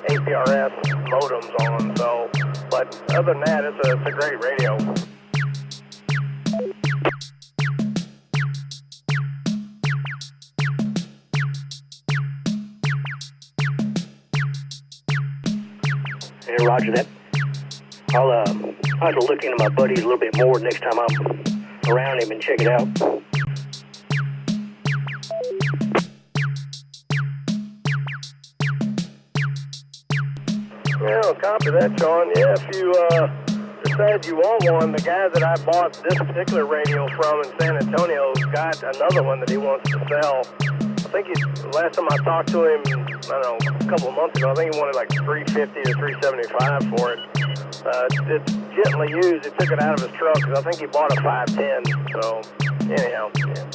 APRS modems on. So, but other than that, it's a great radio. Yeah, roger that. I'll have to look into my buddies a little bit more next time I'm around him and check it out. Well, copy that, Sean. Yeah, if you decide you want one, the guy that I bought this particular radio from in San Antonio got another one that he wants to sell. I think last time I talked to him, I don't know, a couple of months ago, I think he wanted like $350 to $375 for it. It's gently used. He took it out of his truck because I think he bought a 510. So, anyhow, yeah.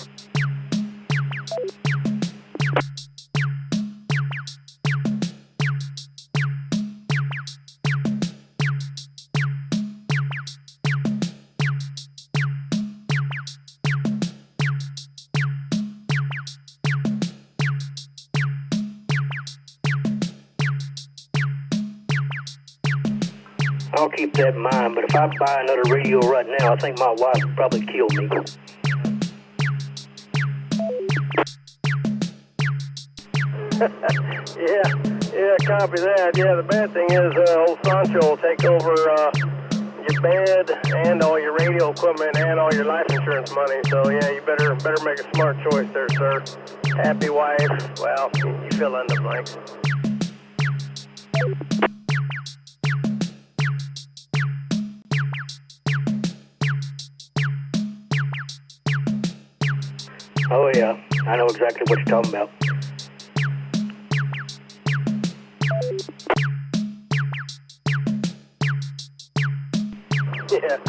I'll keep that in mind, but if I buy another radio right now, I think my wife would probably kill me. Yeah, copy that. Yeah, the bad thing is old Sancho will take over your bed and all your radio equipment and all your life insurance money. So, yeah, you better make a smart choice there, sir. Happy wife, well, you fill in the blanks. Oh, yeah, I know exactly what you're talking about. Yeah,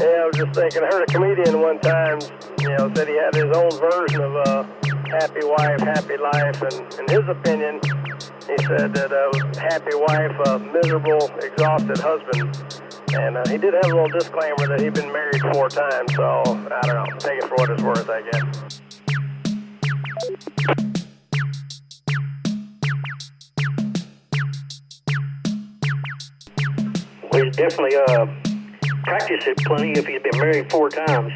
I was just thinking, I heard a comedian one time, said he had his own version of happy wife, happy life, and in his opinion, he said that happy wife, miserable, exhausted husband. And he did have a little disclaimer that he'd been married 4 times, so I don't know, take it for what it's worth, I guess. Well, he's definitely practiced it plenty if he's been married 4 times.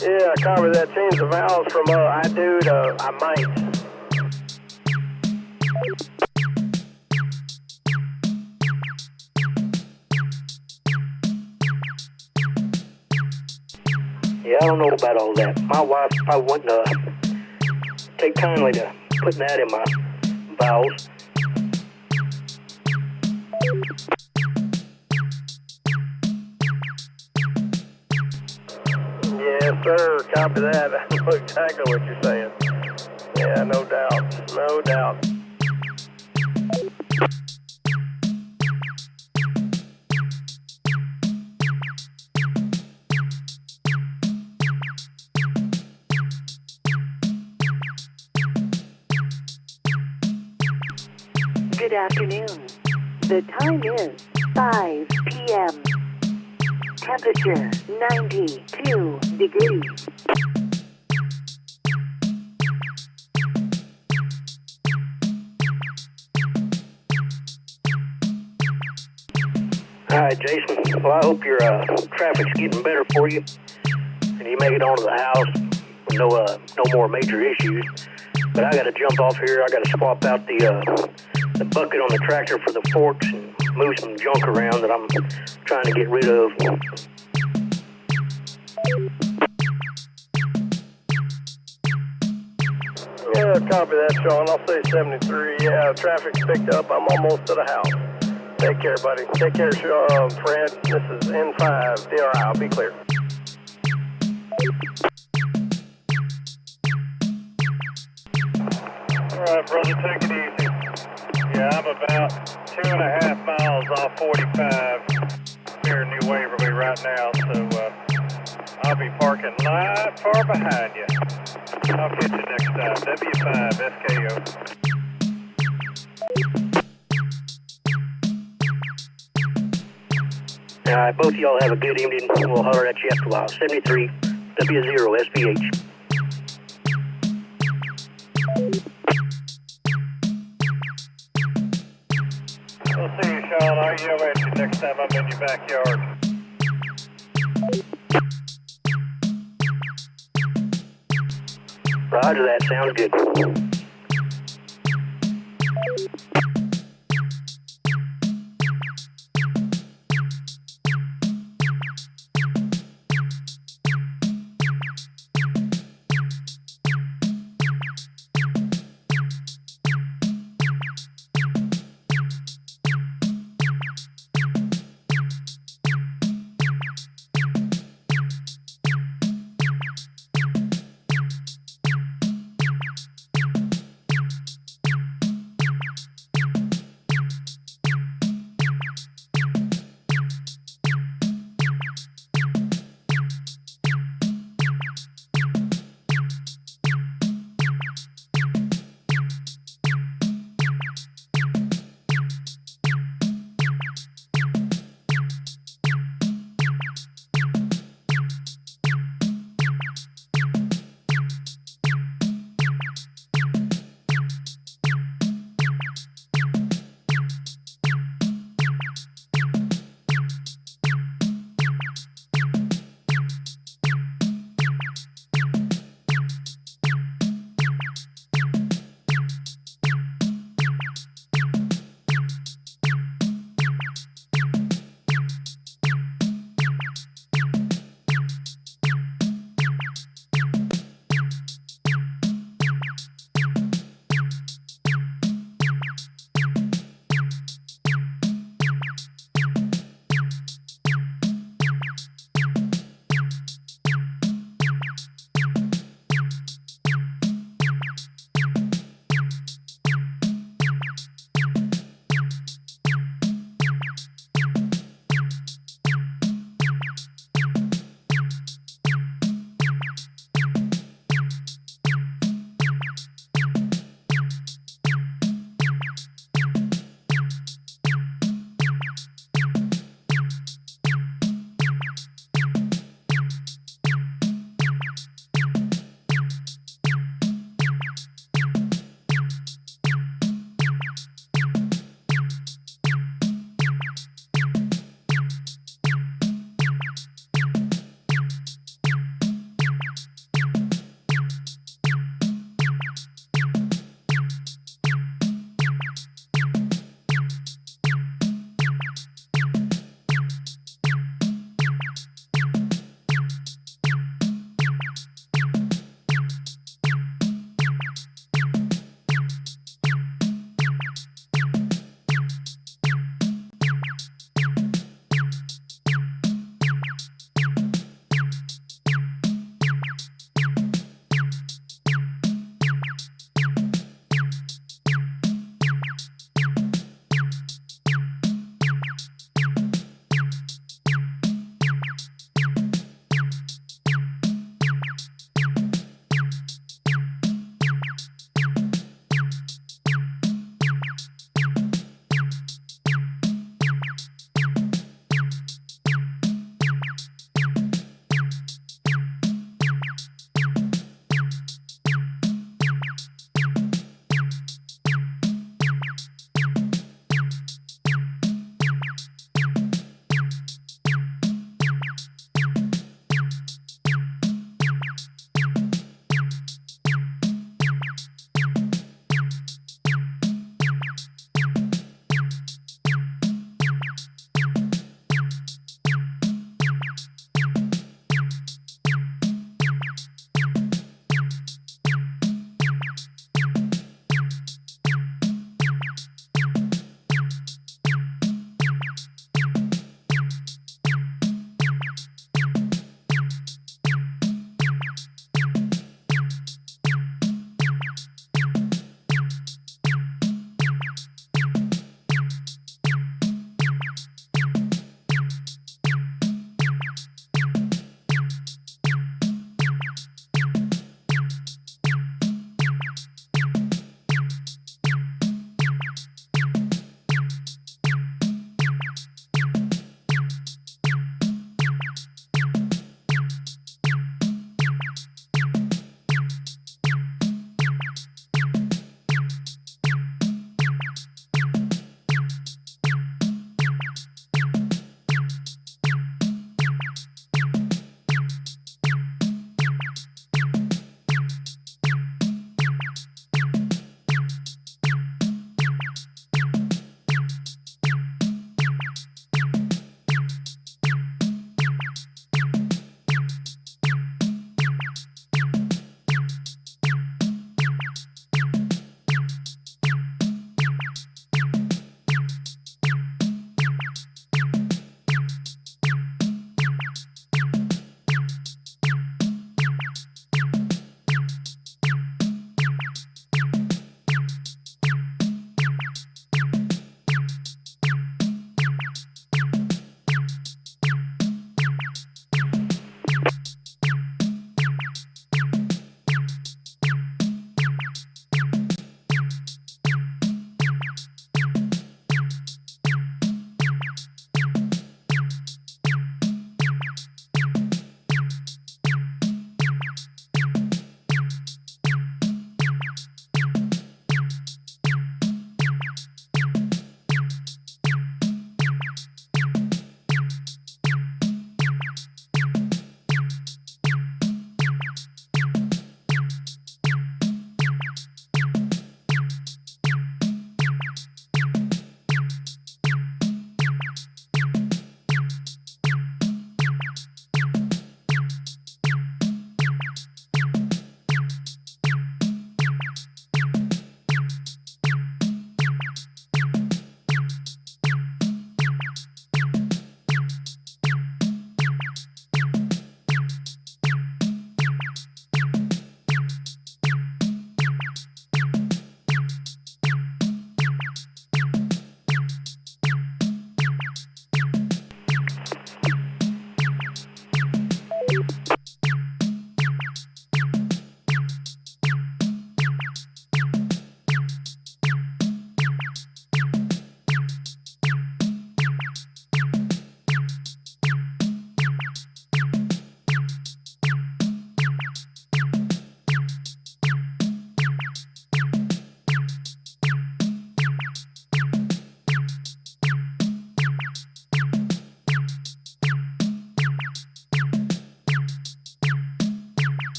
Yeah, copy that. Change the vowels from I do to I might. Yeah, I don't know about all that. My wife probably wouldn't take kindly to putting that in my vowels. Yes, sir. Copy that. I know exactly what you're saying. Yeah, no doubt. No doubt. Good afternoon. The time is 5 p.m. Temperature 92 degrees. All right, Jason. Well, I hope your traffic's getting better for you, and you make it onto the house with no more major issues. But I got to jump off here. I got to swap out the bucket on the tractor for the forks and move some junk around that I'm trying to get rid of. Yeah, copy that, Sean. I'll say 73. Yeah, traffic's picked up. I'm almost to the house. Take care, buddy. Take care, Fred. This is N5. DRI. I'll be clear. All right, brother, take it easy. Yeah, I'm about 2.5 miles off 45 here in New Waverly right now, so I'll be parking right far behind you. I'll catch you next time. W5 SKO. All right, both of y'all have a good evening. We'll holler at you after a while. 73 W0 SPH. We'll see you, Sean. I'll yell at you next time I'm in your backyard. Roger that. Sounds good.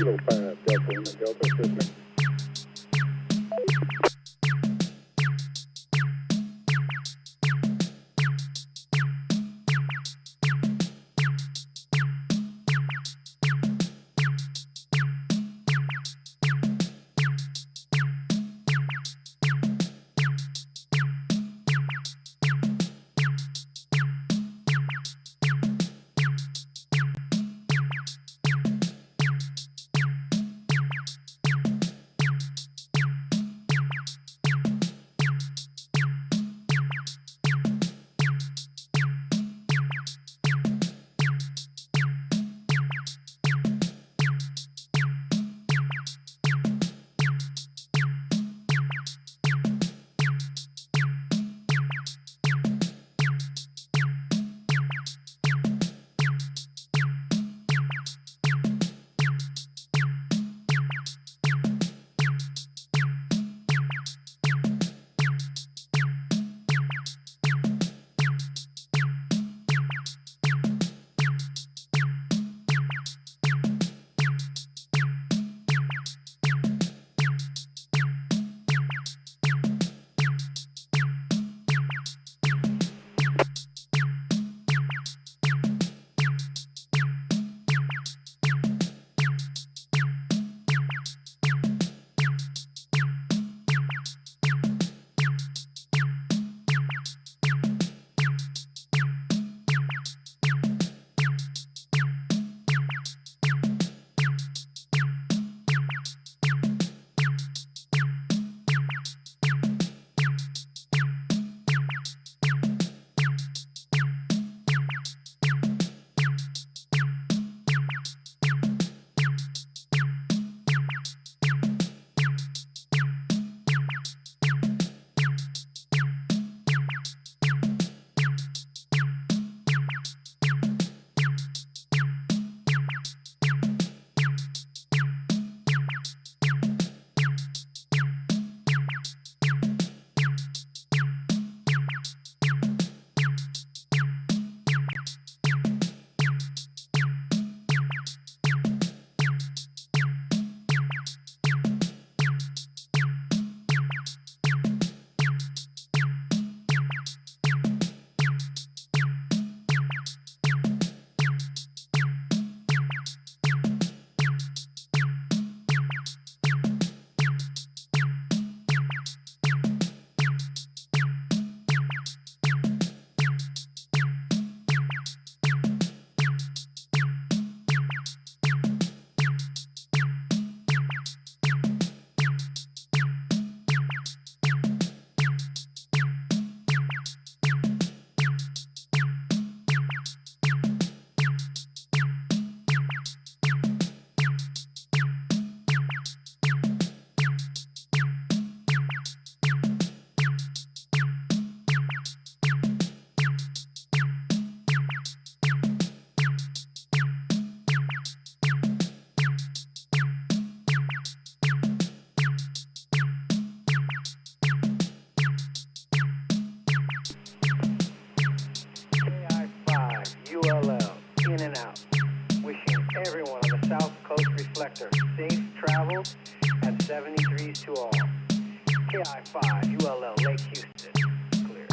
Kilo 5 Delta in the Delta system. in and out. Wishing everyone on the South Coast Reflector safe travels and 73s to all. KI5 ULL Lake Houston. Clear.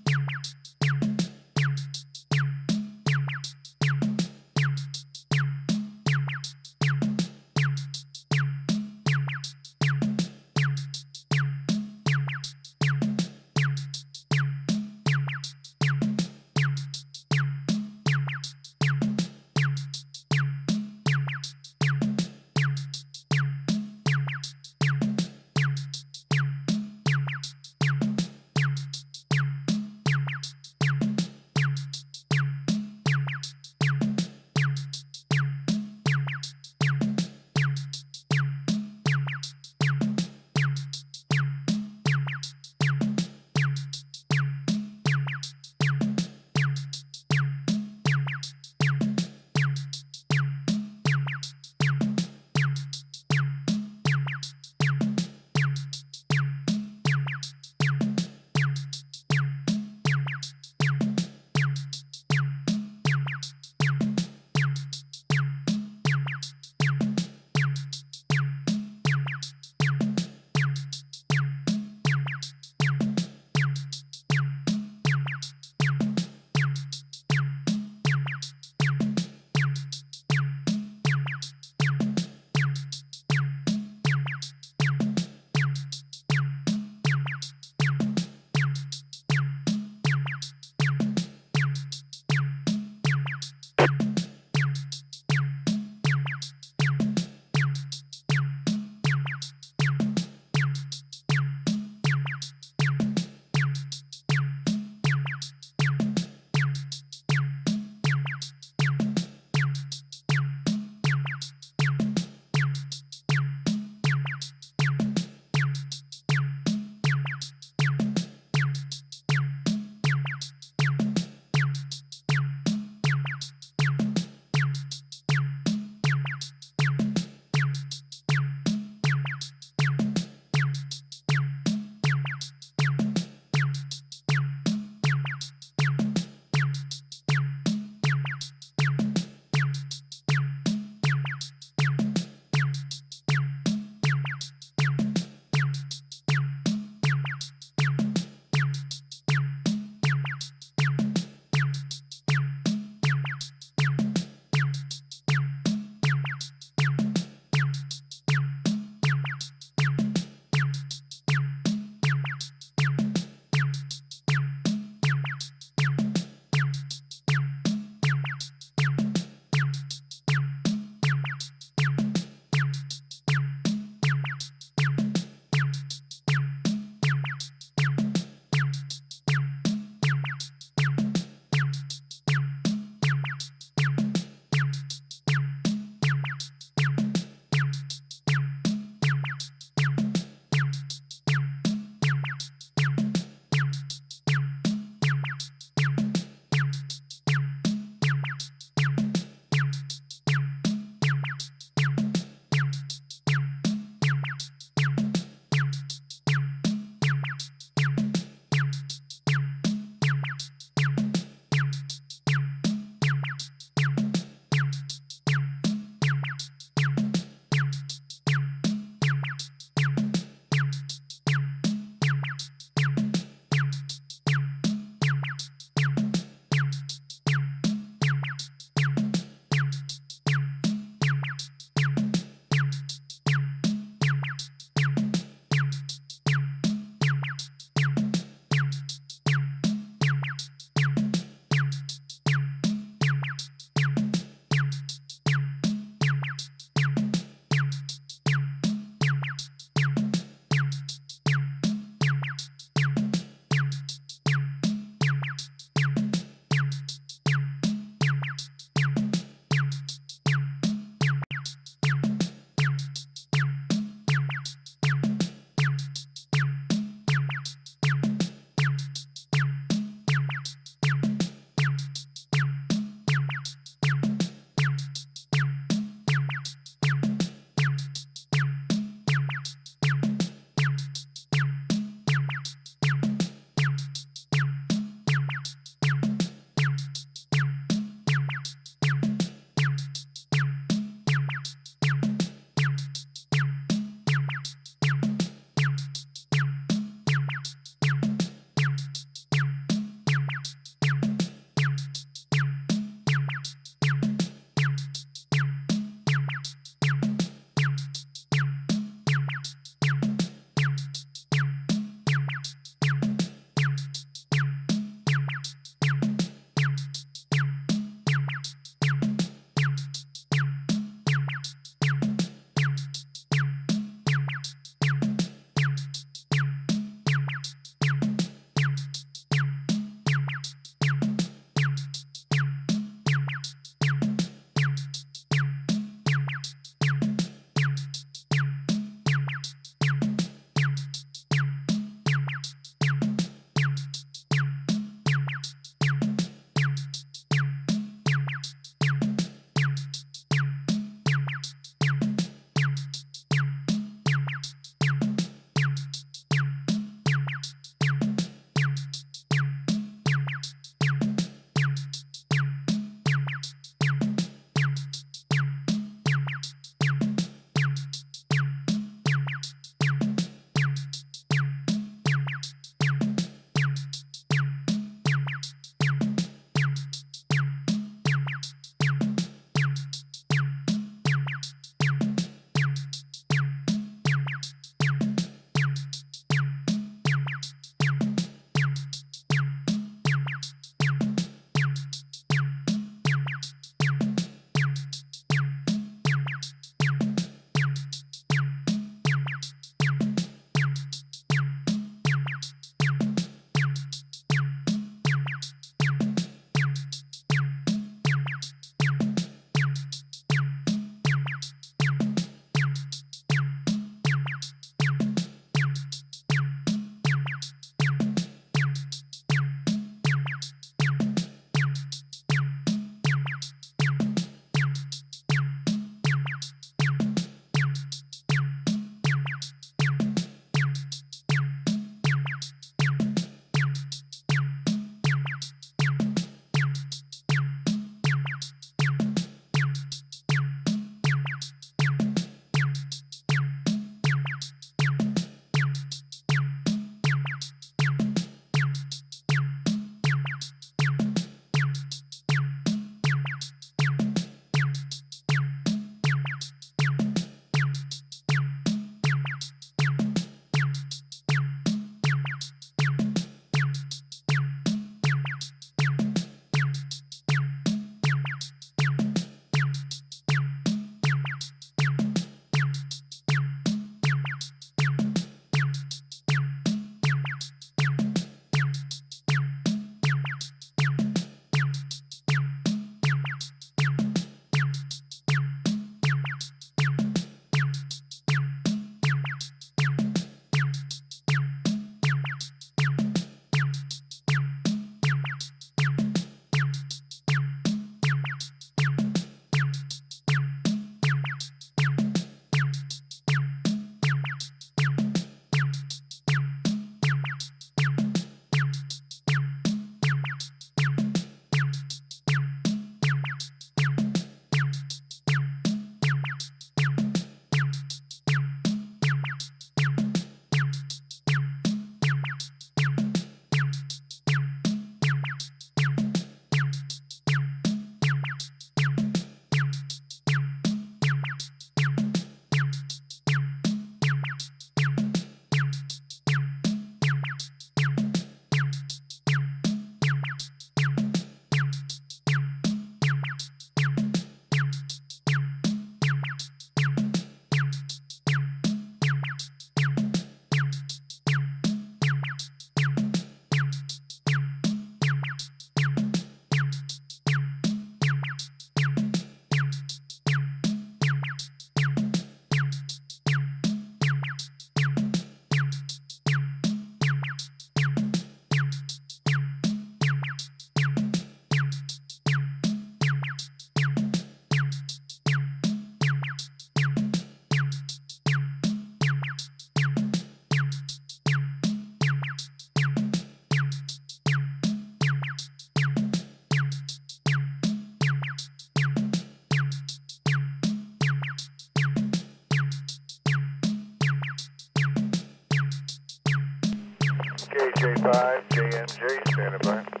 KJ5, JNJ, standing by.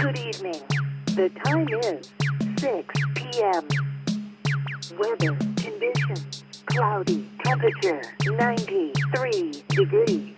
Good evening. The time is 6 p.m. Weather conditions: cloudy. Temperature 93 degrees.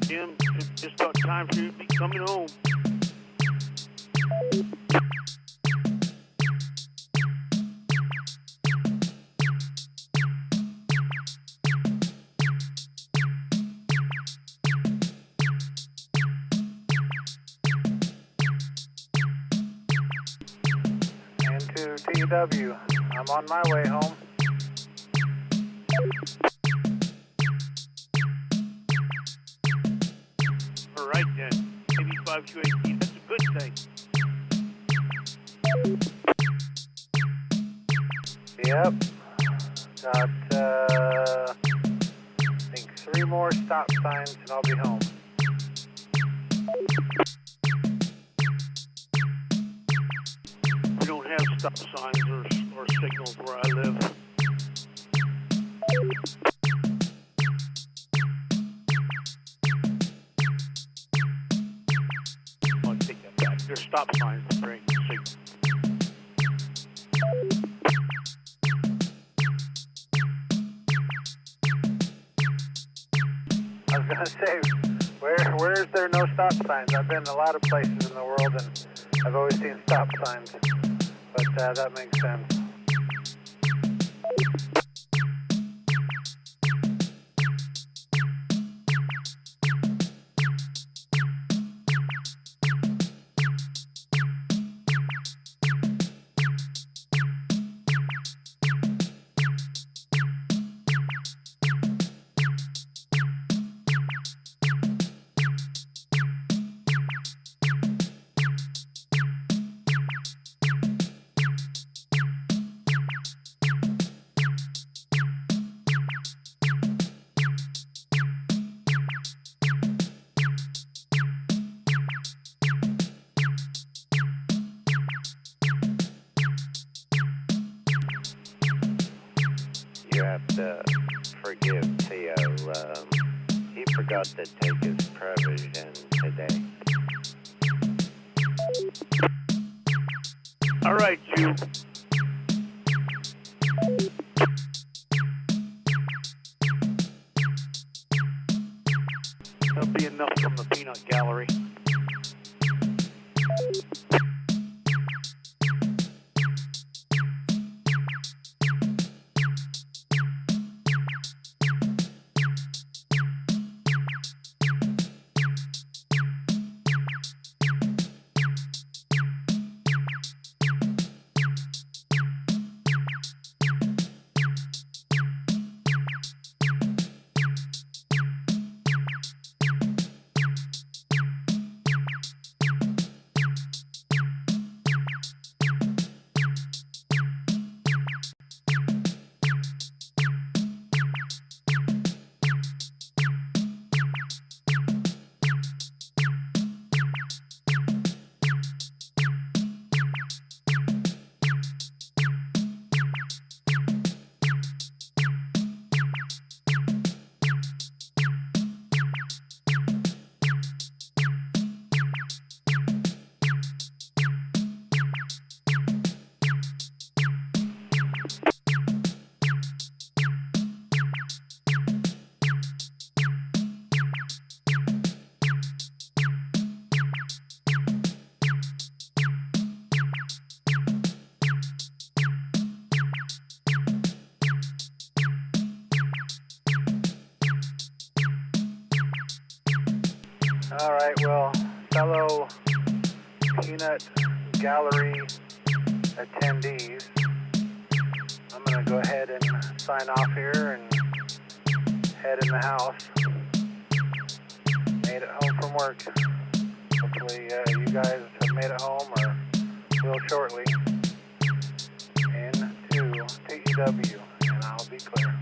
Jim, it's just about time for you to be coming home. Into TW. I'm on my way home. All right then, maybe 5QAT, that's a good thing. Yep. Got, I think 3 more stop signs and I'll be home. We don't have stop signs or signals where I live. I'll take that back. There's stop signs, but there ain't signals. I was going to say, where is there no stop signs? I've been a lot of places in the world and I've always seen stop signs, but that makes sense. You have to forgive Theo. He forgot to take his provision today. All right, you. That'll be enough from the peanut gallery. All right, well, fellow peanut gallery attendees, I'm going to go ahead and sign off here and head in the house. Made it home from work. Hopefully you guys have made it home or will shortly. Into TEW, and I'll be clear.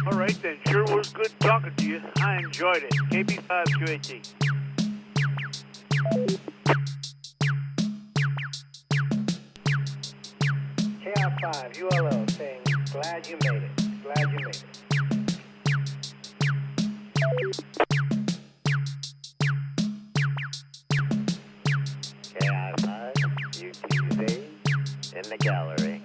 All right, then. Sure was good talking to you. I enjoyed it. KB5QAT. KI5, ULO, saying, glad you made it. Glad you made it. KI5, UTV, in the gallery.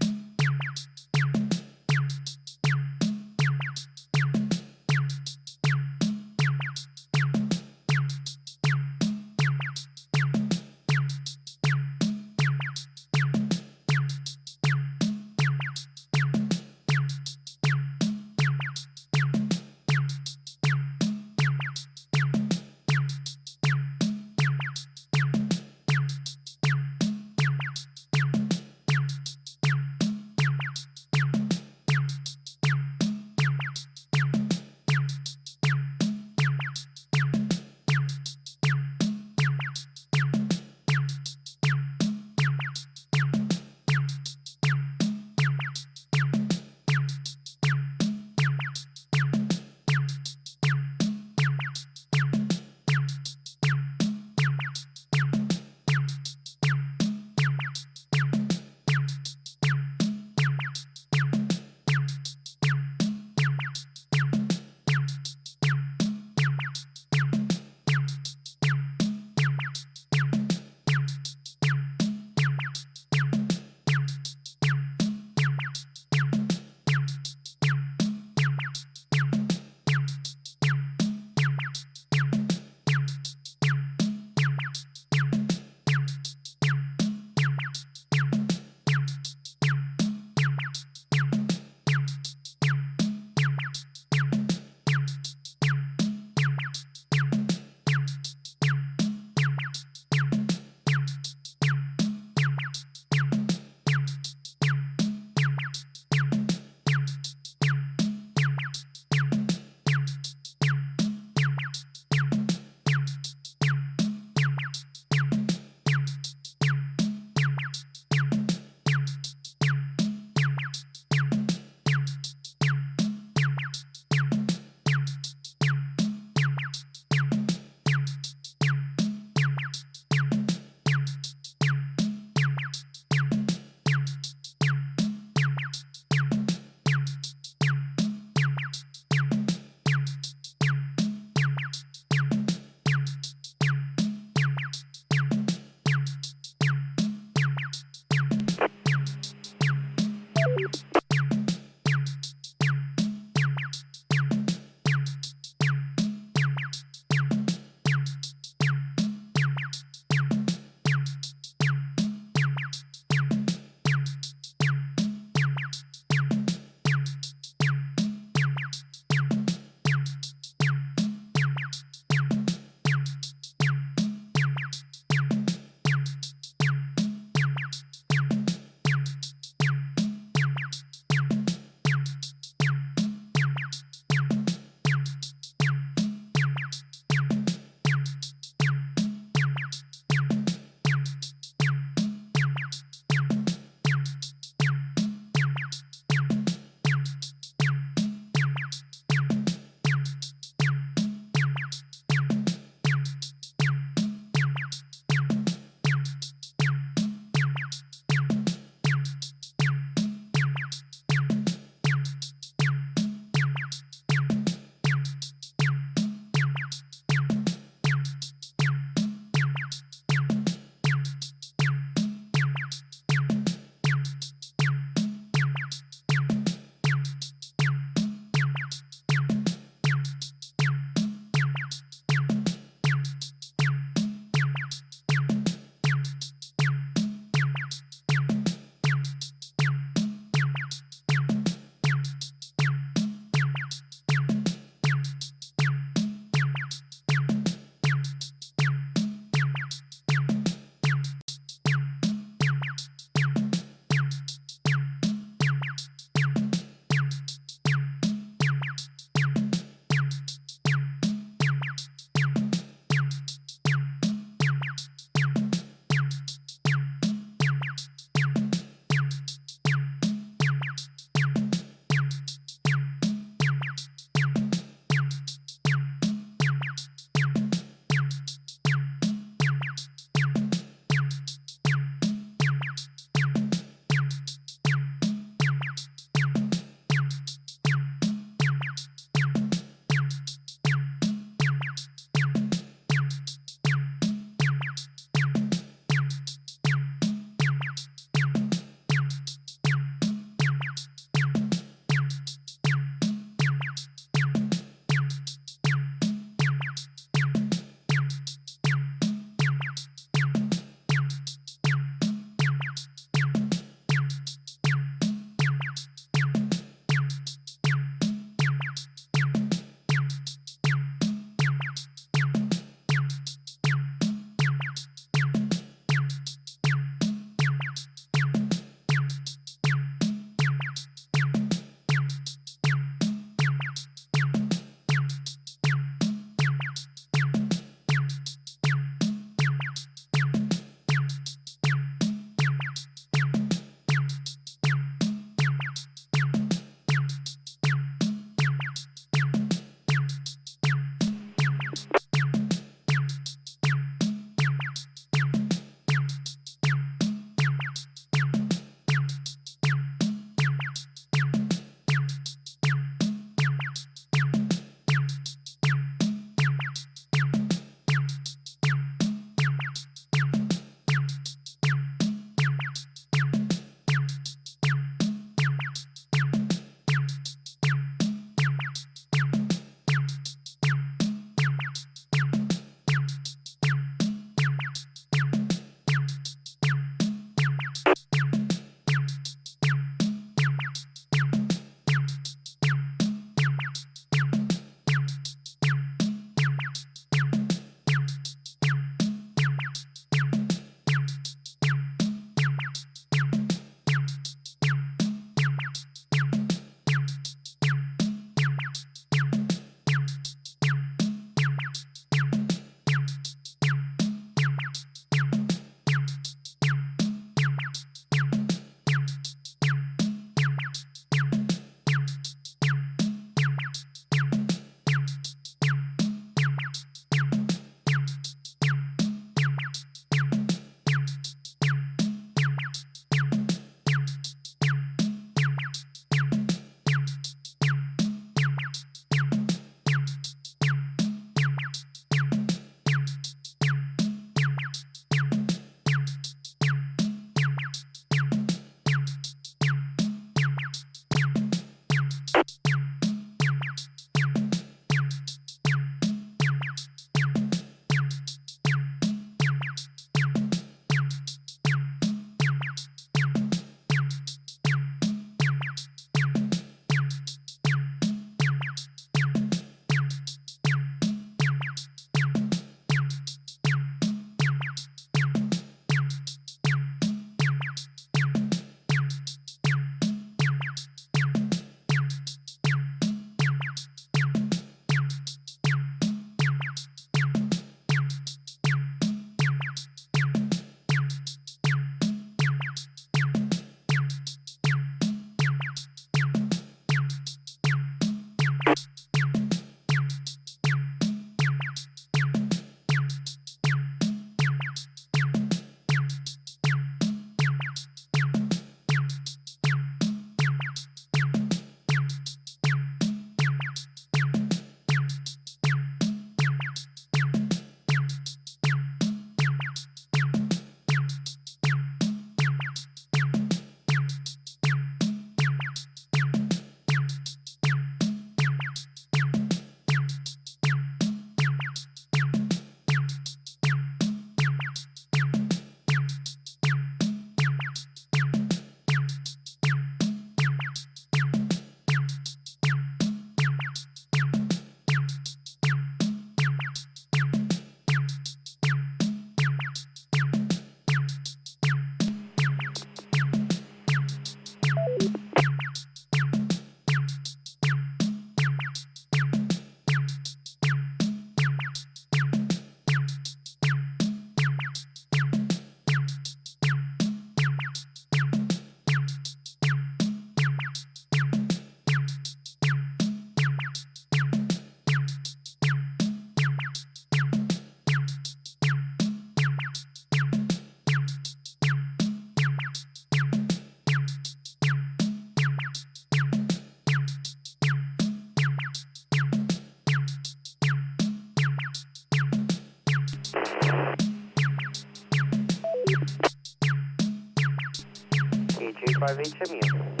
5HMU.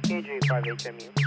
KJ5HMU.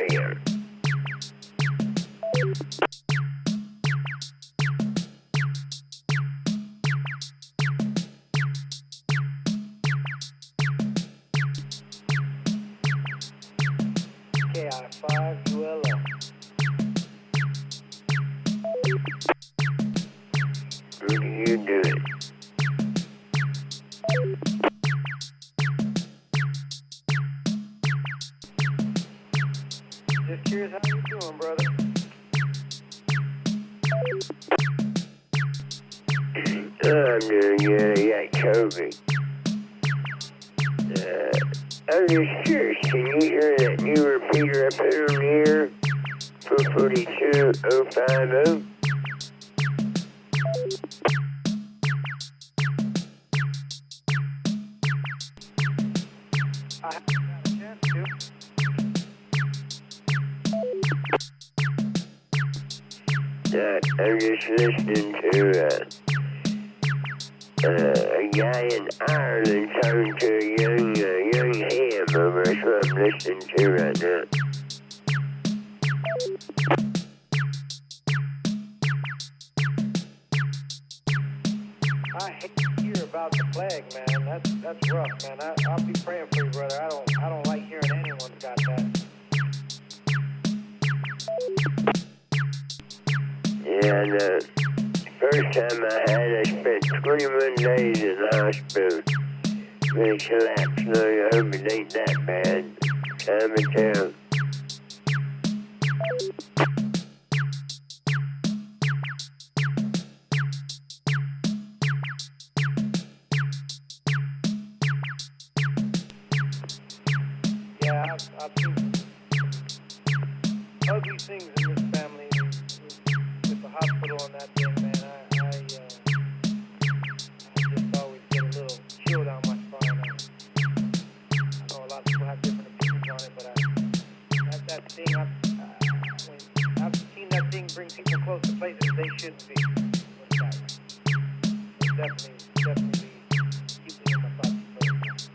here. KI5 ULO. I'm doing good. I got COVID. I'm just curious, can you hear that new repeater I put on here? 442050? I haven't got a chance to. I'm just listening to a guy in Ireland talking to a young ham over. That's what I'm listening to right now. I hate to hear about the plague, man. That's rough, man. I'll be praying for you, brother. I don't like hearing anyone's got that. Yeah, the first time I had, I spent 21 days in the hospital. Really collapsed. No, I hope it ain't that bad. Time to tell. Yeah, I've seen ugly things in this family with the hospital and that thing, man. I just always get a little chill down my spine. I know a lot of people have different opinions on it, but that thing, I've seen that thing bring people close to places they shouldn't be. It's definitely keeping in my thoughts and prayers.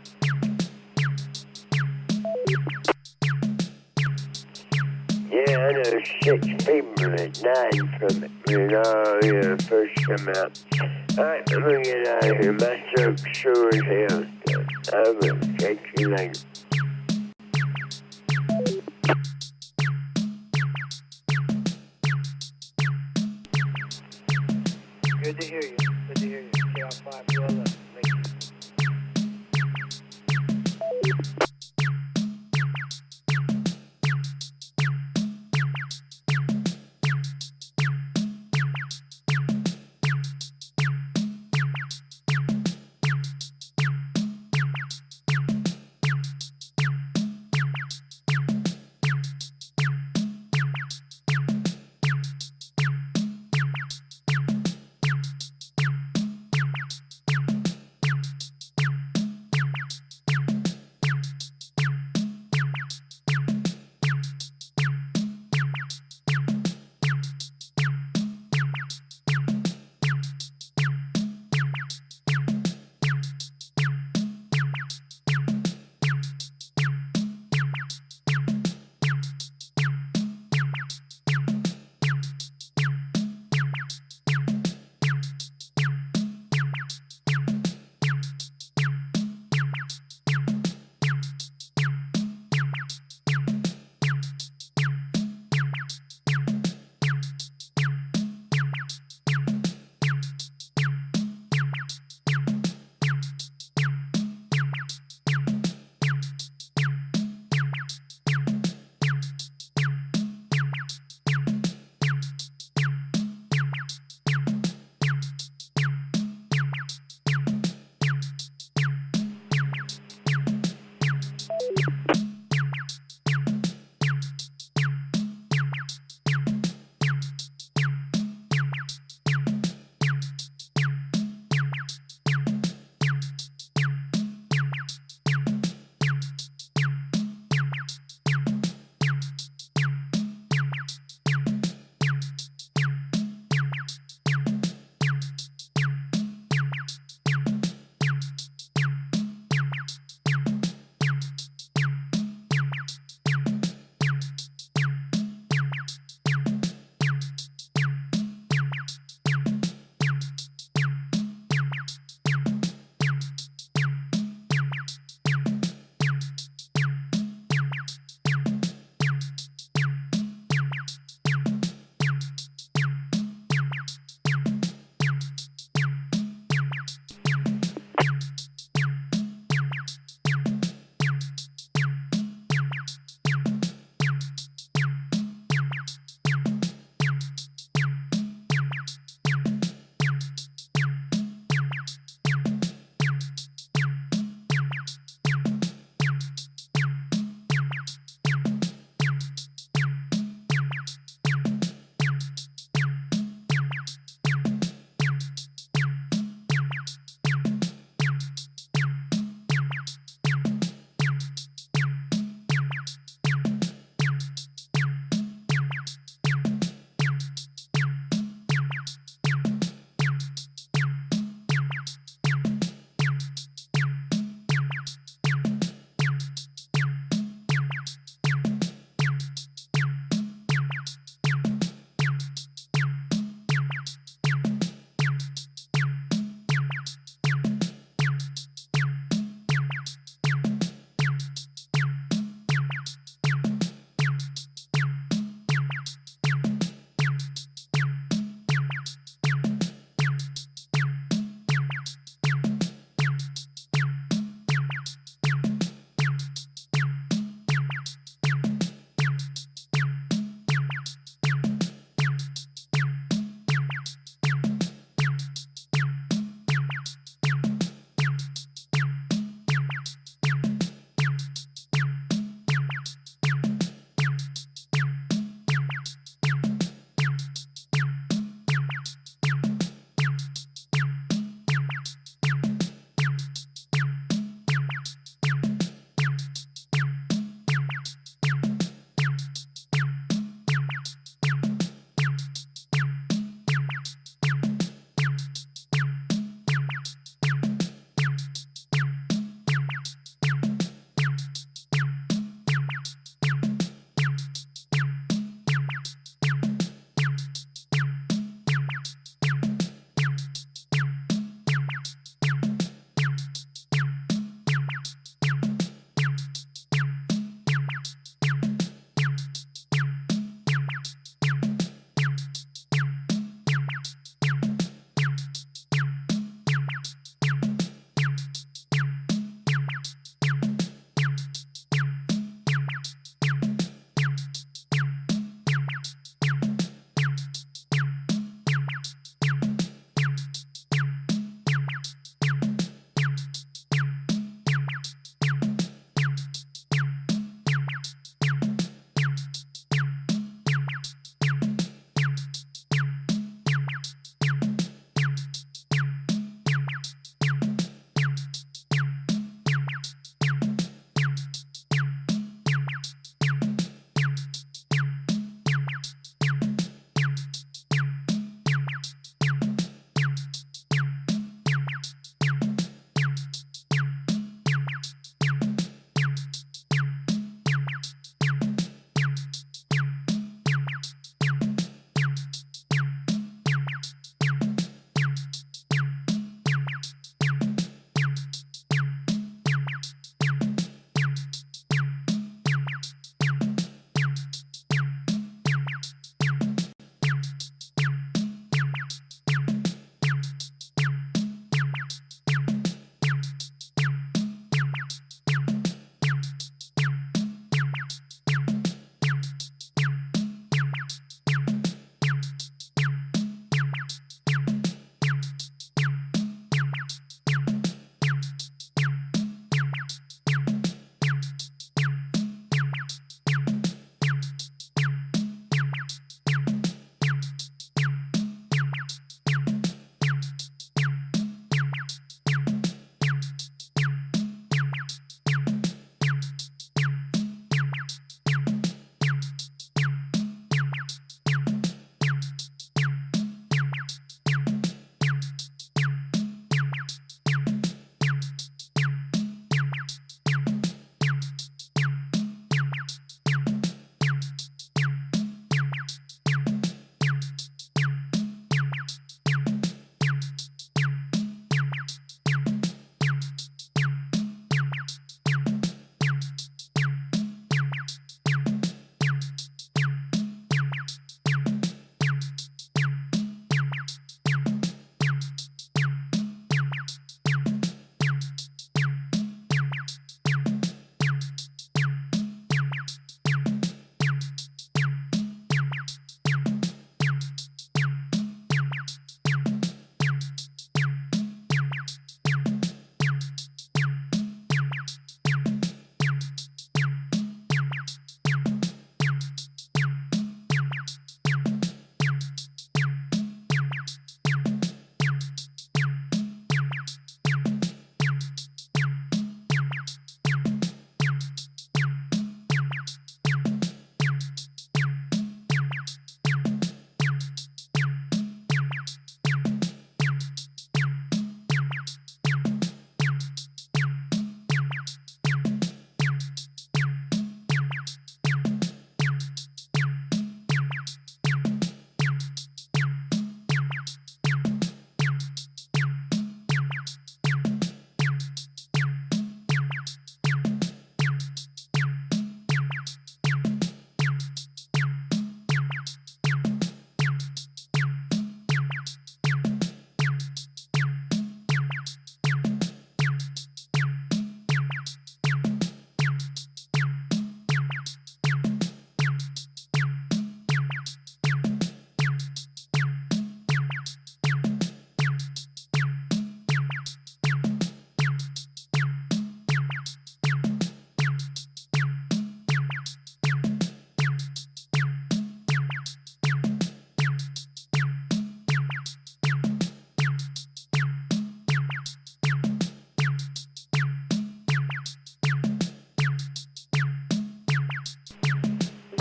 Yeah, I know 6 people that died from it when it all first come out. Alright, I'm gonna get out of here. My throat's sore as hell. So I will catch you later. Good to hear you. Good to hear you. KR5, you're love. Thank you.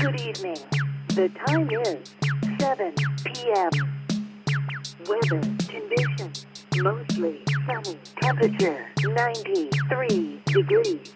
Good evening. The time is 7 p.m. Weather conditions, mostly sunny. Temperature, 93 degrees.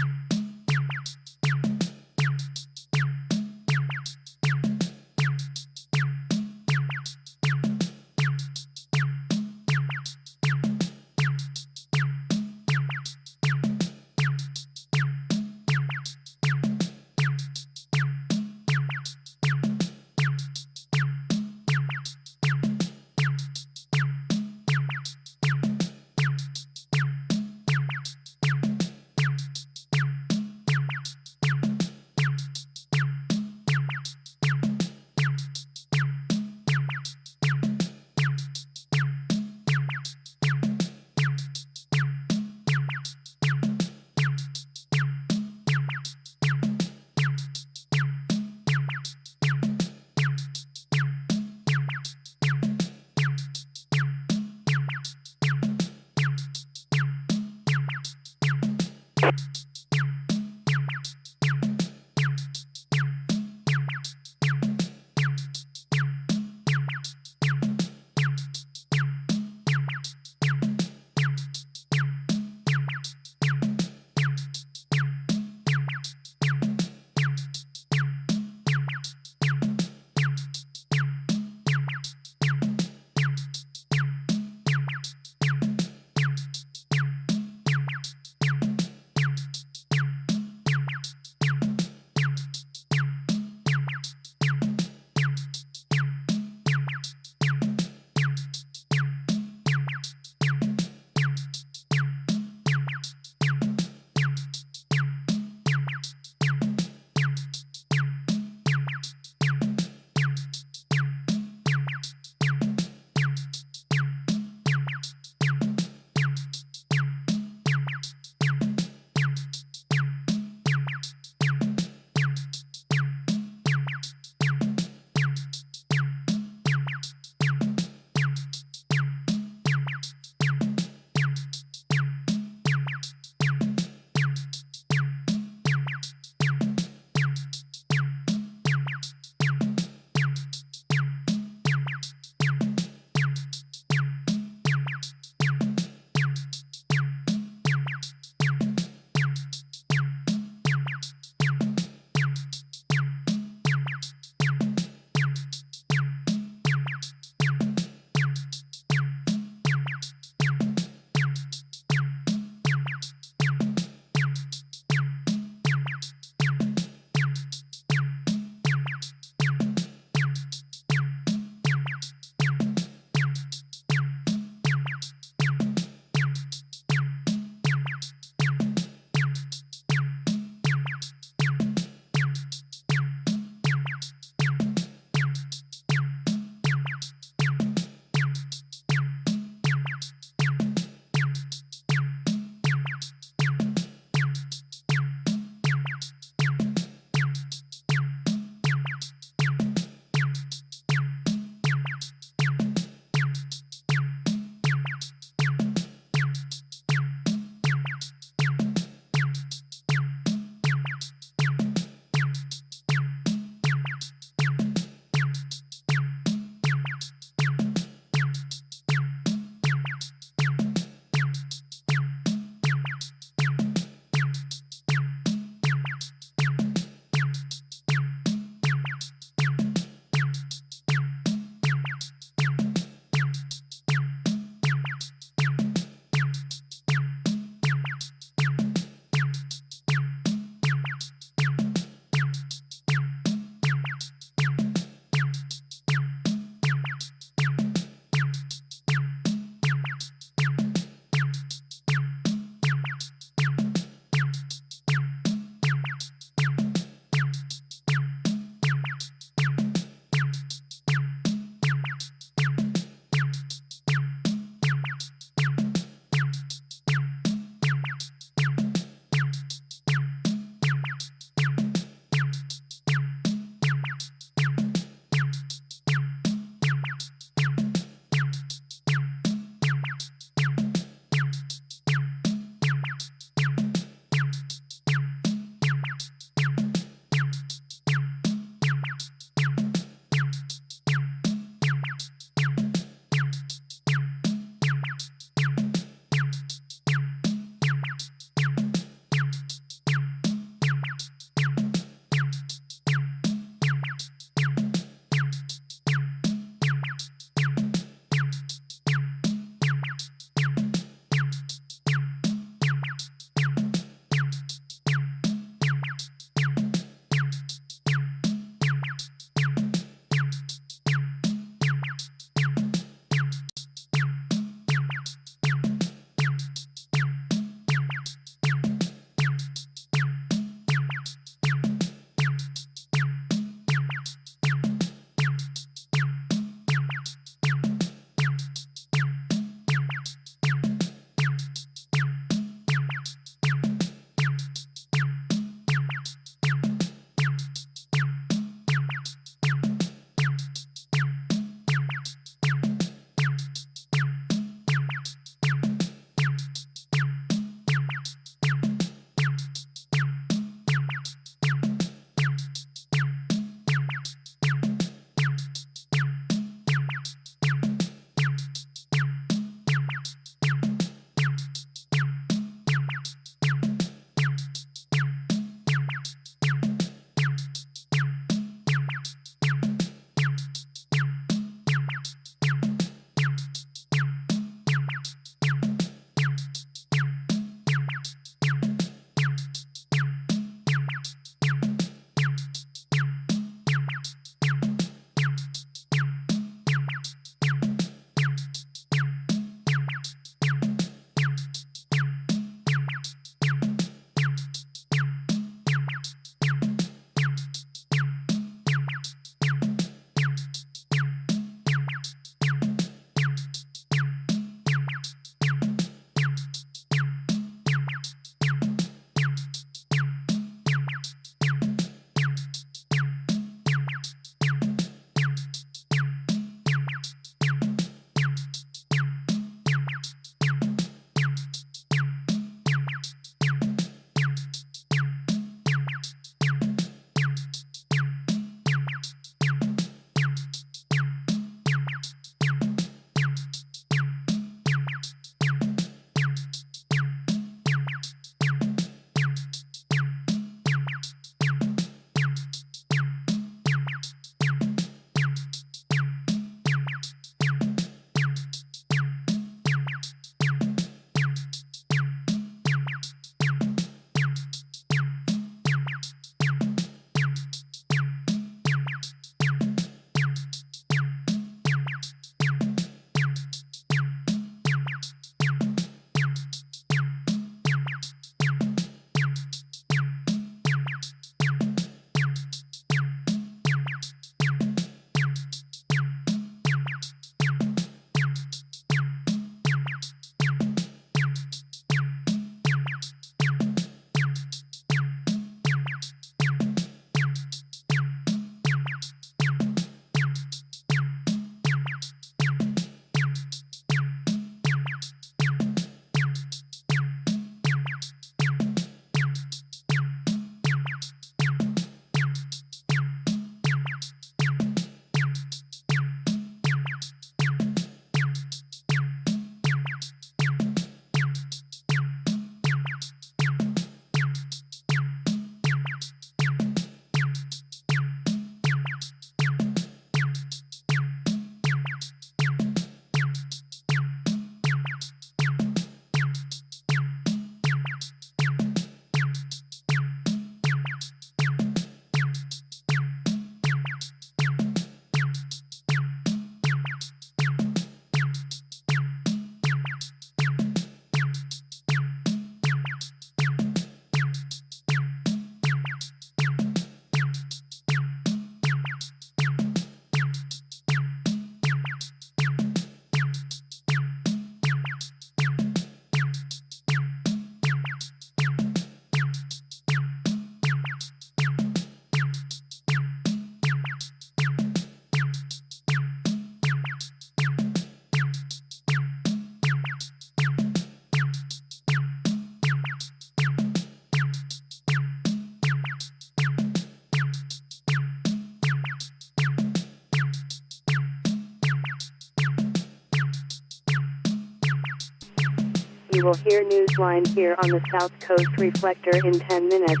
You will hear Newsline here on the South Coast Reflector in 10 minutes.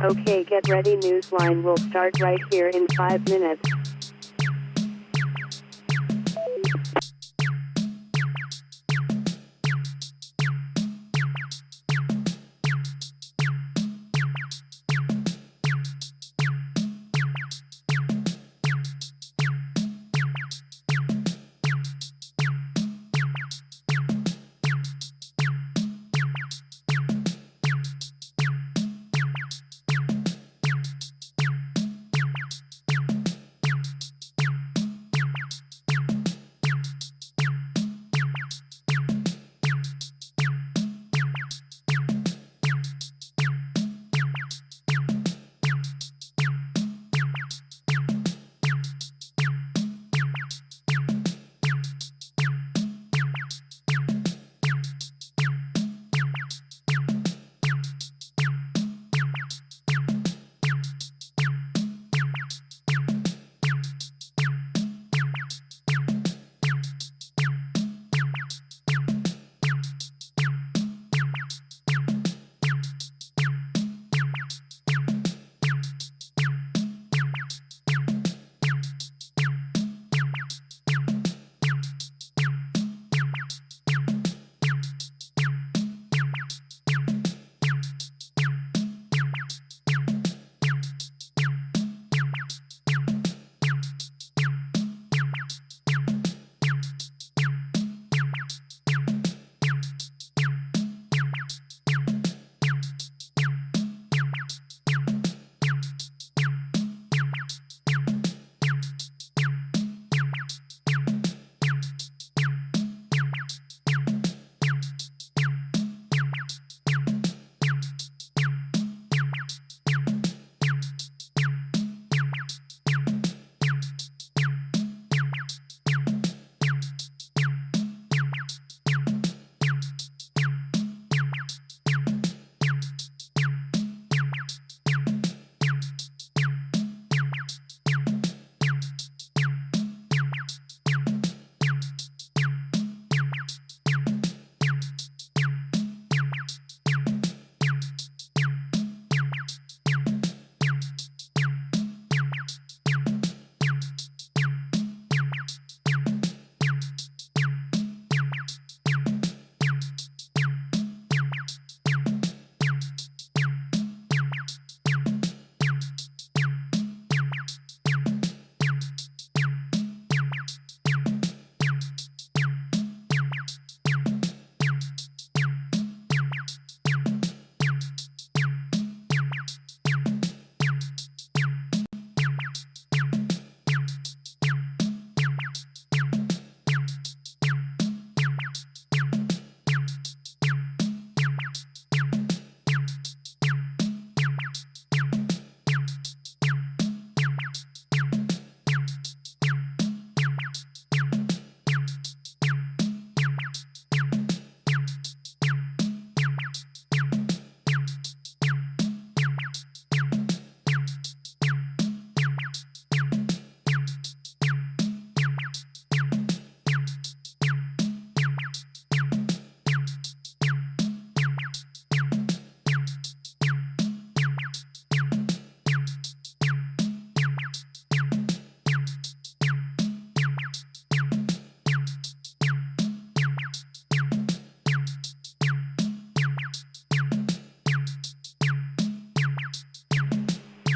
Okay, get ready. Newsline will start right here in 5 minutes.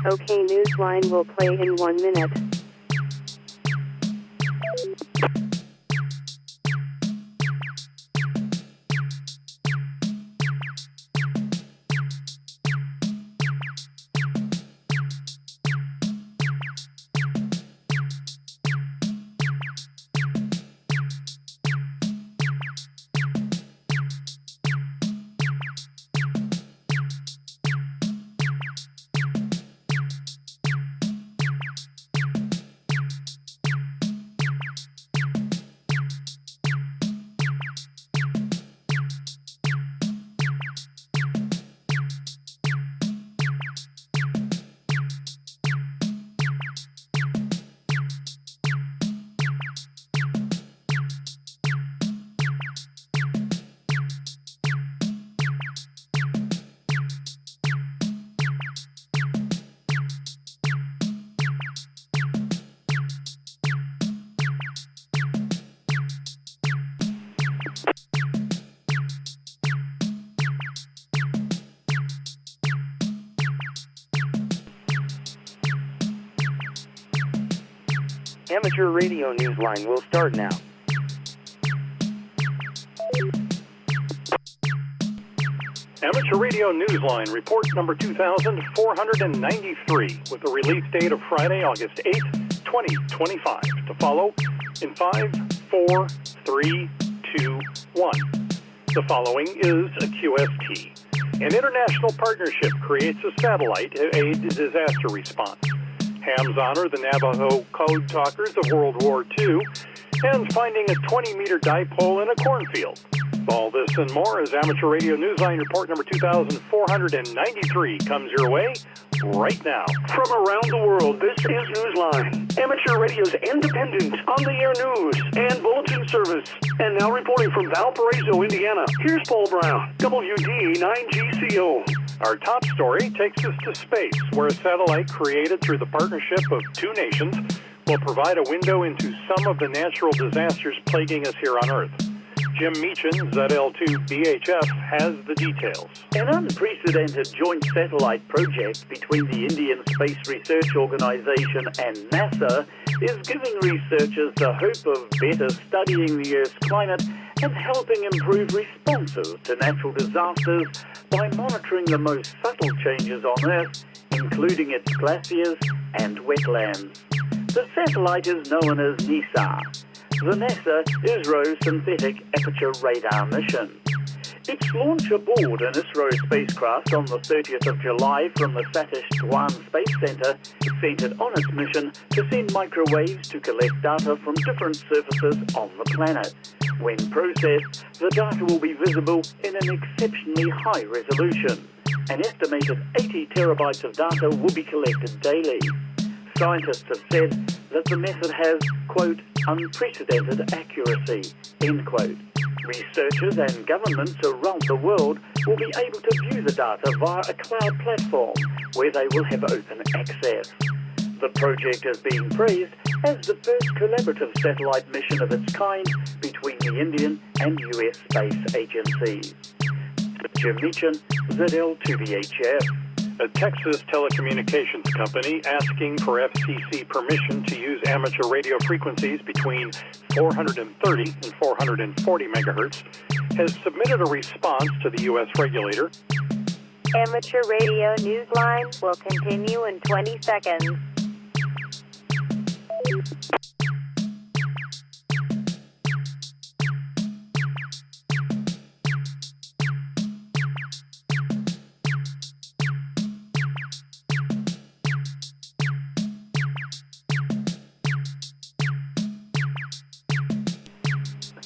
Okay, Newsline will play in 1 minute. Amateur Radio Newsline will start now. Amateur Radio Newsline, report number 2493, with the release date of Friday, August 8, 2025. To follow in 5, 4, 3, 2, 1. The following is a QST. An international partnership creates a satellite to aid disaster response. Hams honor the Navajo code talkers of World War II and finding a 20-meter dipole in a cornfield. All this and more as Amateur Radio Newsline report number 2493 comes your way right now. From around the world, this is Newsline, Amateur Radio's independent, on-the-air news and bulletin service. And now reporting from Valparaiso, Indiana, here's Paul Brown, WD9GCO. Our top story takes us to space, where a satellite created through the partnership of two nations will provide a window into some of the natural disasters plaguing us here on Earth. Jim Meechan, ZL2BHF, has the details. An unprecedented joint satellite project between the Indian Space Research Organization and NASA is giving researchers the hope of better studying the Earth's climate and helping improve responses to natural disasters by monitoring the most subtle changes on Earth, including its glaciers and wetlands. The satellite is known as NISA, the NASA ISRO Synthetic Aperture Radar Mission. Its launch aboard an ISRO spacecraft on the 30th of July from the Satish Dhawan Space Center centered on its mission to send microwaves to collect data from different surfaces on the planet. When processed, the data will be visible in an exceptionally high resolution. An estimated 80 terabytes of data will be collected daily. Scientists have said that the method has, quote, unprecedented accuracy, end quote. Researchers and governments around the world will be able to view the data via a cloud platform where they will have open access. The project is being praised as the first collaborative satellite mission of its kind between the Indian and US space agencies. Jim Meechan, ZL2BHF. A Texas telecommunications company asking for FCC permission to use amateur radio frequencies between 430 and 440 megahertz has submitted a response to the U.S. regulator. Amateur Radio Newsline will continue in 20 seconds.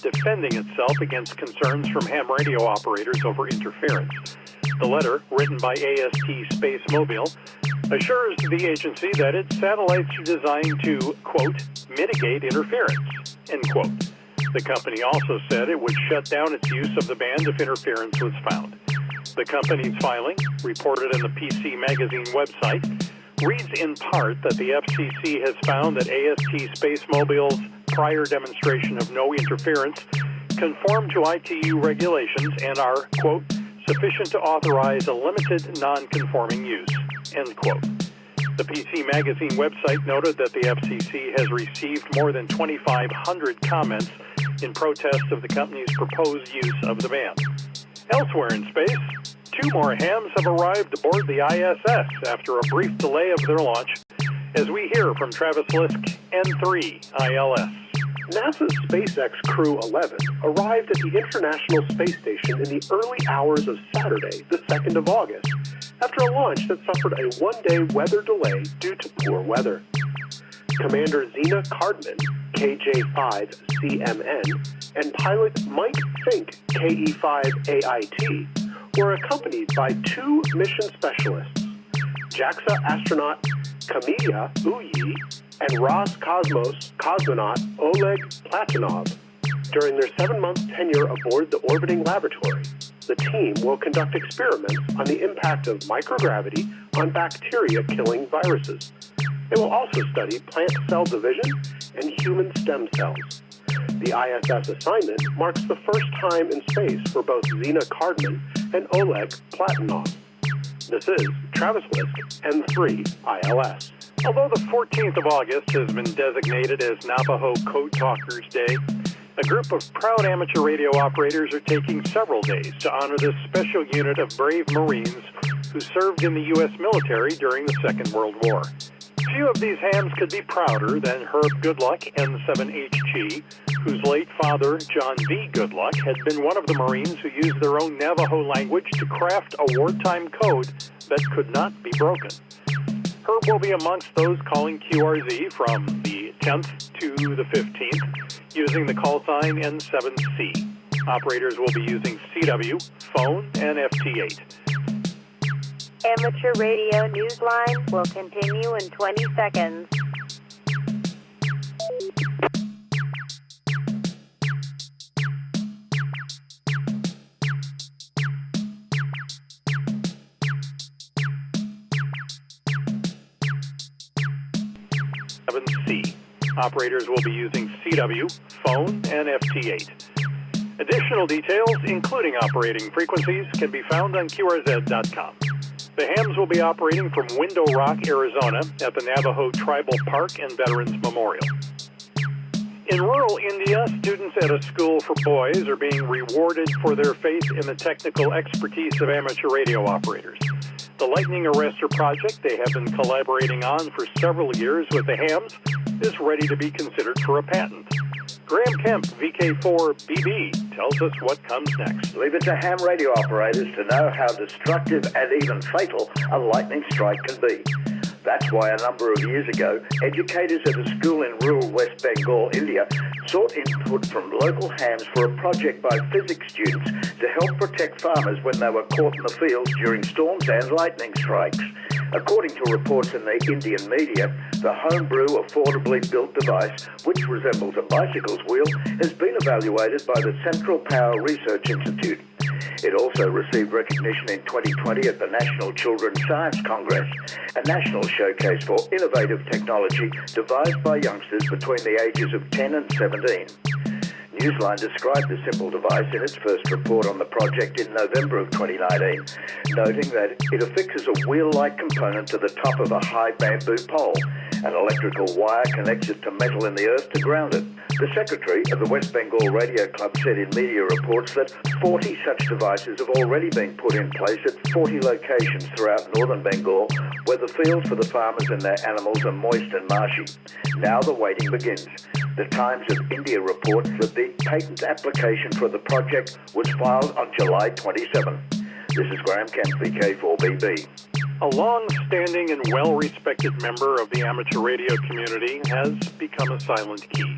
Defending itself against concerns from ham radio operators over interference. The letter, written by AST Space Mobile, assures the agency that its satellites are designed to, quote, mitigate interference, end quote. The company also said it would shut down its use of the band if interference was found. The company's filing, reported in the PC Magazine website, reads in part that the FCC has found that AST Space Mobile's prior demonstration of no interference conform to ITU regulations and are, quote, sufficient to authorize a limited non-conforming use, end quote. The PC Magazine website noted that the FCC has received more than 2,500 comments in protest of the company's proposed use of the band. Elsewhere in space, 2 more hams have arrived aboard the ISS after a brief delay of their launch, as we hear from Travis Lisk, N3 ILS. NASA's SpaceX Crew 11 arrived at the International Space Station in the early hours of Saturday, the 2nd of August, after a launch that suffered a one-day weather delay due to poor weather. Commander Zena Cardman, KJ5CMN, and pilot Mike Fink, KE5AIT, were accompanied by 2 mission specialists, JAXA astronaut Kamiya Uyi and Roscosmos cosmonaut Oleg Platonov. During their 7-month tenure aboard the orbiting laboratory, the team will conduct experiments on the impact of microgravity on bacteria-killing viruses. They will also study plant cell division and human stem cells. The ISS assignment marks the first time in space for both Zena Cardman and Oleg Platonov. This is Travis Lisk, N3 ILS. Although the 14th of August has been designated as Navajo Code Talkers Day, a group of proud amateur radio operators are taking several days to honor this special unit of brave Marines who served in the U.S. military during the Second World War. Few of these hams could be prouder than Herb Goodluck, N7HG, whose late father, John V. Goodluck, had been one of the Marines who used their own Navajo language to craft a wartime code that could not be broken. Herb will be amongst those calling QRZ from the 10th to the 15th using the call sign N7C. Operators will be using CW, phone, and FT8. Amateur Radio Newsline will continue in 20 seconds. C. Operators will be using CW, phone, and FT8. Additional details, including operating frequencies, can be found on QRZ.com. The hams will be operating from Window Rock, Arizona, at the Navajo Tribal Park and Veterans Memorial. In rural India, students at a school for boys are being rewarded for their faith in the technical expertise of amateur radio operators. The Lightning Arrestor project they have been collaborating on for several years with the hams is ready to be considered for a patent. Graham Kemp, VK4BB, tells us what comes next. Leave it to ham radio operators to know how destructive and even fatal a lightning strike can be. That's why a number of years ago, educators at a school in rural West Bengal, India, sought input from local hams for a project by physics students to help protect farmers when they were caught in the fields during storms and lightning strikes. According to reports in the Indian media, the homebrew, affordably built device, which resembles a bicycle's wheel, has been evaluated by the Central Power Research Institute. It also received recognition in 2020 at the National Children's Science Congress, a national showcase for innovative technology devised by youngsters between the ages of 10 and 17. Newsline described the simple device in its first report on the project in November of 2019, noting that it affixes a wheel-like component to the top of a high bamboo pole. An electrical wire connects it to metal in the earth to ground it. The secretary of the West Bengal Radio Club said in media reports that 40 such devices have already been put in place at 40 locations throughout northern Bengal, where the fields for the farmers and their animals are moist and marshy. Now the waiting begins. The Times of India reports that the patent application for the project was filed on July 27. This is Graham Kemp, VK4BB. A long-standing and well-respected member of the amateur radio community has become a silent key.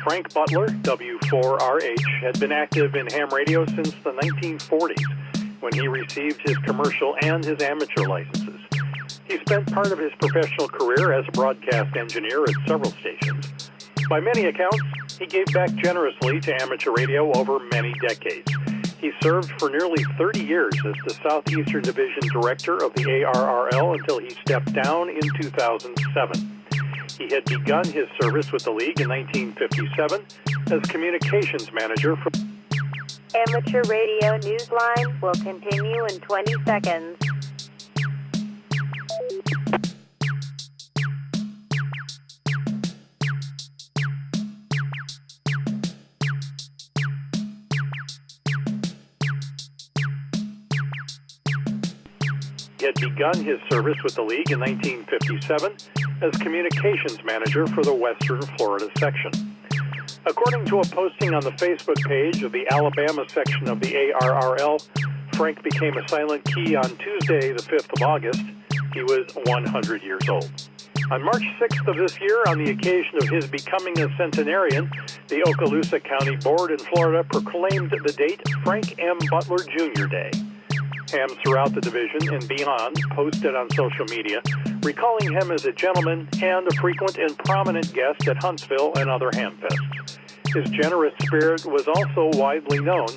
Frank Butler, W4RH, had been active in ham radio since the 1940s, when he received his commercial and his amateur licenses. He spent part of his professional career as a broadcast engineer at several stations. By many accounts, he gave back generously to amateur radio over many decades. He served for nearly 30 years as the Southeastern Division Director of the ARRL until he stepped down in 2007. He had begun his service with the League in 1957 as Communications Manager for... Amateur Radio Newsline will continue in 20 seconds. He had begun his service with the League in 1957 as Communications Manager for the Western Florida section. According to a posting on the Facebook page of the Alabama section of the ARRL, Frank became a silent key on Tuesday, the 5th of August. He was 100 years old. On March 6th of this year, on the occasion of his becoming a centenarian, the Okaloosa County Board in Florida proclaimed the date Frank M. Butler Jr. Day. Hams throughout the division and beyond posted on social media, recalling him as a gentleman and a frequent and prominent guest at Huntsville and other ham fests. His generous spirit was also widely known.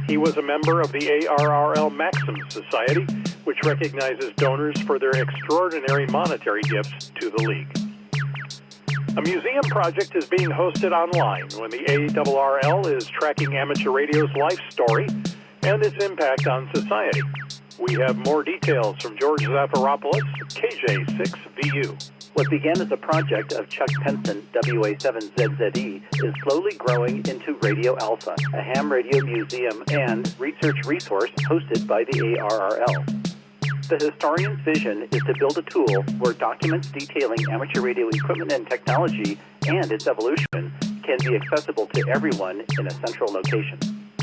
He was a member of the ARRL Maxims Society, which recognizes donors for their extraordinary monetary gifts to the League. A museum project is being hosted online when the ARRL is tracking amateur radio's life story and its impact on society. We have more details from George Zafiropoulos, KJ6VU. What began as a project of Chuck Penson, WA7ZZE, is slowly growing into Radio Alpha, a ham radio museum and research resource hosted by the ARRL. The historian's vision is to build a tool where documents detailing amateur radio equipment and technology and its evolution can be accessible to everyone in a central location.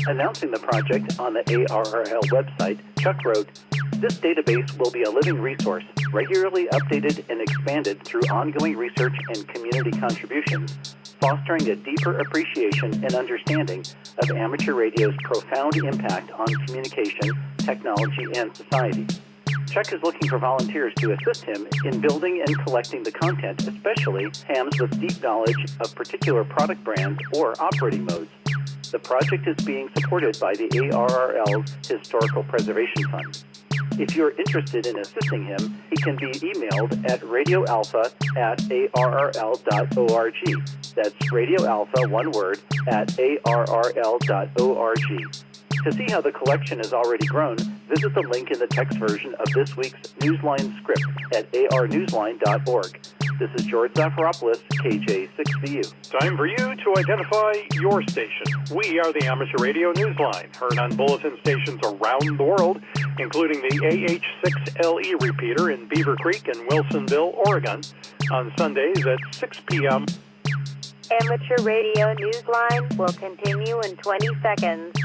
Announcing the project on the ARRL website, Chuck wrote, "This database will be a living resource, regularly updated and expanded through ongoing research and community contributions, fostering a deeper appreciation and understanding of amateur radio's profound impact on communication, technology, and society." Chuck is looking for volunteers to assist him in building and collecting the content, especially hams with deep knowledge of particular product brands or operating modes. The project is being supported by the ARRL's Historical Preservation Fund. If you're interested in assisting him, he can be emailed at radioalpha@arrl.org. That's radioalpha, one word, @arrl.org. To see how the collection has already grown, visit the link in the text version of this week's Newsline script at arnewsline.org. This is George Zafiropoulos, KJ6VU. Time for you to identify your station. We are the Amateur Radio Newsline, heard on bulletin stations around the world, including the AH6LE repeater in Beaver Creek and Wilsonville, Oregon, on Sundays at 6 p.m. Amateur Radio Newsline will continue in 20 seconds.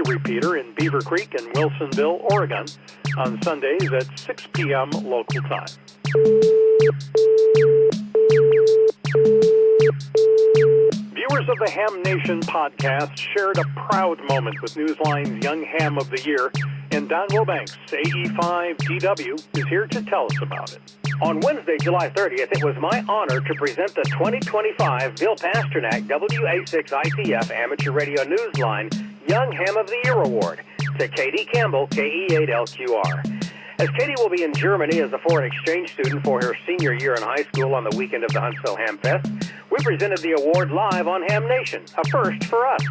Repeater in Beaver Creek and Wilsonville, Oregon, on Sundays at 6 p.m. local time. Viewers of the Ham Nation podcast shared a proud moment with Newsline's Young Ham of the Year, and Don Wilbanks, AE5DW, is here to tell us about it. On Wednesday, July 30th, it was my honor to present the 2025 Bill Pasternak WA6ITF Amateur Radio Newsline Young Ham of the Year Award to Katie Campbell, KE8LQR. As Katie will be in Germany as a foreign exchange student for her senior year in high school on the weekend of the Huntsville Ham Fest, we presented the award live on Ham Nation, a first for us.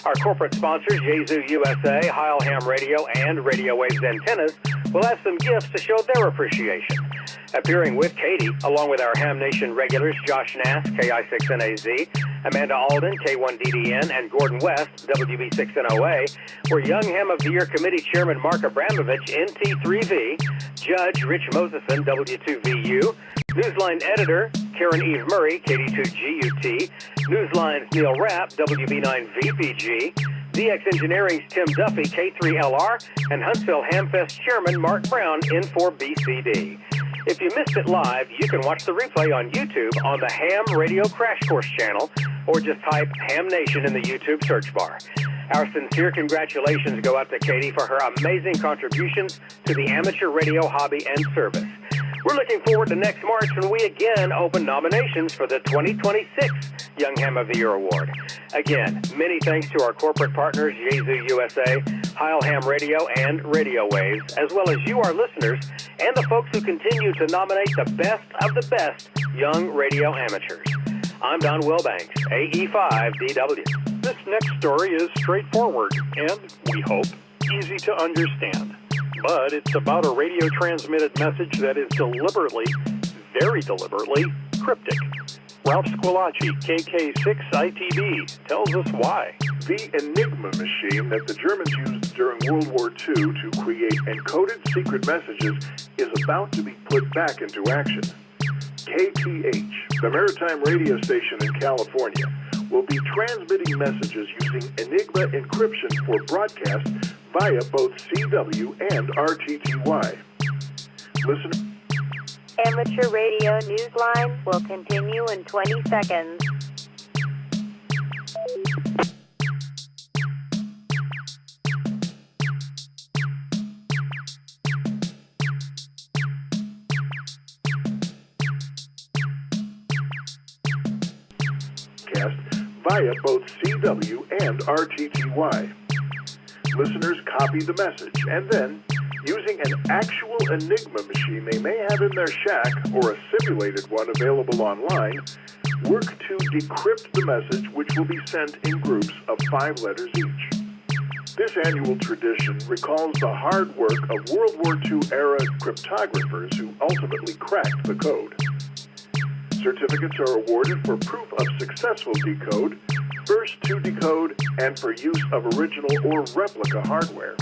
Our corporate sponsors, Yazoo USA, Heil Ham Radio, and Radio Waves Antennas, will have some gifts to show their appreciation. Appearing with Katie, along with our Ham Nation regulars Josh Nass, KI6NAZ, Amanda Alden, K1DDN, and Gordon West, WB6NOA, were Young Ham of the Year Committee Chairman Mark Abramovich, NT3V, Judge Rich Moseson, W2VU, Newsline Editor Karen Eve Murray, KD2GUT, Newsline's Neil Rapp, WB9VPG, DX Engineering's Tim Duffy, K3LR, and Huntsville Hamfest Chairman Mark Brown, N4BCD. If you missed it live, you can watch the replay on YouTube on the Ham Radio Crash Course channel, or just type Ham Nation in the YouTube search bar. Our sincere congratulations go out to Katie for her amazing contributions to the amateur radio hobby and service. We're looking forward to next March when we again open nominations for the 2026 Young Ham of the Year Award. Again, many thanks to our corporate partners, Yazoo USA, Heil Ham Radio, and Radio Waves, as well as you, our listeners, and the folks who continue to nominate the best of the best young radio amateurs. I'm Don Wilbanks, AE5DW. This next story is straightforward and, we hope, easy to understand. But it's about a radio transmitted message that is deliberately, very deliberately, cryptic. Ralph Squillaci, KK6ITB, tells us why. The Enigma machine that the Germans used during World War II to create encoded secret messages is about to be put back into action. KTH, the maritime radio station in California, will be transmitting messages using Enigma encryption for broadcast via both CW and RTTY. Listen. Amateur Radio Newsline will continue in 20 seconds. Via both CW and RTTY. Listeners copy the message and then using an actual Enigma machine they may have in their shack or a simulated one available online, work to decrypt the message, which will be sent in groups of 5 letters each. This annual tradition recalls the hard work of World War II-era cryptographers who ultimately cracked the code. Certificates are awarded for proof of successful decode, first to decode, and for use of original or replica hardware.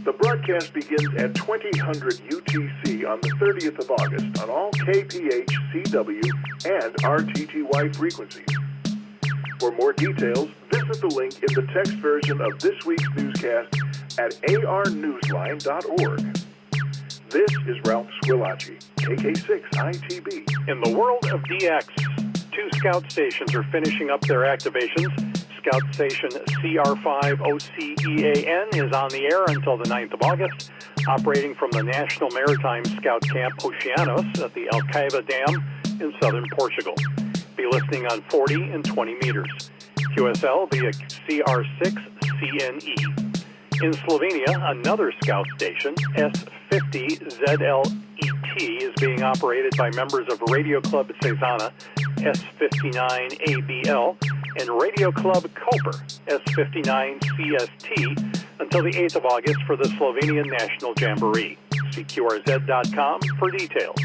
The broadcast begins at 2000 UTC on the 30th of August on all KPH, CW, and RTTY frequencies. For more details, visit the link in the text version of this week's newscast at arnewsline.org. This is Ralph Squillace, KK6ITB. In the world of DX, 2 scout stations are finishing up their activations. Scout Station CR5OCEAN is on the air until the 9th of August, operating from the National Maritime Scout Camp Oceanos at the Alcaiva Dam in southern Portugal. Be listening on 40 and 20 meters. QSL via CR6CNE. In Slovenia, another scout station, S50ZLET, is being operated by members of Radio Club Cezana, S59ABL, and Radio Club Koper, S59CST, until the 8th of August for the Slovenian National Jamboree. See QRZ.com for details.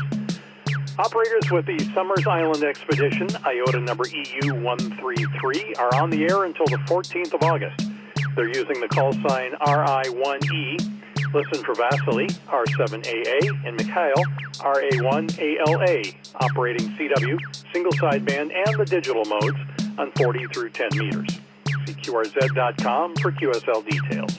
Operators with the Summers Island Expedition, IOTA number EU133, are on the air until the 14th of August. They're using the call sign RI1E. Listen for Vasily, R7AA, and Mikhail, RA1ALA, operating CW, single sideband, and the digital modes on 40 through 10 meters. See QRZ.com for QSL details.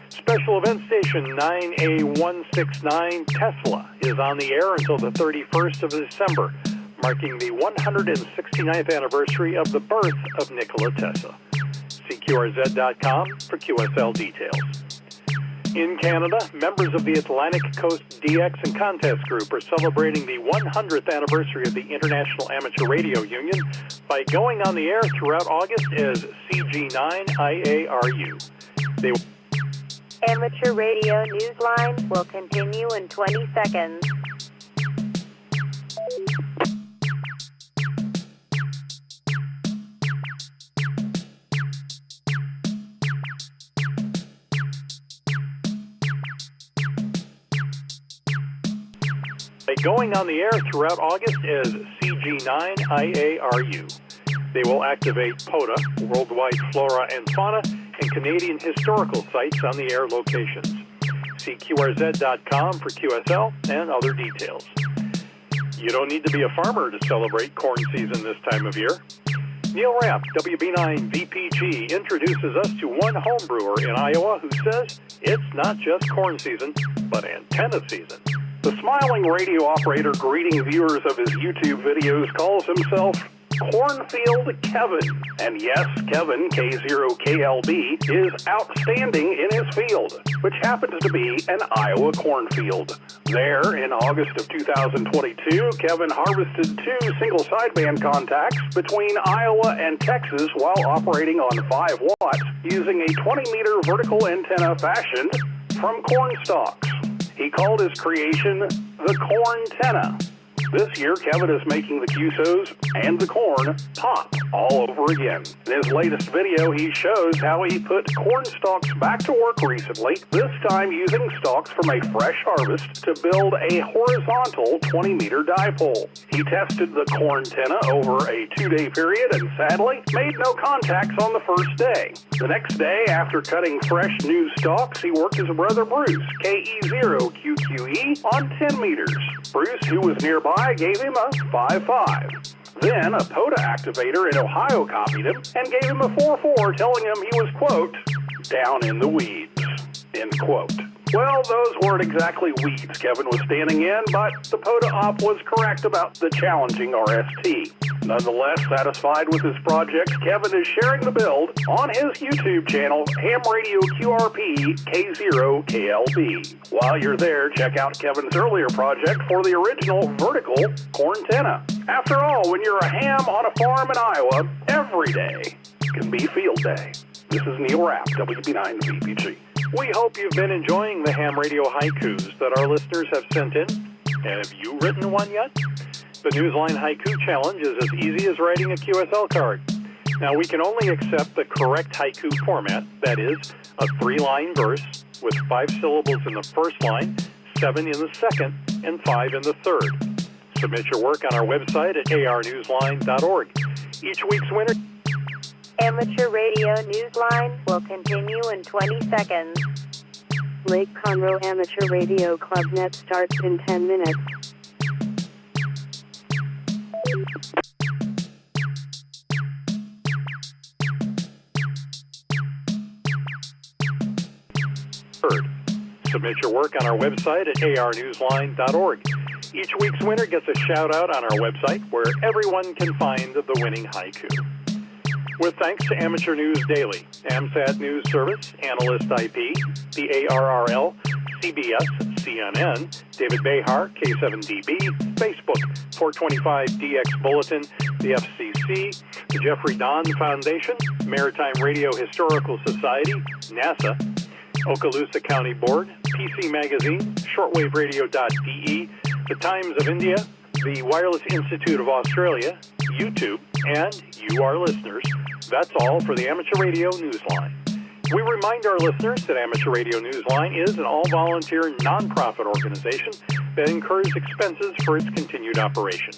Special Event Station 9A169 Tesla is on the air until the 31st of December, marking the 169th anniversary of the birth of Nikola Tesla. See QRZ.com for QSL details. In Canada, members of the Atlantic Coast DX and Contest Group are celebrating the 100th anniversary of the International Amateur Radio Union by going on the air throughout August as CG9IARU. Amateur Radio Newsline will continue in 20 seconds. By going on the air throughout August as CG9IARU. They will activate POTA, Worldwide Flora and Fauna, and Canadian historical sites on the air locations. See QRZ.com for QSL and other details. You don't need to be a farmer to celebrate corn season this time of year. Neil Rapp, WB9 VPG, introduces us to one home brewer in Iowa who says it's not just corn season, but antenna season. The smiling radio operator greeting viewers of his YouTube videos calls himself Cornfield Kevin. And yes, Kevin, K0KLB, is outstanding in his field, which happens to be an Iowa cornfield. There, in August of 2022, Kevin harvested 2 single sideband contacts between Iowa and Texas while operating on 5 watts using a 20-meter vertical antenna fashioned from corn stalks. He called his creation the Corntenna. This year, Kevin is making the QSOs and the corn pop all over again. In his latest video, he shows how he put corn stalks back to work recently, this time using stalks from a fresh harvest to build a horizontal 20-meter dipole. He tested the Corntenna over a 2-day period and sadly made no contacts on the first day. The next day, after cutting fresh new stalks, he worked his brother Bruce, KE0QQE, on 10 meters. Bruce, who was nearby, gave him a 5.5. Then a POTA activator in Ohio copied him and gave him a 4.4, telling him he was, quote, down in the weeds, end quote. Well, those weren't exactly weeds Kevin was standing in, but the POTA op was correct about the challenging RST. Nonetheless, satisfied with his project, Kevin is sharing the build on his YouTube channel, Ham Radio QRP K0KLB. While you're there, check out Kevin's earlier project for the original vertical Corntenna. After all, when you're a ham on a farm in Iowa, every day can be field day. This is Neil Rapp, WB9 VPG. We hope you've been enjoying the ham radio haikus that our listeners have sent in. Have you written one yet? The Newsline Haiku Challenge is as easy as writing a QSL card. Now, we can only accept the correct haiku format, that is, a 3-line verse with 5 syllables in the first line, 7 in the second, and 5 in the third. Submit your work on our website at arnewsline.org. Each week's winner... Amateur Radio Newsline will continue in 20 seconds. Lake Conroe Amateur Radio Club Net starts in 10 minutes. Submit your work on our website at arnewsline.org. Each week's winner gets a shout-out on our website where everyone can find the winning haiku. With thanks to Amateur News Daily, AMSAT News Service, Analyst IP, the ARRL, CBS, CNN, David Behar, K7DB, Facebook, 425DX Bulletin, the FCC, the Jeffrey Don Foundation, Maritime Radio Historical Society, NASA, Okaloosa County Board, PC Magazine, shortwaveradio.de, the Times of India, the Wireless Institute of Australia, YouTube, and you, our listeners. That's all for the Amateur Radio Newsline. We remind our listeners that Amateur Radio Newsline is an all-volunteer, nonprofit organization that incurs expenses for its continued operation.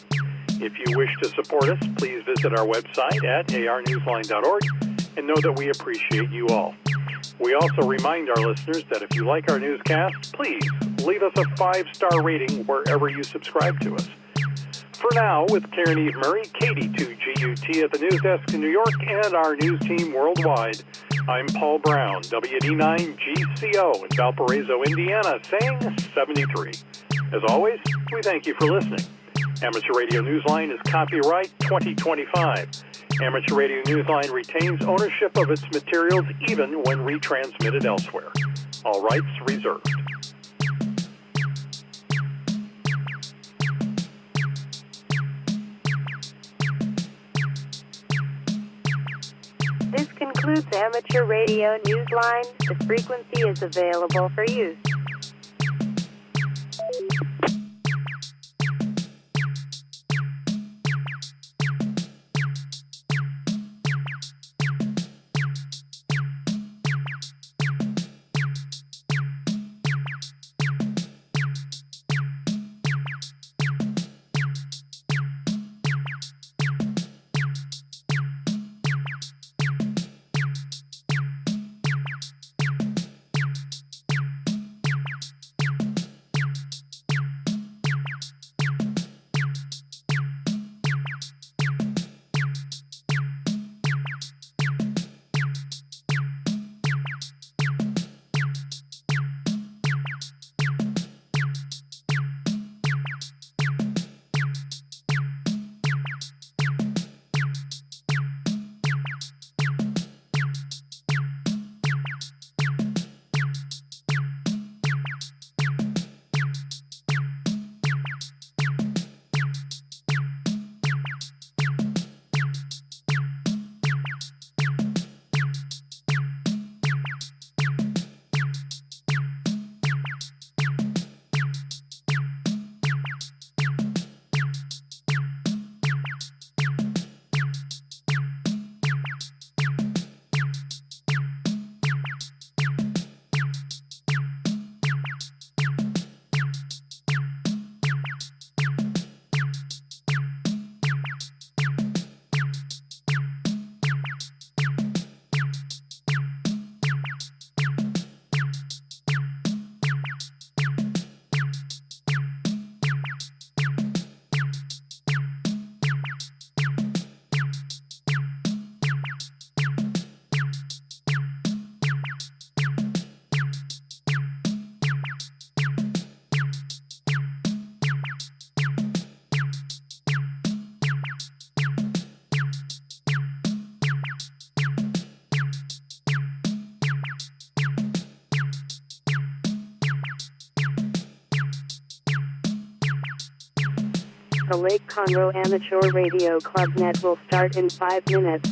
If you wish to support us, please visit our website at arnewsline.org and know that we appreciate you all. We also remind our listeners that if you like our newscast, please leave us a 5-star rating wherever you subscribe to us. For now, with Karen Eve Murray, KD2GUT at the News Desk in New York, and our news team worldwide, I'm Paul Brown, WD9GCO in Valparaiso, Indiana, saying 73. As always, we thank you for listening. Amateur Radio Newsline is copyright 2025. Amateur Radio Newsline retains ownership of its materials even when retransmitted elsewhere. All rights reserved. This concludes Amateur Radio Newsline. The frequency is available for use. The Lake Conroe Amateur Radio Club Net will start in 5 minutes.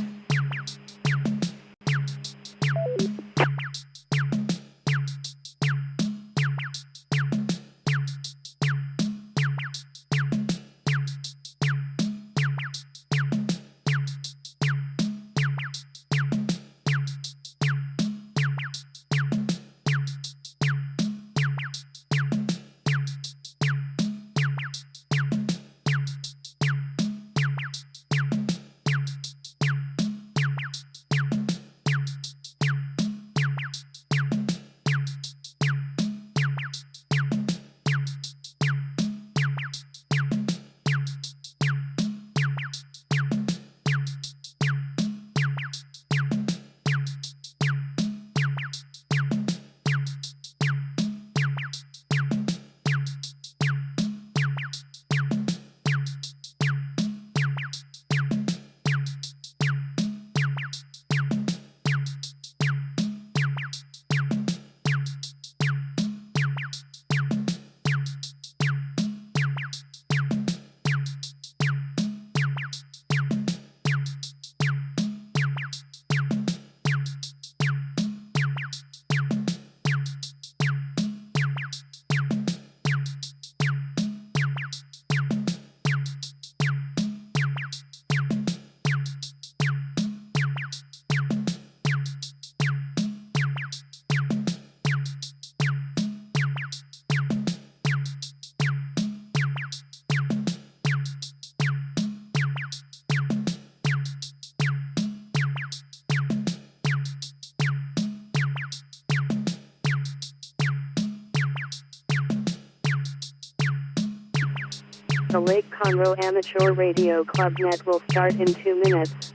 The Lake Conroe Amateur Radio Club net will start in 2 minutes.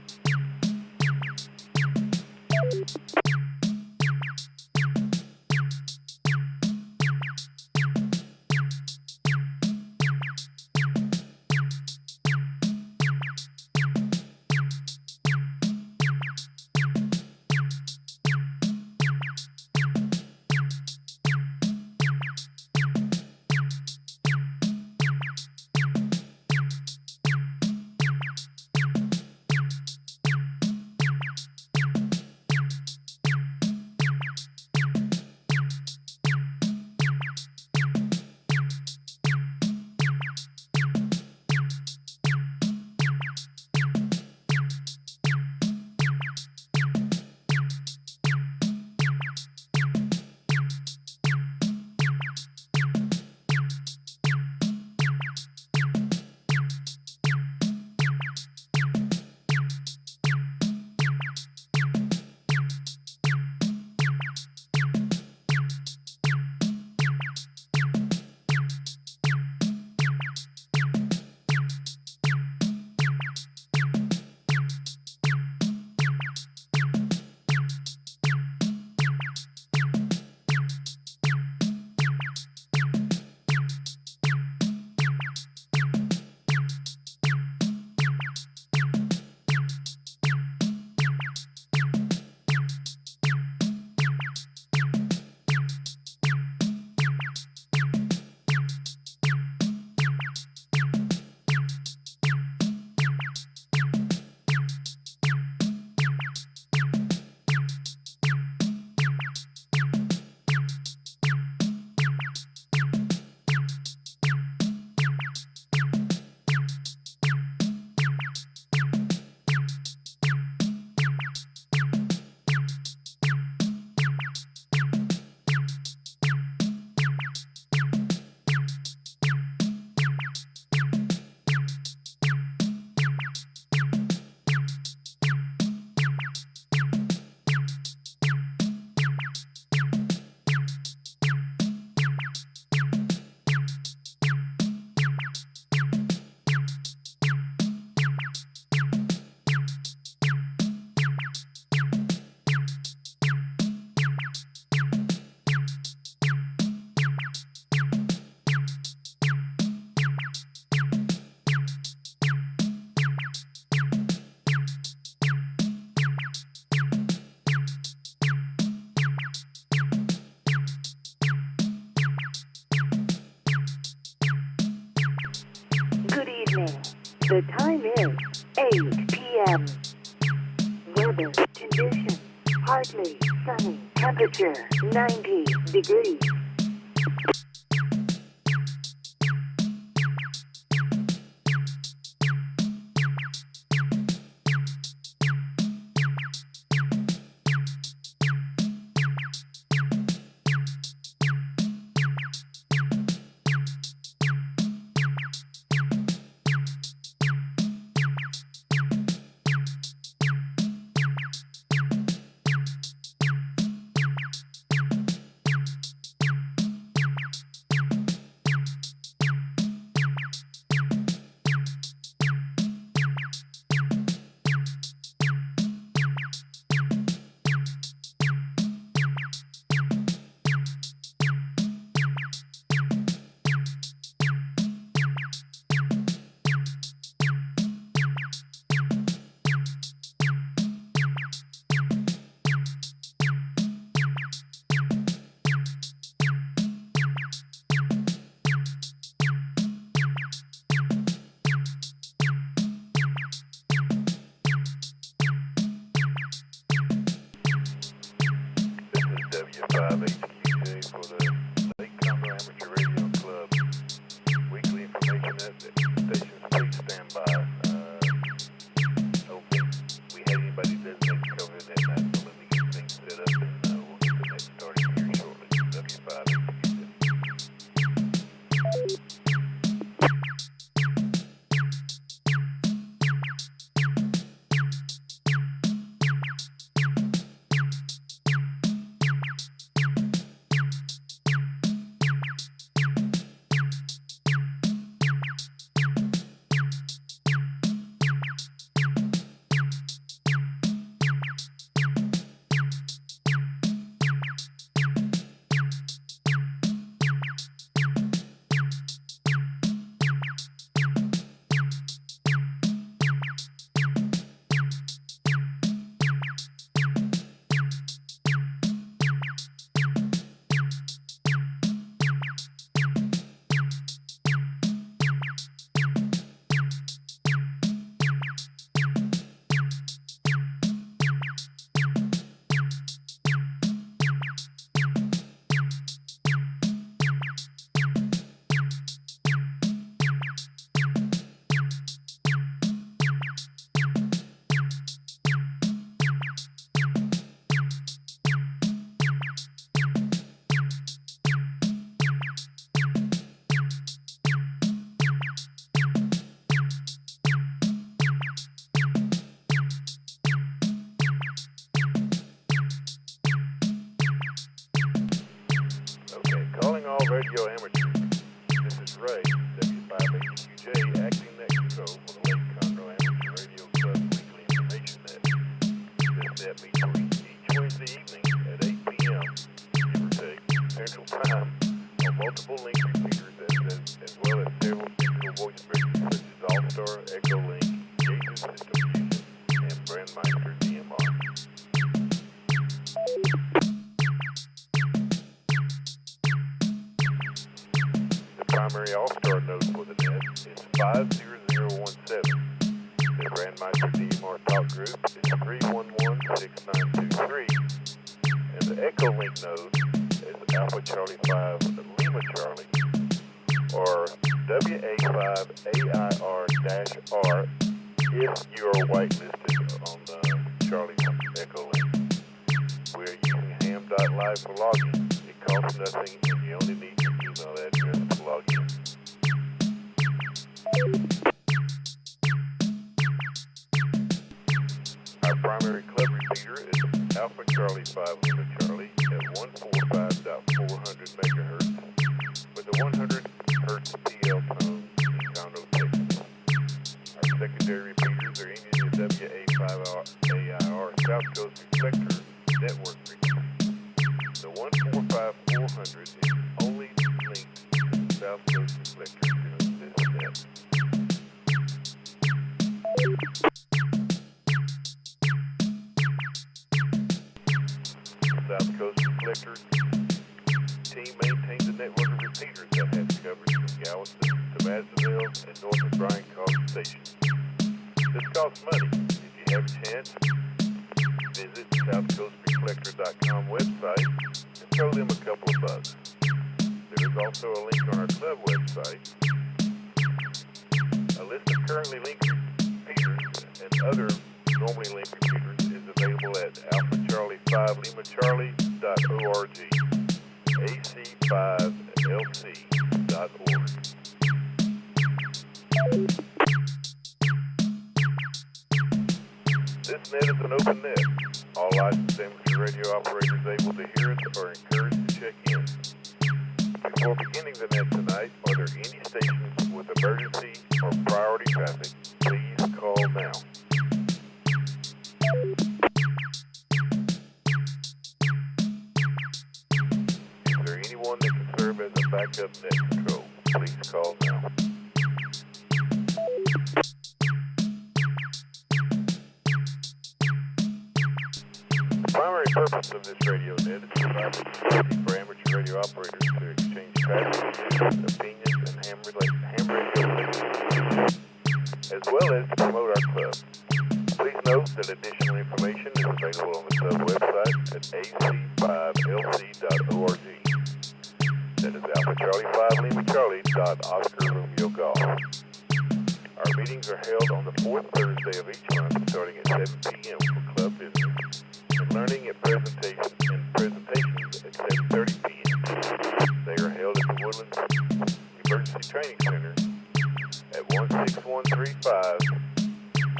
The time is 8 p.m. Weather conditions, partly sunny, temperature 90 degrees. Radio Amateur. This is Ray, W5HQJ, acting net control for the Lake Conroe Amateur Radio Club Weekly Information Net. This net meets each Wednesday evening at 8 p.m., give or take, Central Time, on multiple link repeaters as well as several digital voice bridges such as All-Star, Echolink, Jesus System Fusion, and Brandmeister DMR. The primary All-Star node for the net is 50017. The Brandmeister DMR talk group is 3116923. And the Echolink node is Alpha Charlie 5 Lima Charlie, or WA5AIR-R if you are whitelisted on the Charlie Echolink. We're using ham.live for login. It costs nothing and you only need your email address to log in. Our primary club repeater is Alpha Charlie 5 Lima Charlie at 145.400 megahertz with a 100 hertz PL tone in Conroe, Texas. Our secondary repeaters are any of the WA5AIR South Coast Reflector network frequency. The 145.400 is only linked to the South Coast Reflector during this net. South Coast Reflector team maintains a network of repeaters that has coverage from Galveston to Madisonville and north of Bryan College Station. This costs money. If you have a chance, visit southcoastreflector.com website and throw them a couple of bucks. There is also a link on our club website. A list of currently linked repeaters and other normally linked repeaters is available at alphacharlie5limacharlie.org, ac5lc.org. This net is an open net. All licensed amateur radio operators able to hear it are encouraged to check in. Before beginning the net tonight, are there any stations with emergency or priority traffic? Please call now. Is there anyone that can serve as a backup net control? Please call now. The primary purpose of this radio net is to provide the facility for amateur radio operators to exchange traffic, news, opinions, and ham radio relations, as well as to promote our club. Please note that additional information is available on the club website at ac5lc.org. That is Alpha Charlie 5 Lima Charlie.Oscar Romeo Golf. Our meetings are held on the fourth Thursday of each month, starting at 7 p.m. for club business, and learning at presentations at 7:30 p.m. They are held at the Woodlands Emergency Training Center at 16135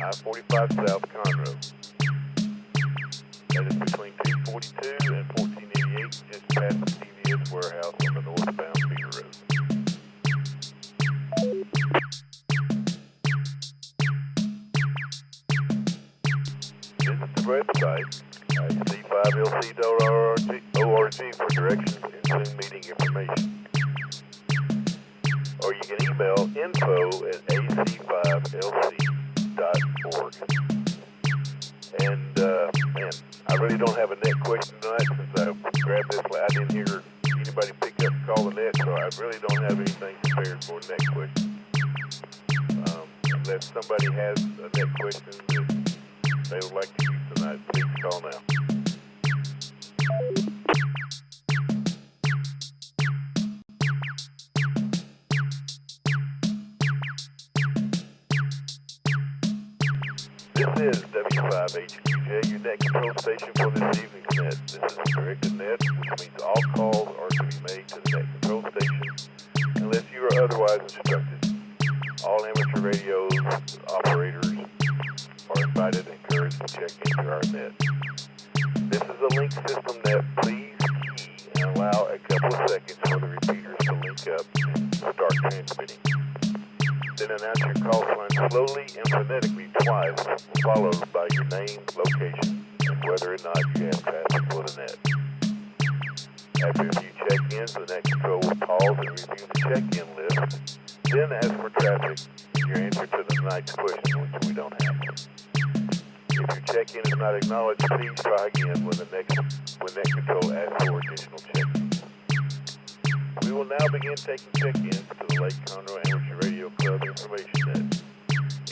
I-45 South Conroe. That is between 242 and 1488, just past the CVS warehouse on the northbound Beaver Road. Visit the website, ac5lc.org for directions and Zoom meeting information. Or you can email info@ac5lc.org. And, man, I really don't have a net question tonight since I grabbed this. I didn't hear anybody pick up and call the net, so I really don't have anything prepared for a net question. Unless somebody has a net question that they would like to use tonight, please call now. This is W5HQJ, your net control station for this evening's net. This is a directed net, which means all calls are to be made to the net control station unless you are otherwise instructed. All amateur radio operators are invited and encouraged to check into our net. This is a link system net. Please key, and allow a couple of seconds for the repeaters to link up and start transmitting. Then announce your call sign slowly and phonetically twice, followed by your name, location, and whether or not you have traffic for the net. After a few check-ins, the net control will pause and review the check-in list. Then ask for traffic and your answer to the night's question, which we don't have. If your check-in is not acknowledged, please try again when net control asks for additional check-ins. We will now begin taking check-ins to the Lake Conroe Amateur Radio Club information net.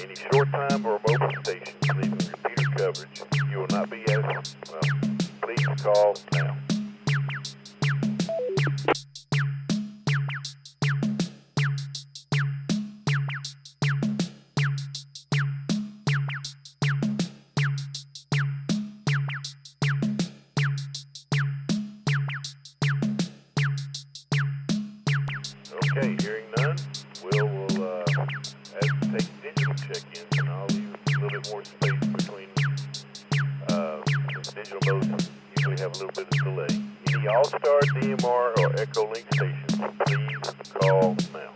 Any short time or mobile stations leaving repeater coverage, you will not be asked. Well, please call now. Okay, hearing none, we'll take digital check-ins, and I'll leave a little bit more space between digital modes usually have a little bit of delay. Any All-Star, DMR, or Echo Link stations, please call now.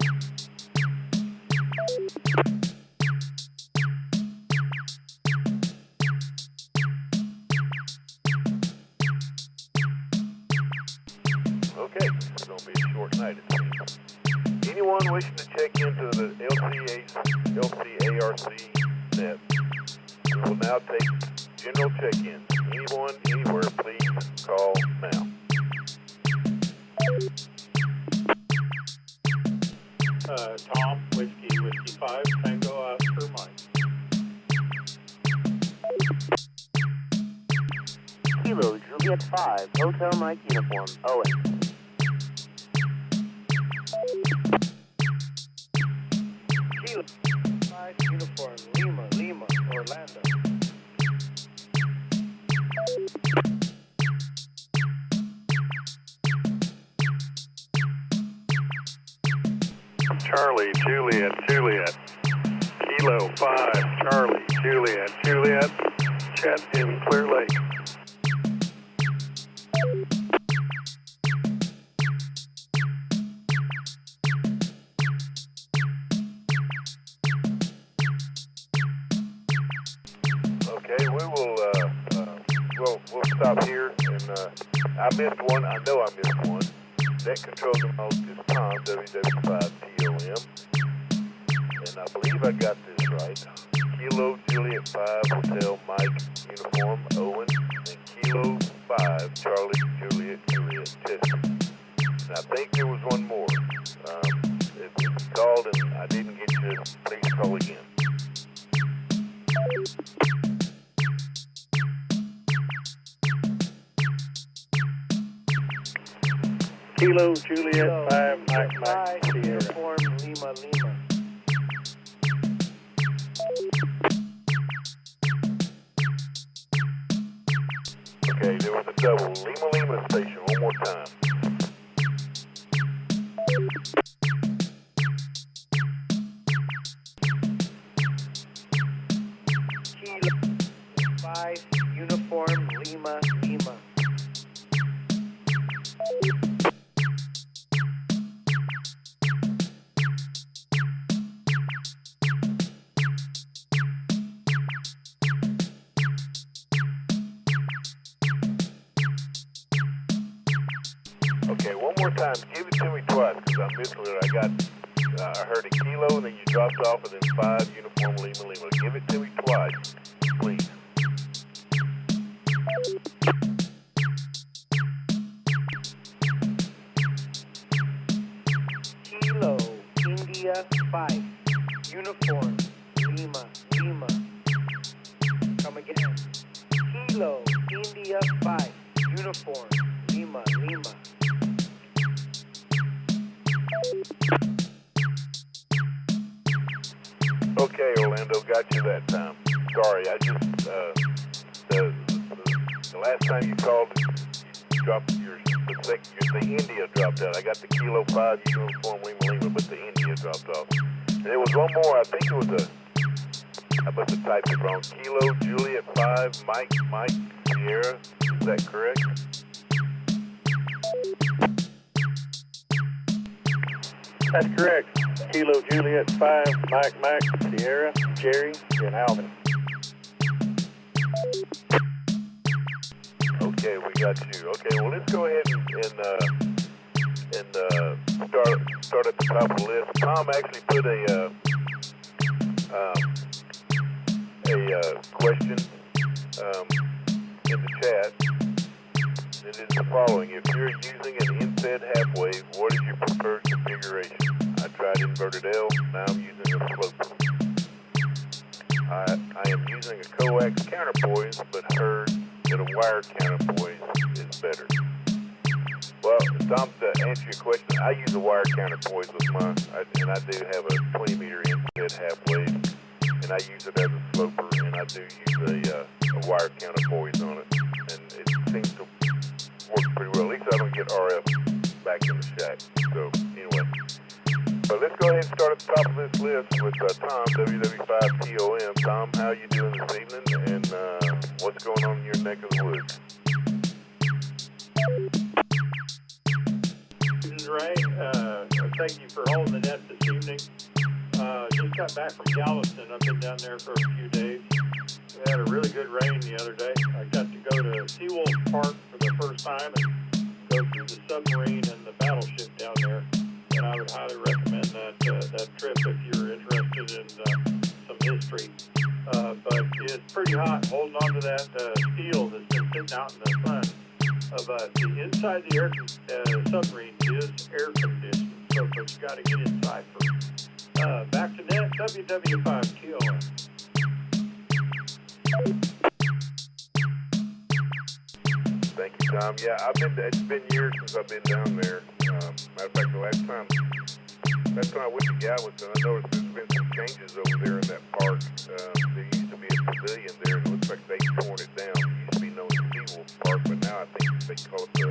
Okay, it's going to be a short night, it seems. Anyone wishing to check into the LCARC net, we will now take general check-ins. Anyone, anywhere, please call now. Tom, Whiskey 5, Tango for Mike. Kilo, Juliet 5, Hotel Mike Uniform, Owen. Kilo 5, Uniform, Lima, Orlando. Charlie, Juliet, Kilo 5, Charlie, Juliet, chat in Clear Lake. Okay, we'll stop here, and I missed one. I know I missed one. Net control remote is Tom, WW5TOM, and I believe I got this right. Kilo Juliet 5 Hotel Mike Uniform Owen, and Kilo 5 Charlie Juliet Chester. And I think there was one more. If you called and I didn't get you, please call again. Kilo, Juliet, 5, Mike, Sierra. Uniform, Lima. Okay, there was a double. Lima station, one more time. Kilo, 5, Uniform, Lima. Okay, one more time. Give it to me twice, because I missed it. I heard a Kilo, and then you dropped off, and then 5 Uniform Lima. Give it to me twice, please. Kilo, India, 5, Uniform, Lima. Come again. Kilo, India, 5, Uniform, Lima. Okay, Orlando, got you that time. Sorry, I just, the last time you called, you dropped the India dropped out. I got the Kilo 5 Uniform Lima, but the India dropped off. And there was one more, I think it was I must have typed it wrong. Kilo, Juliet 5, Mike, Sierra. Is that correct? That's correct. Kilo Juliet 5, Mike, Sierra, Jerry, and Alvin. Okay, we got you. Okay, well, let's go ahead and start at the top of the list. Tom actually put a question in the chat. It is the following: if you're using an inset half wave, what is your preferred configuration? I tried inverted L. Now I'm using a sloper. I am using a coax counterpoise, but heard that a wire counterpoise is better. Well, Tom, to answer your question, I use a wire counterpoise with mine, and I do have a 20-meter inset half wave, and I use it as a sloper, and I do use a wire counterpoise on it, and it seems to work pretty well. At least I don't get RF back in the shack. So anyway, but let's go ahead and start at the top of this list with Tom, WW5TOM. Tom, how you doing this evening, and what's going on in your neck of the woods? Ray, thank you for holding the net this evening. Just got back from Galveston. I've been down there for a few days. We had a really good rain the other day. I got to go to Seawolf Park for the first time and go through the submarine and the battleship down there. And I would highly recommend that trip if you're interested in some history. But it's pretty hot holding on to that steel that's been sitting out in the sun. But the inside the submarine is air conditioned, so but you got to get inside first. Back to net, WW5TOM. Thank you, Tom. Yeah, it's been years since I've been down there. Matter of fact, the last time I went to Galveston, I noticed there's been some changes over there in that park. There used to be a pavilion there, and it looks like they've torn it down. It used to be known as Seawolf Park, but now I think they call it the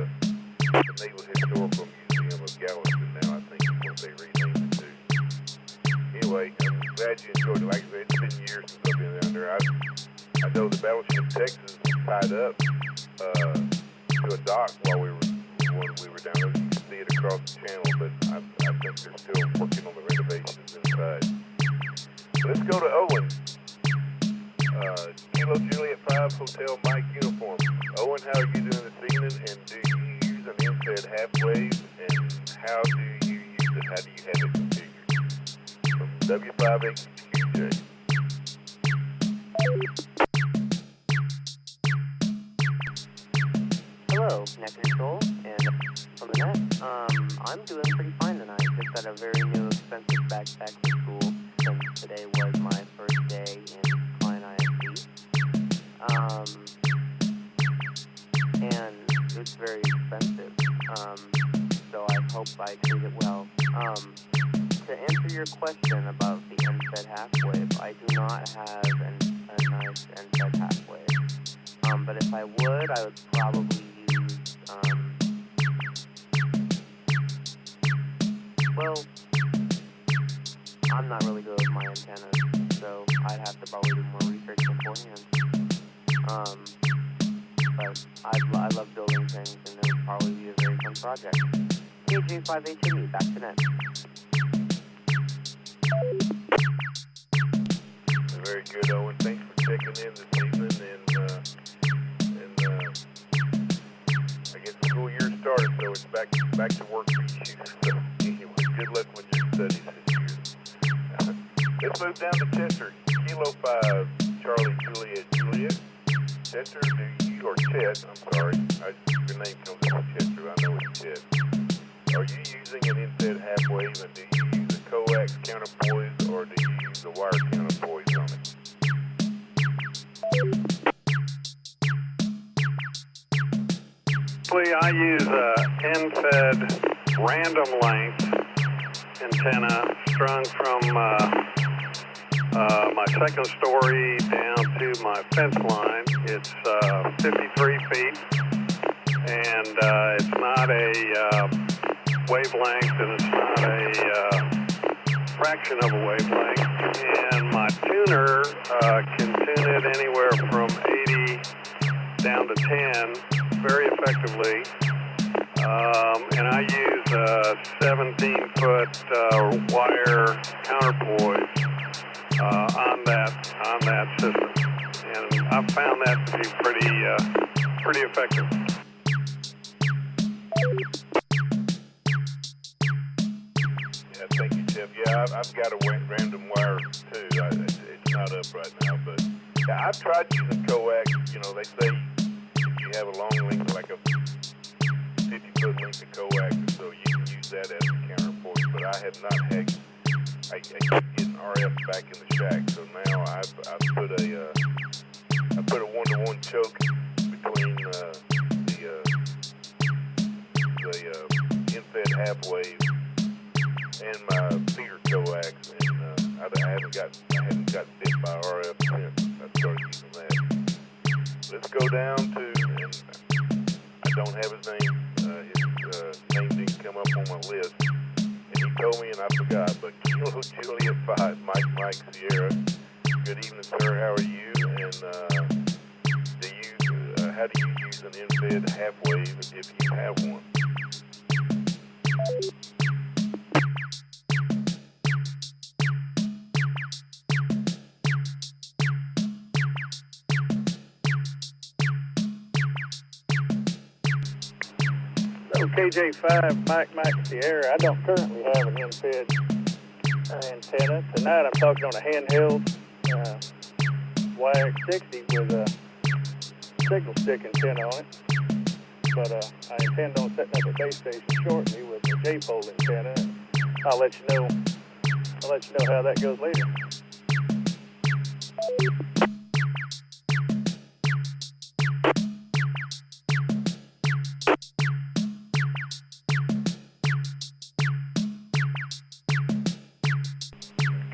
Naval Historical Museum of Galveston now. I think is what they renamed it to. Anyway, I'm glad you enjoyed it. Like I said, it's been years since I've been down there. I know the battleship Texas was tied up to a dock while we were down there. You could see it across the channel, but I think they're still working on the renovations inside. So let's go to Owen. Kilo Juliet 5 Hotel Mike uniform. Owen, how are you doing this evening? And do you use an inset half wave? And how do you use it? How do you have it configured? From W5HQJ. Hello, Net Control, and from the net. I'm doing pretty fine tonight. Just got a very new, expensive backpack to school, since today was my first day in client ISP. And it's very expensive. So I hope I treat it well. To answer your question about the NSET half-wave, I do not have a nice NSET half-wave. But if I would probably use, well, I'm not really good with my antennas, so I'd have to probably do more research beforehand. But I love building things, and it would probably be a very fun project. KJ5HME, back to net. Very good, Owen. Thanks for checking in this evening, and I guess the school year started, so it's back to work for you. So anyway, good luck with your studies this year. Let's move down to Chester. Kilo 5, Charlie Juliet. Chester, do you, or Chet, I'm sorry, your name comes up with Chester, I know it's Chet. Are you using an inset half wave, and do you use a coax counterpoise, or do you use a wire counterpoise on it? I use a end-fed random length antenna strung from my second story down to my fence line. It's 53 feet, and it's not a wavelength, and it's not a fraction of a wavelength. And my tuner can tune it anywhere from 80 down to 10 very effectively. and I use a 17-foot wire counterpoise on that system, and I've found that to be pretty effective. Yeah, thank you, Jeff. Yeah, I've got a random wire too. It's not up right now, but yeah, I've tried using coax. You know, they say if you have a long length, like a 50-foot length of coax, so you can use that as a counterpoise. But I have not had. I keep getting RF back in the shack, so now I've put a 1-to-1 choke between the infed half wave and my feeder coax, and I haven't got bit by RF since I started using that. Let's go down to, and I don't have his name. His name didn't come up on my list. He told me and I forgot, but Kilo Juliet 5, Mike Sierra. Good evening, sir. How are you? And how do you use an infed half wave if you have one? So KJ5, Mike Sierra. I don't currently have an infed antenna. Tonight I'm talking on a handheld YX60 with a signal stick antenna on it. But I intend on setting up a base station shortly with a dipole antenna. I'll let you know how that goes later.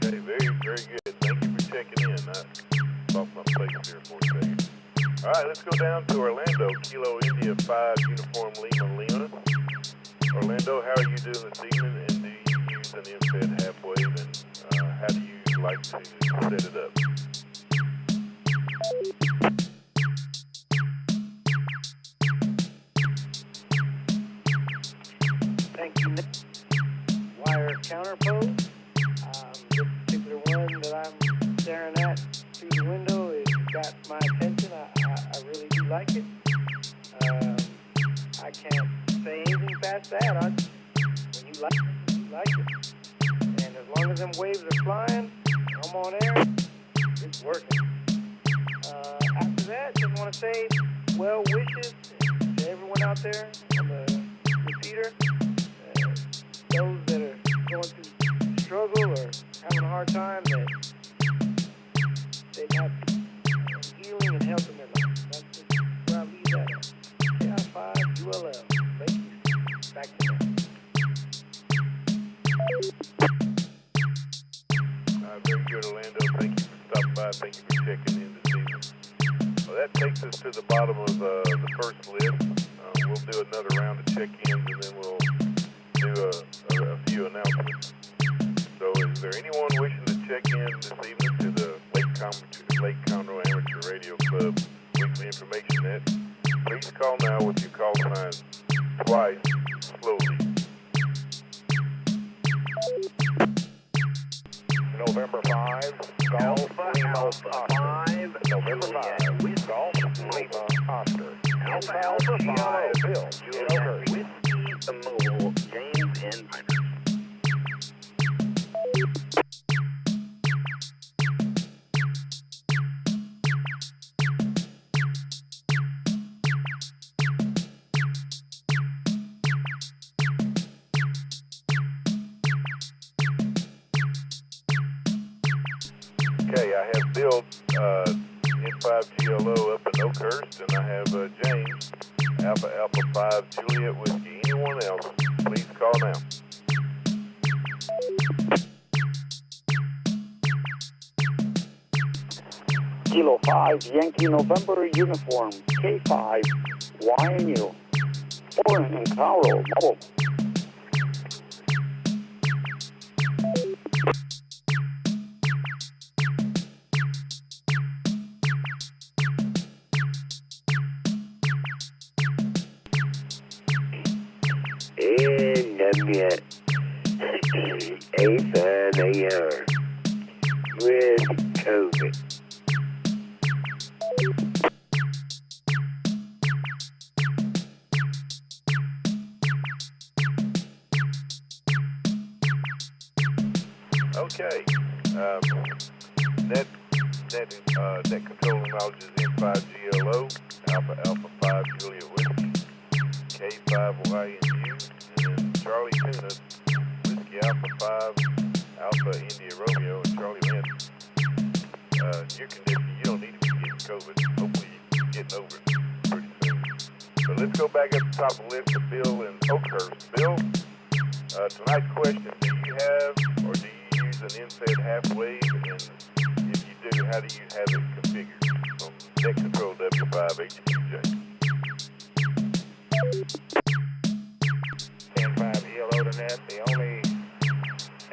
Okay, very good. Thank you for checking in. I lost my place here for a second. All right, let's go down to Orlando. Kilo India 5, Uniform Lima. Orlando, how are you doing this evening? And do you use an infed half wave? And how do you like to set it up? Thank you, Nick. Wire counterpose. This particular one that I'm staring at through the window has got my attention. I really do like it. I can't say anything past that. When you like it, you like it. And as long as them waves are flying, I'm on air, it's working. After that, just want to say well wishes to everyone out there on the repeater. Those that are going through struggle or having a hard time, that they have healing and health in their life. That's just where I leave that at. KI5 ULL. Thank you. Back to you. Very good, Orlando. Thank you for stopping by. Thank you for checking in this evening. Well, that takes us to the bottom of the first list. We'll do another round of check-ins, and then we'll do a few announcements. So is there anyone wishing to check in this evening to the Lake Conroe Amateur Radio Club weekly information net? Please call now with your call sign twice, slowly. November 5, Golf Lima Oscar. November 5, Golf Lima Oscar. Alpha 5, Bill, Juliet, Whiskey Mobile, James and Piners. Okay, I have Bill N5GLO up in Oakhurst, and I have James, Alpha 5 Juliet Whiskey. Anyone else, please call now. Kilo 5, Yankee November Uniform, K5, YNU, Oren and Cairo, Mobile. at 85 AR with COVID. Okay. That control knowledge is N5GLO, Alpha Alpha 5 Juliet Whiskey, K5 YNU, and then Charlie Tuna, Whiskey Alpha 5, Alpha India Romeo, and Charlie Landon. Your condition, you don't need to be getting COVID. Hopefully you're getting over it pretty soon. So let's go back up the top of the list to Bill in Oakhurst. Bill, tonight's question, do you have or do you use an inset half wave? And if you do, how do you have it configured from Net Control W5HQJ? N5GLO to net. The only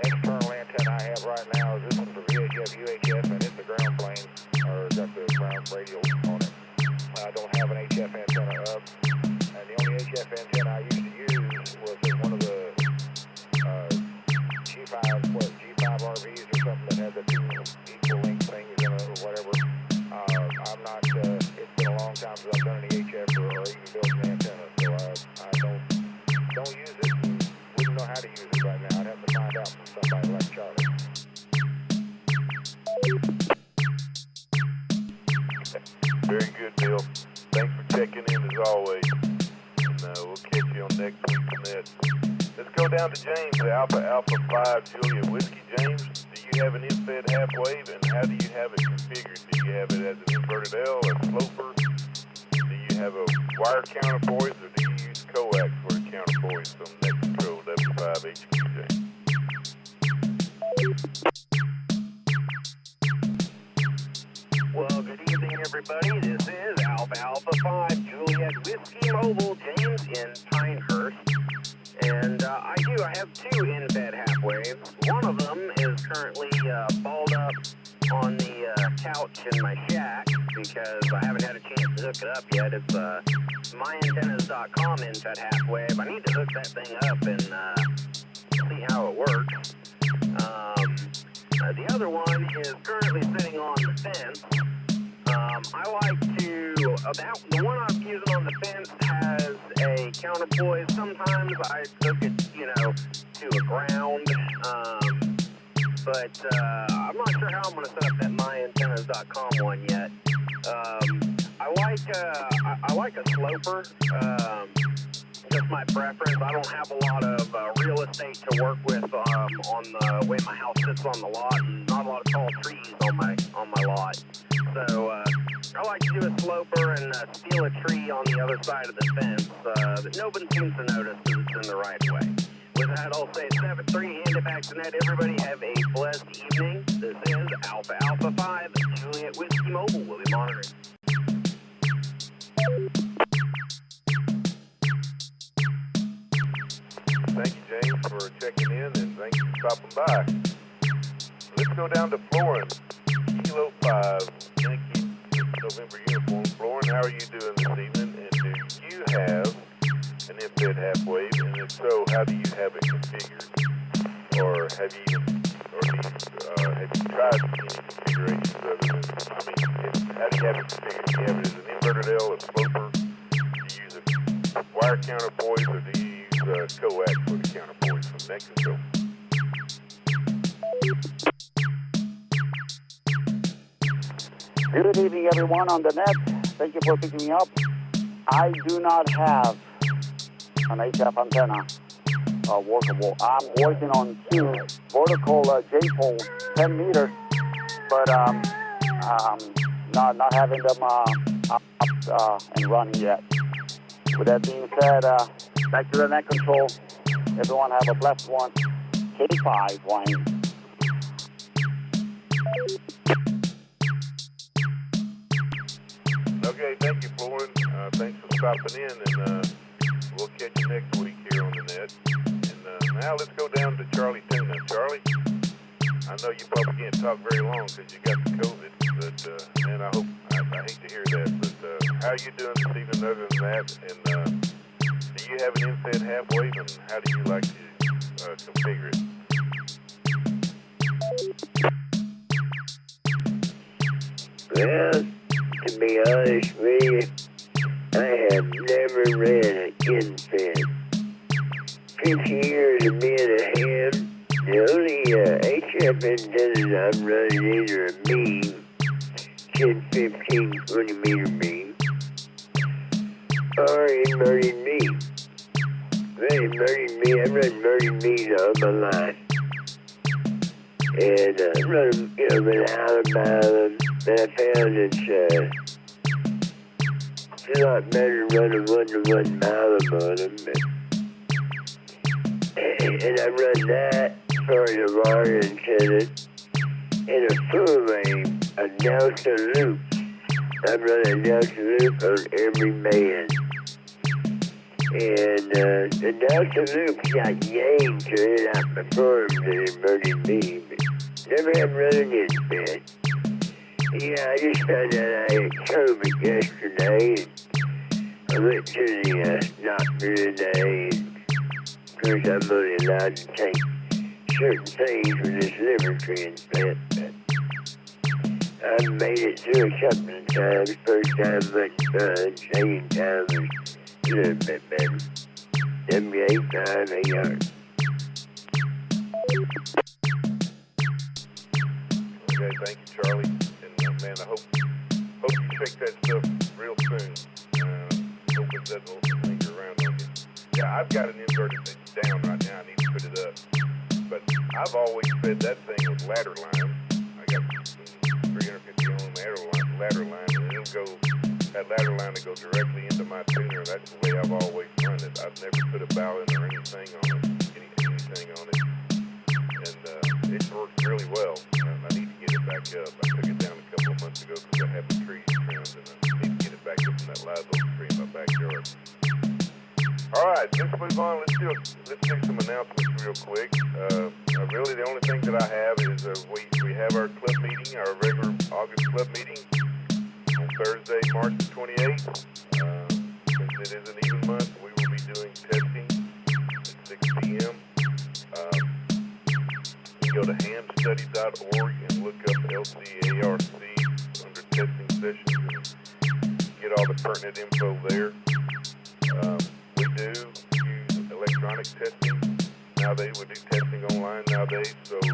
external antenna I have right now is this one for VHF, UHF, and it's a ground plane, or got the ground radio on it. I don't have an HF antenna up, and the only HF antenna I used to use was in one of the G5 RVs or something that had the two equal length things in it or whatever. I'm not, it's been a long time since I've done any HF or even built an antenna, so I don't use it and wouldn't know how to use it right now. I'd have to find out from somebody like Charlie. Very good, Bill. Thanks for checking in as always. And we'll catch you on next week's Net. Let's go down to James, the Alpha Alpha 5 Juliet Whiskey. James, do you have an inset half wave, and how do you have it configured? Do you have it as an inverted L or sloper? Do you have a wire counterpoise, or do you use coax for a counterpoise from Net Control W5HQJ? Well, good evening, everybody. This is Alpha Alpha 5 Juliet Whiskey Mobile, James in Pinehurst. And I have two in-bed half waves. One of them is currently balled up on the couch in my shack because I haven't had a chance to hook it up yet. It's myantennas.com in-bed half wave. I need to hook that thing up and see how it works. The other one is currently sitting on the fence. I like to, the one I'm using on the fence has a counterpoise. Sometimes I hook it, to a ground. But I'm not sure how I'm going to set up that myantennas.com one yet. I like a sloper. Just my preference. I don't have a lot of real estate to work with on the way my house sits on the lot, and not a lot of tall trees on my lot. So I like to do a sloper and steal a tree on the other side of the fence that nobody seems to notice because it's in the right way. With that, I'll say 7-3, hand it back to Ned. Everybody have a blessed evening. This is Alpha Alpha 5 Juliet Whiskey Mobile. We'll be monitoring. Thank you, James, for checking in, and thank you for stopping by. Let's go down to Florence, Kilo 5, Yankee November uniform. Florence, how are you doing this evening? And do you have an inset half wave? And if so, how do you have it configured? Or have you tried any configurations other than, how do you have it configured? Do you have it as an inverted L, a sloper? Do you use a wire counterpoise, or do you use coax for the counterpoise from Net Control? Good evening, everyone on the net. Thank you for picking me up. I do not have an HF antenna workable. I'm working on two vertical dipole, 10 meters, but not having them up and running yet. With that being said, back to the Net Control. Everyone have a blessed one. K5 Wayne. Okay, thank you, Florin. Thanks for stopping in, and we'll catch you next week here on the net. And now let's go down to Charlie Tuna. Charlie, I know you probably can't talk very long because you got the COVID, but man, I hate to hear that. But how are you doing this evening other than that? And do you have an inset half wave, and how do you like to configure it. Well, to be honest with you, I have never read an infed. 50 years of being a ham, the only HF antennas I've run is either a beam, 10, 15, 20 meter beam, or inverted beam. Well, inverted beam, I've run inverted beams all my life. And run them, without them. And I found it's a lot better to run a 1-to-1 malum on them. And I run that for the wire antenna and a full wave, a delta loop. I run a delta loop on every band. And the delta loop's got gain to it. I performed an inverted beam. Never have run an infed. Yeah, I just found out I had COVID yesterday. And I went to the doctor today. Of course, I'm only allowed to take certain things for this liver transplant. But I've made it through a couple of times. First time went fine. Second time was a little bit better. WA5AR. Okay, thank you, Charlie. And man, I hope you take that stuff real soon. Hope it doesn't linger around on you. Yeah, I've got an inverted that's down right now. I need to put it up. But I've always fed that thing with ladder lines. I got 350 ohm ladder line, and it'll go. That ladder line will go directly into my tuner. That's the way I've always run it. I've never put a ballon or anything on it. Anything on it. And it works really well. I need to get it back up. I took it down a couple of months ago because I had the trees trimmed, and I need to get it back up in that live oak tree in my backyard. All right, let's move on. Let's take some announcements real quick. Really, the only thing that I have is we have our club meeting, our regular August club meeting on Thursday, March the 28th. Since it is an even month, we will be doing testing at 6 p.m. You go to hamstudy.org and look up LCARC under testing sessions and get all the pertinent info there. We do use electronic testing nowadays. We do testing online nowadays. So if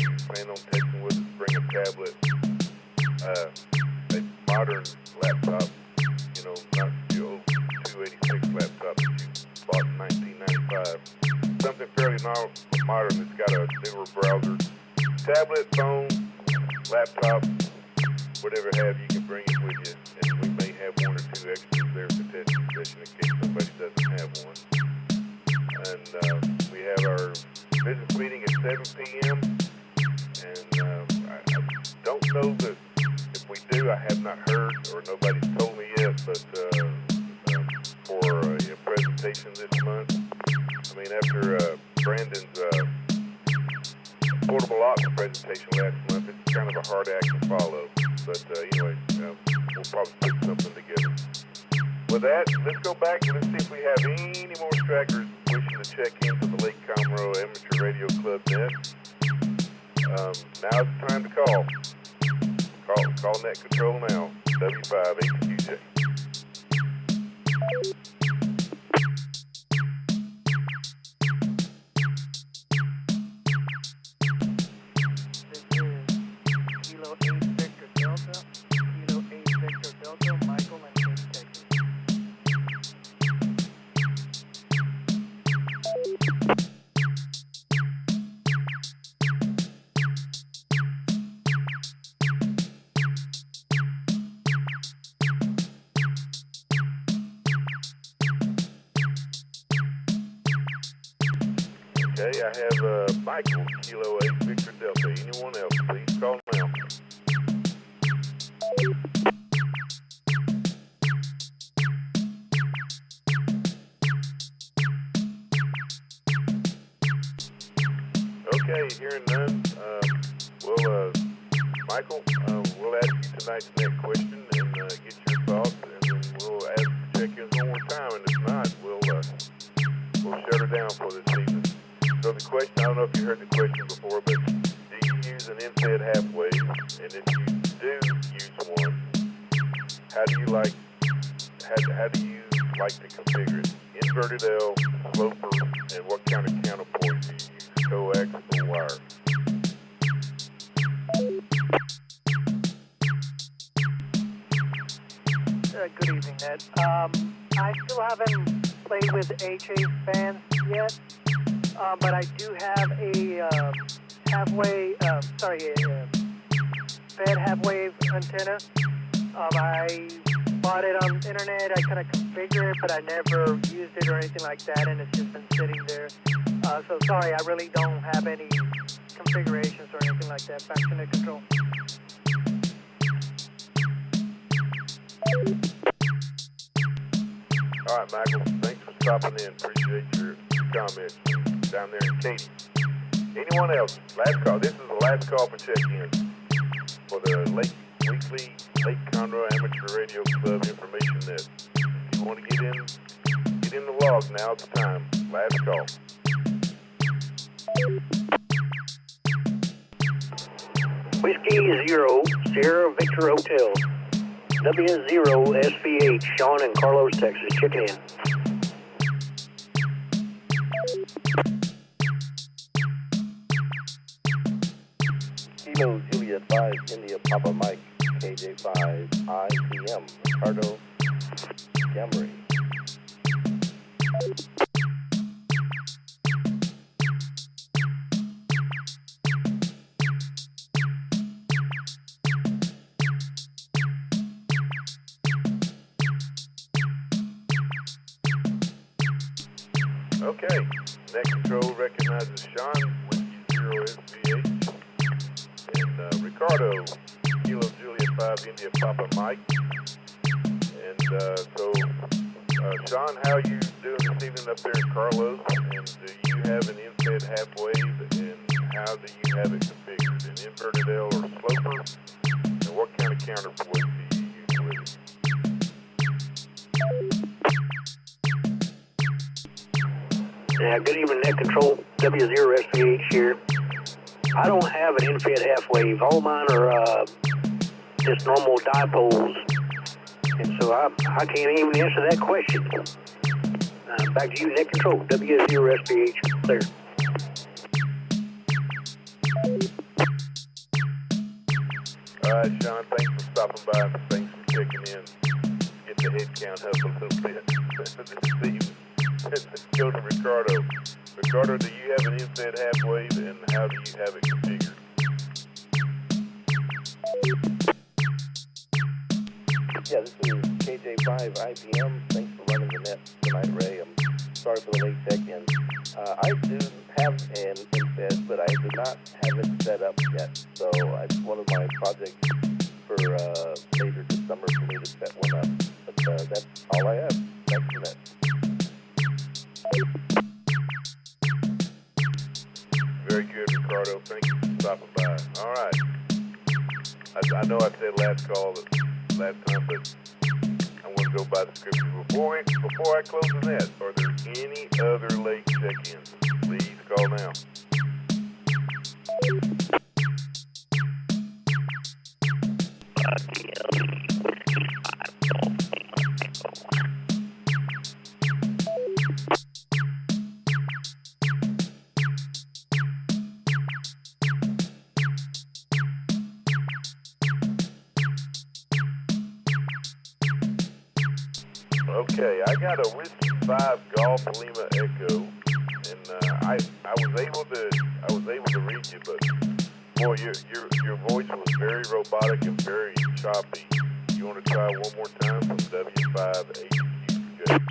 you plan on testing with us, bring a tablet, a modern laptop, not the old 286 laptop that you bought in 1995. Something fairly modern that's got a newer browser. Tablet, phone, laptop, whatever have you can bring it with you. And we may have one or two extras there for testing session in case somebody doesn't have one. And we have our business meeting at 7 p.m. And I don't know that if we do, I have not heard or nobody's told me yet, but for a presentation this month, I mean, after Brandon's portable ops presentation last month, it's kind of a hard act to follow. But anyway, we'll probably put something together. With that, let's go back and let's see if we have any more stragglers wishing to check into the Lake Conroe Amateur Radio Club net. Now's the time to call. Call Net Control now, W5HQJ. Kilo 8 Victor Delta, Kilo 8 Victor Delta, Michael and Katy, Texas. Okay, I have Michael, Kilo 8 Victor Delta. Anyone else, please call now. Okay, hearing none. Michael, we'll ask you tonight's next question and get your thoughts, and then we'll ask you to check in one more time, and if not, we'll question. I don't know if you heard the question before, but do you use an end-fed half-wave? And if you do use one, how do you like to configure it? Inverted L, sloper, and what kind of counterport do you use? Coax or wire? Good evening, Ned. I still haven't played with HA fans yet, but I do have a fed half-wave antenna. I bought it on the internet. I kind of configured it, but I never used it or anything like that, and it's just been sitting there. So sorry, I really don't have any configurations or anything like that. Back to net control. All right, Michael, thanks for stopping in. Appreciate your comments down there in Katy. Anyone else? Last call. This is the last call for check-in for the weekly Lake Conroe Amateur Radio Club information net. If you want to get in the log, now's the time. Last call. Whiskey 0, Sierra Victor Hotel. W0SVH, Sean in Carlos, Texas. Checking in. Kilo Juliet 5, India Papa Mike, KJ5, IPM, Ricardo, Camry. Okay. Net control recognizes Sean, Whiskey 0 SVH, and Ricardo, Kilo Juliet 5, India Papa Mike. And Sean, how are you doing this evening up there in Carlos? And do you have an in-fed half-wave? And how do you have it configured? An inverted L or sloper? And what kind of counterport do you use with it? Yeah, good evening, Net Control, W0SVH here. I don't have an in-fed half-wave. All mine are just normal dipoles. And so I can't even answer that question. Back to you, Net Control, W0SVH, clear. All right, Sean, thanks for stopping by. Thanks for checking in. Get the head count up a little bit this evening. Let's go to Ricardo. Ricardo, do you have an in-fed half-wave, and how do you have it configured? Yeah, this is KJ5 IPM. Thanks for running the net tonight, Ray. I'm sorry for the late check-in. I do have an in-fed, but I do not have it set up yet. So it's one of my projects for later this summer for me to set one up. But that's all I have. Thanks for that. Very good, Ricardo. Thank you for stopping by. All right. I know I said last call last time, but I want to go by the scripture. Before I close the net, are there any other late check-ins? Please call now. Okay, I got a Whiskey 5 Golf Lima Echo, and I was able to read you, but boy, your voice was very robotic and very choppy. You want to try one more time from W5HQ? Good.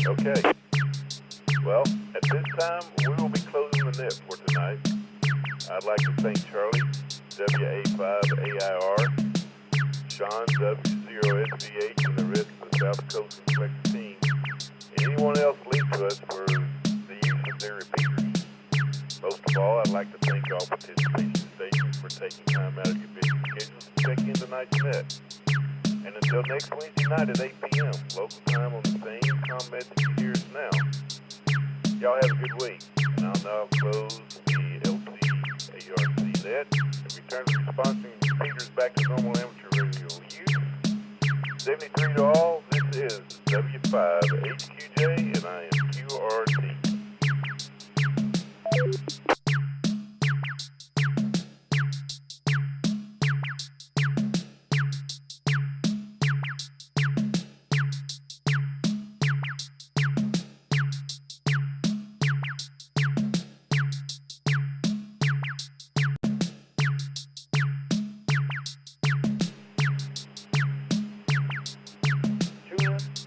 Okay. Well, at this time, we will be closing the net for tonight. I'd like to thank Charlie, WA5AIR, Sean, W0 Radio SVH and the rest of the South Coast Reflector team, and anyone else linked to us for the use of their repeaters. Most of all, I'd like to thank all participating stations for taking time out of your busy schedules to check in tonight's net. And until next Wednesday night at 8 p.m., local time on the same comm message you hear us now. Y'all have a good week. And I'll now close the LCARC net and return the responding repeaters back to normal amateur radio use. 73 to all, this is W5HQJ and I am QRT.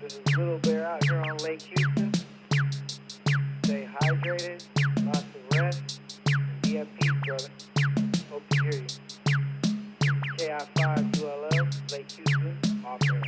This is Little Bear out here on Lake Houston. Stay hydrated, lots of rest, and be at peace, brother. Hope to hear you. KI5ULL, Lake Houston, off air.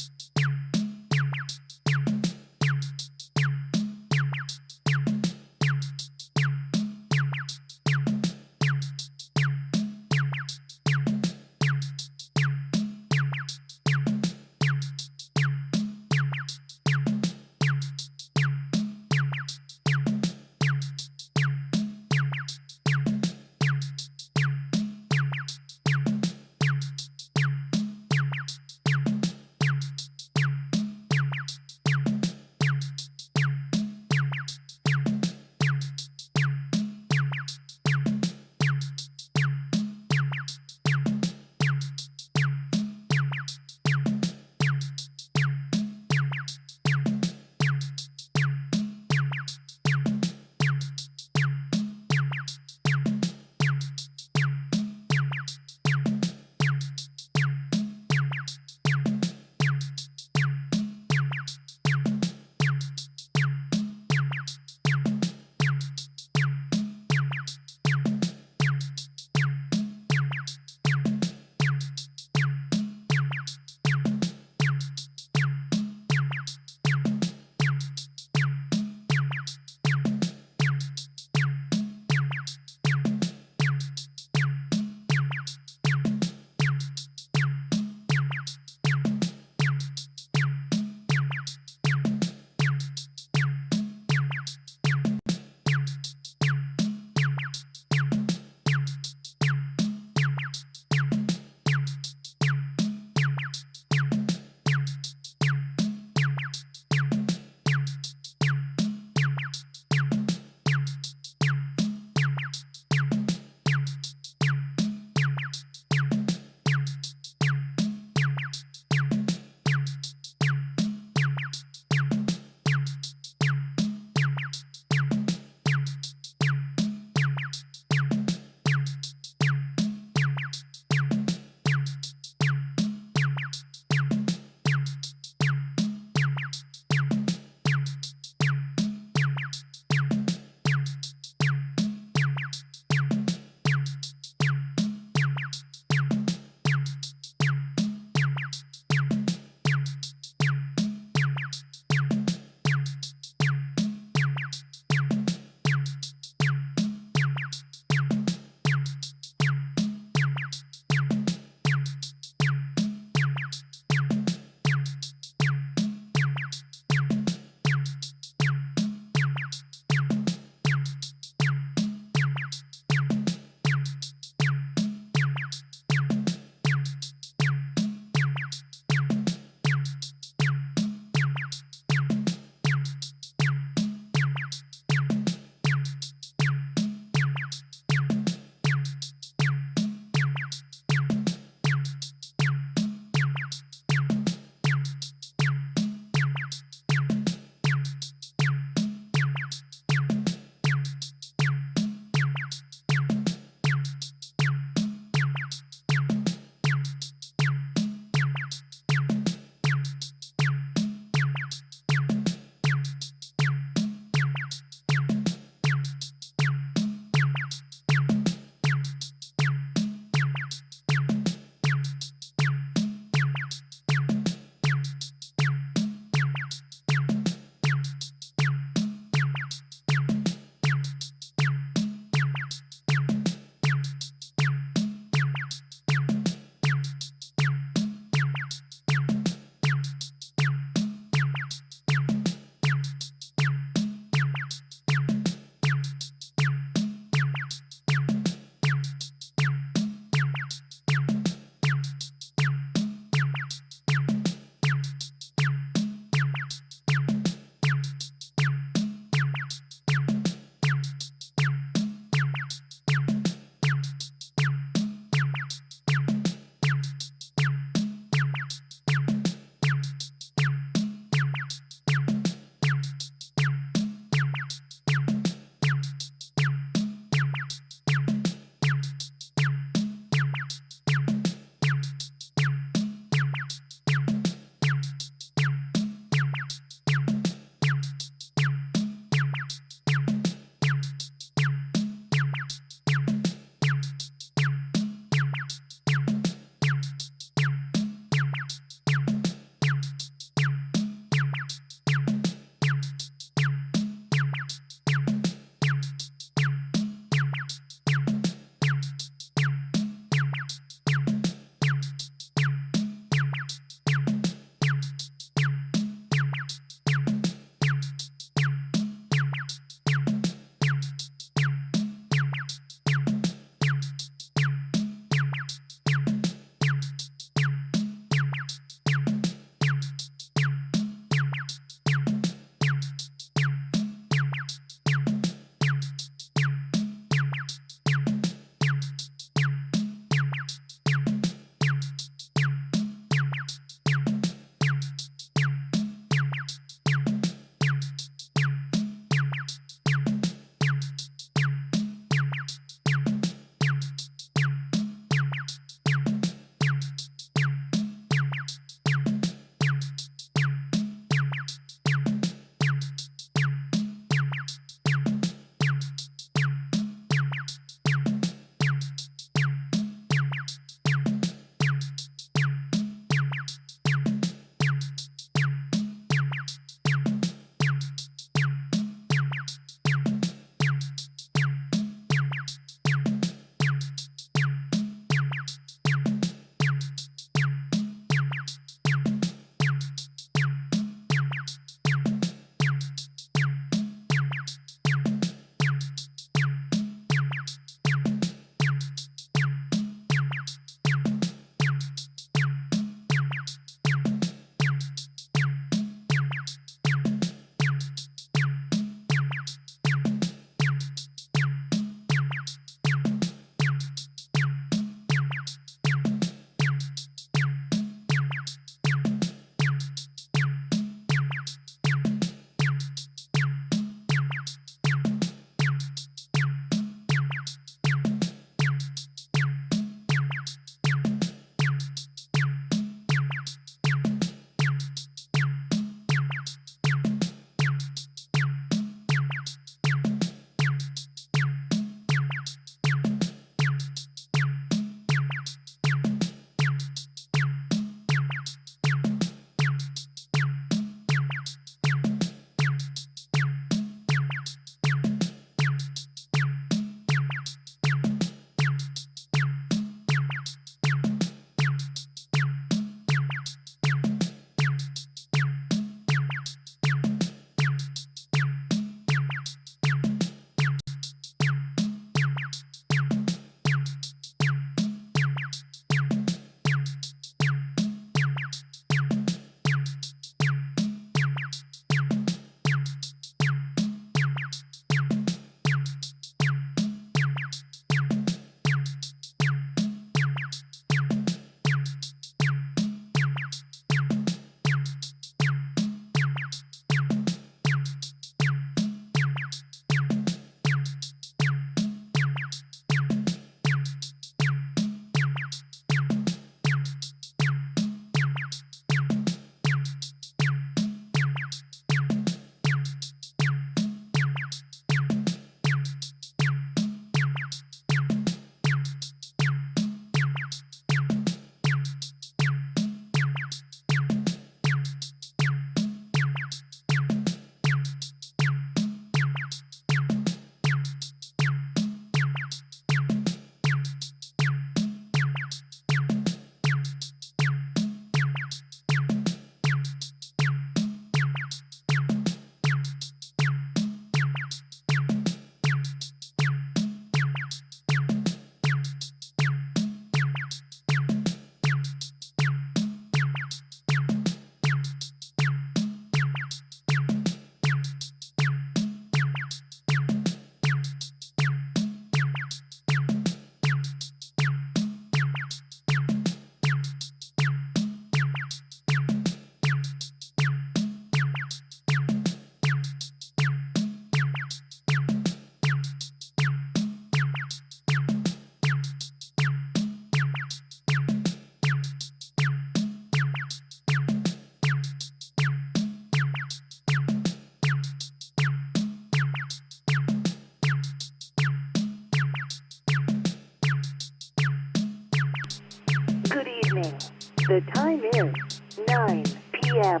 The time is 9 p.m.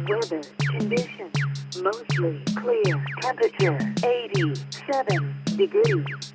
Weather conditions, mostly clear. Temperature 87 degrees.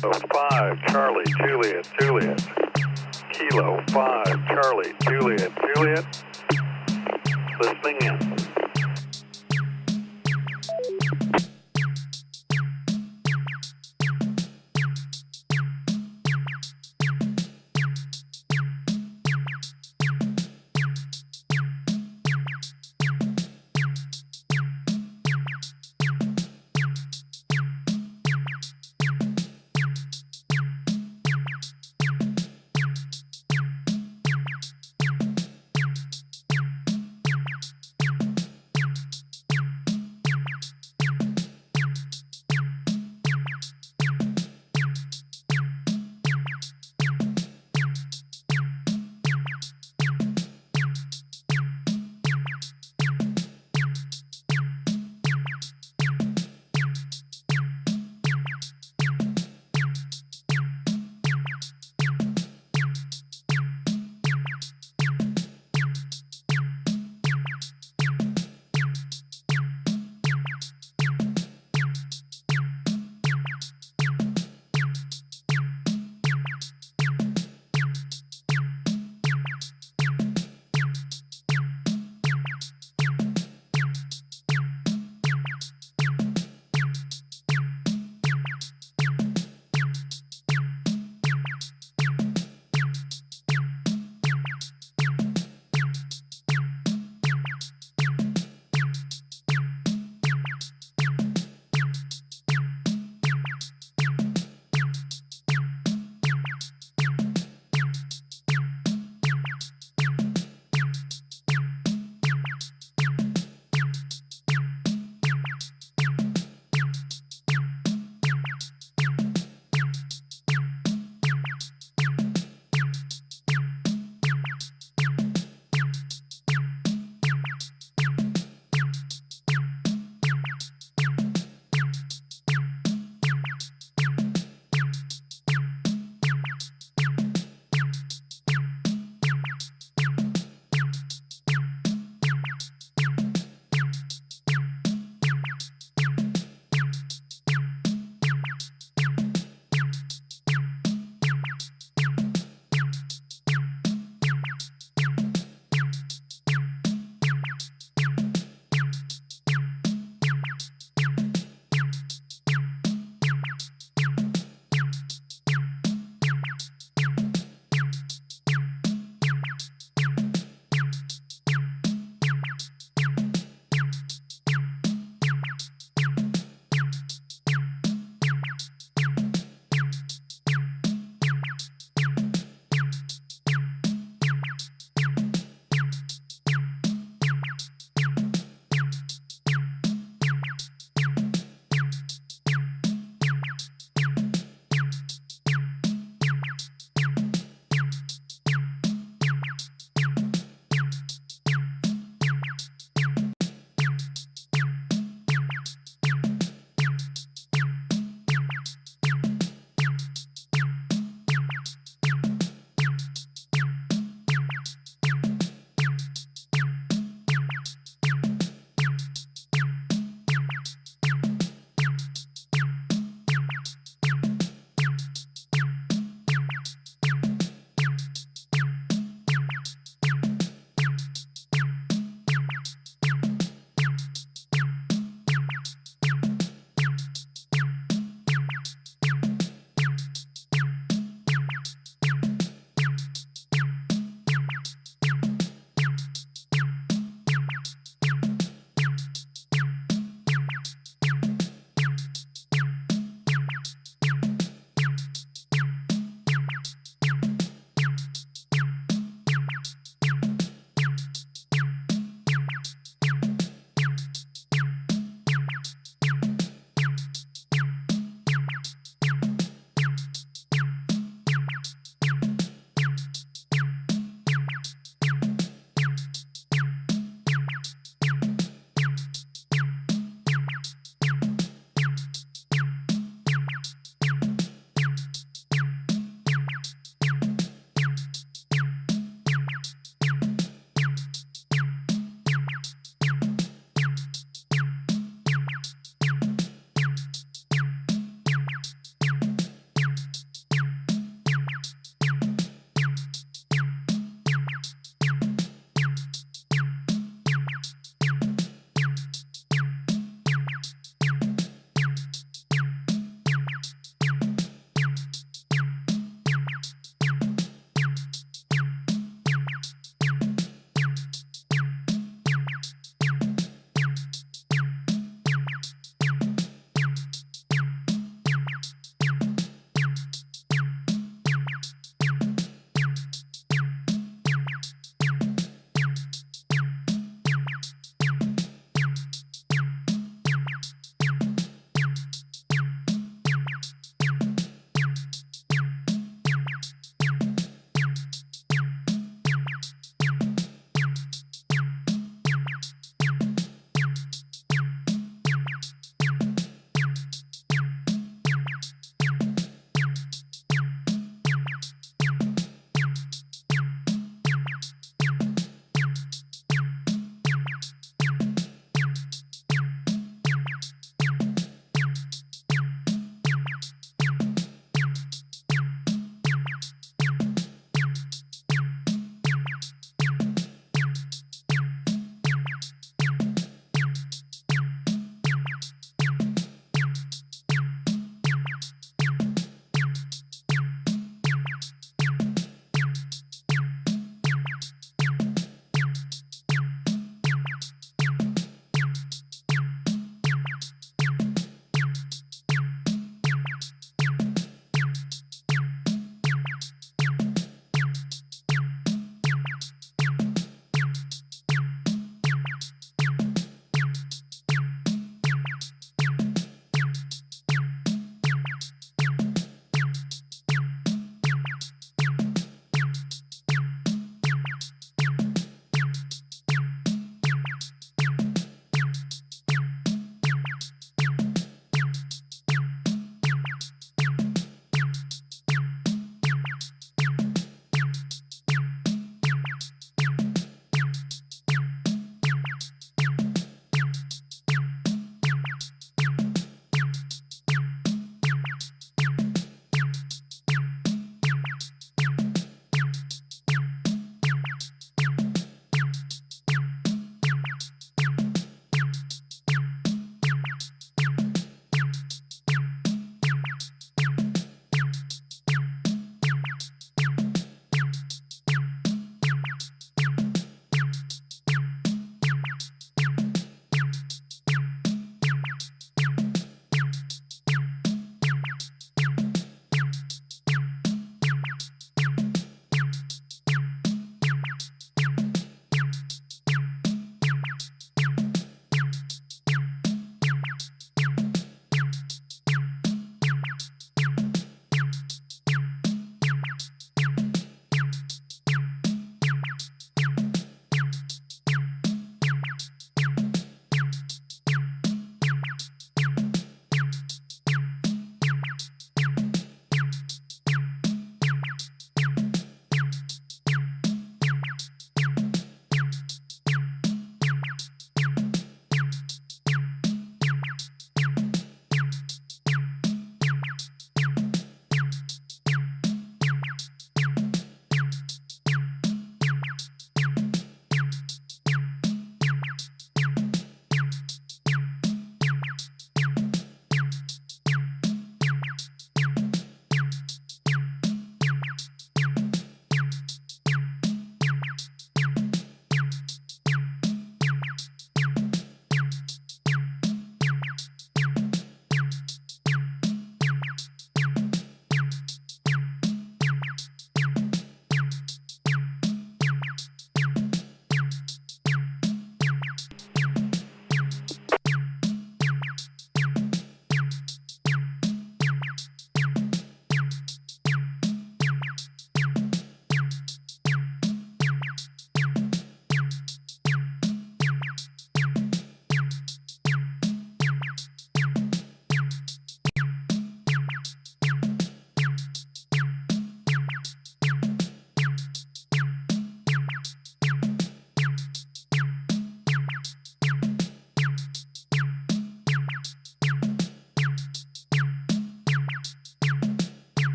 So 5 Charlie Juliet Juliet Kilo 5 Charlie Juliet Juliet listening in.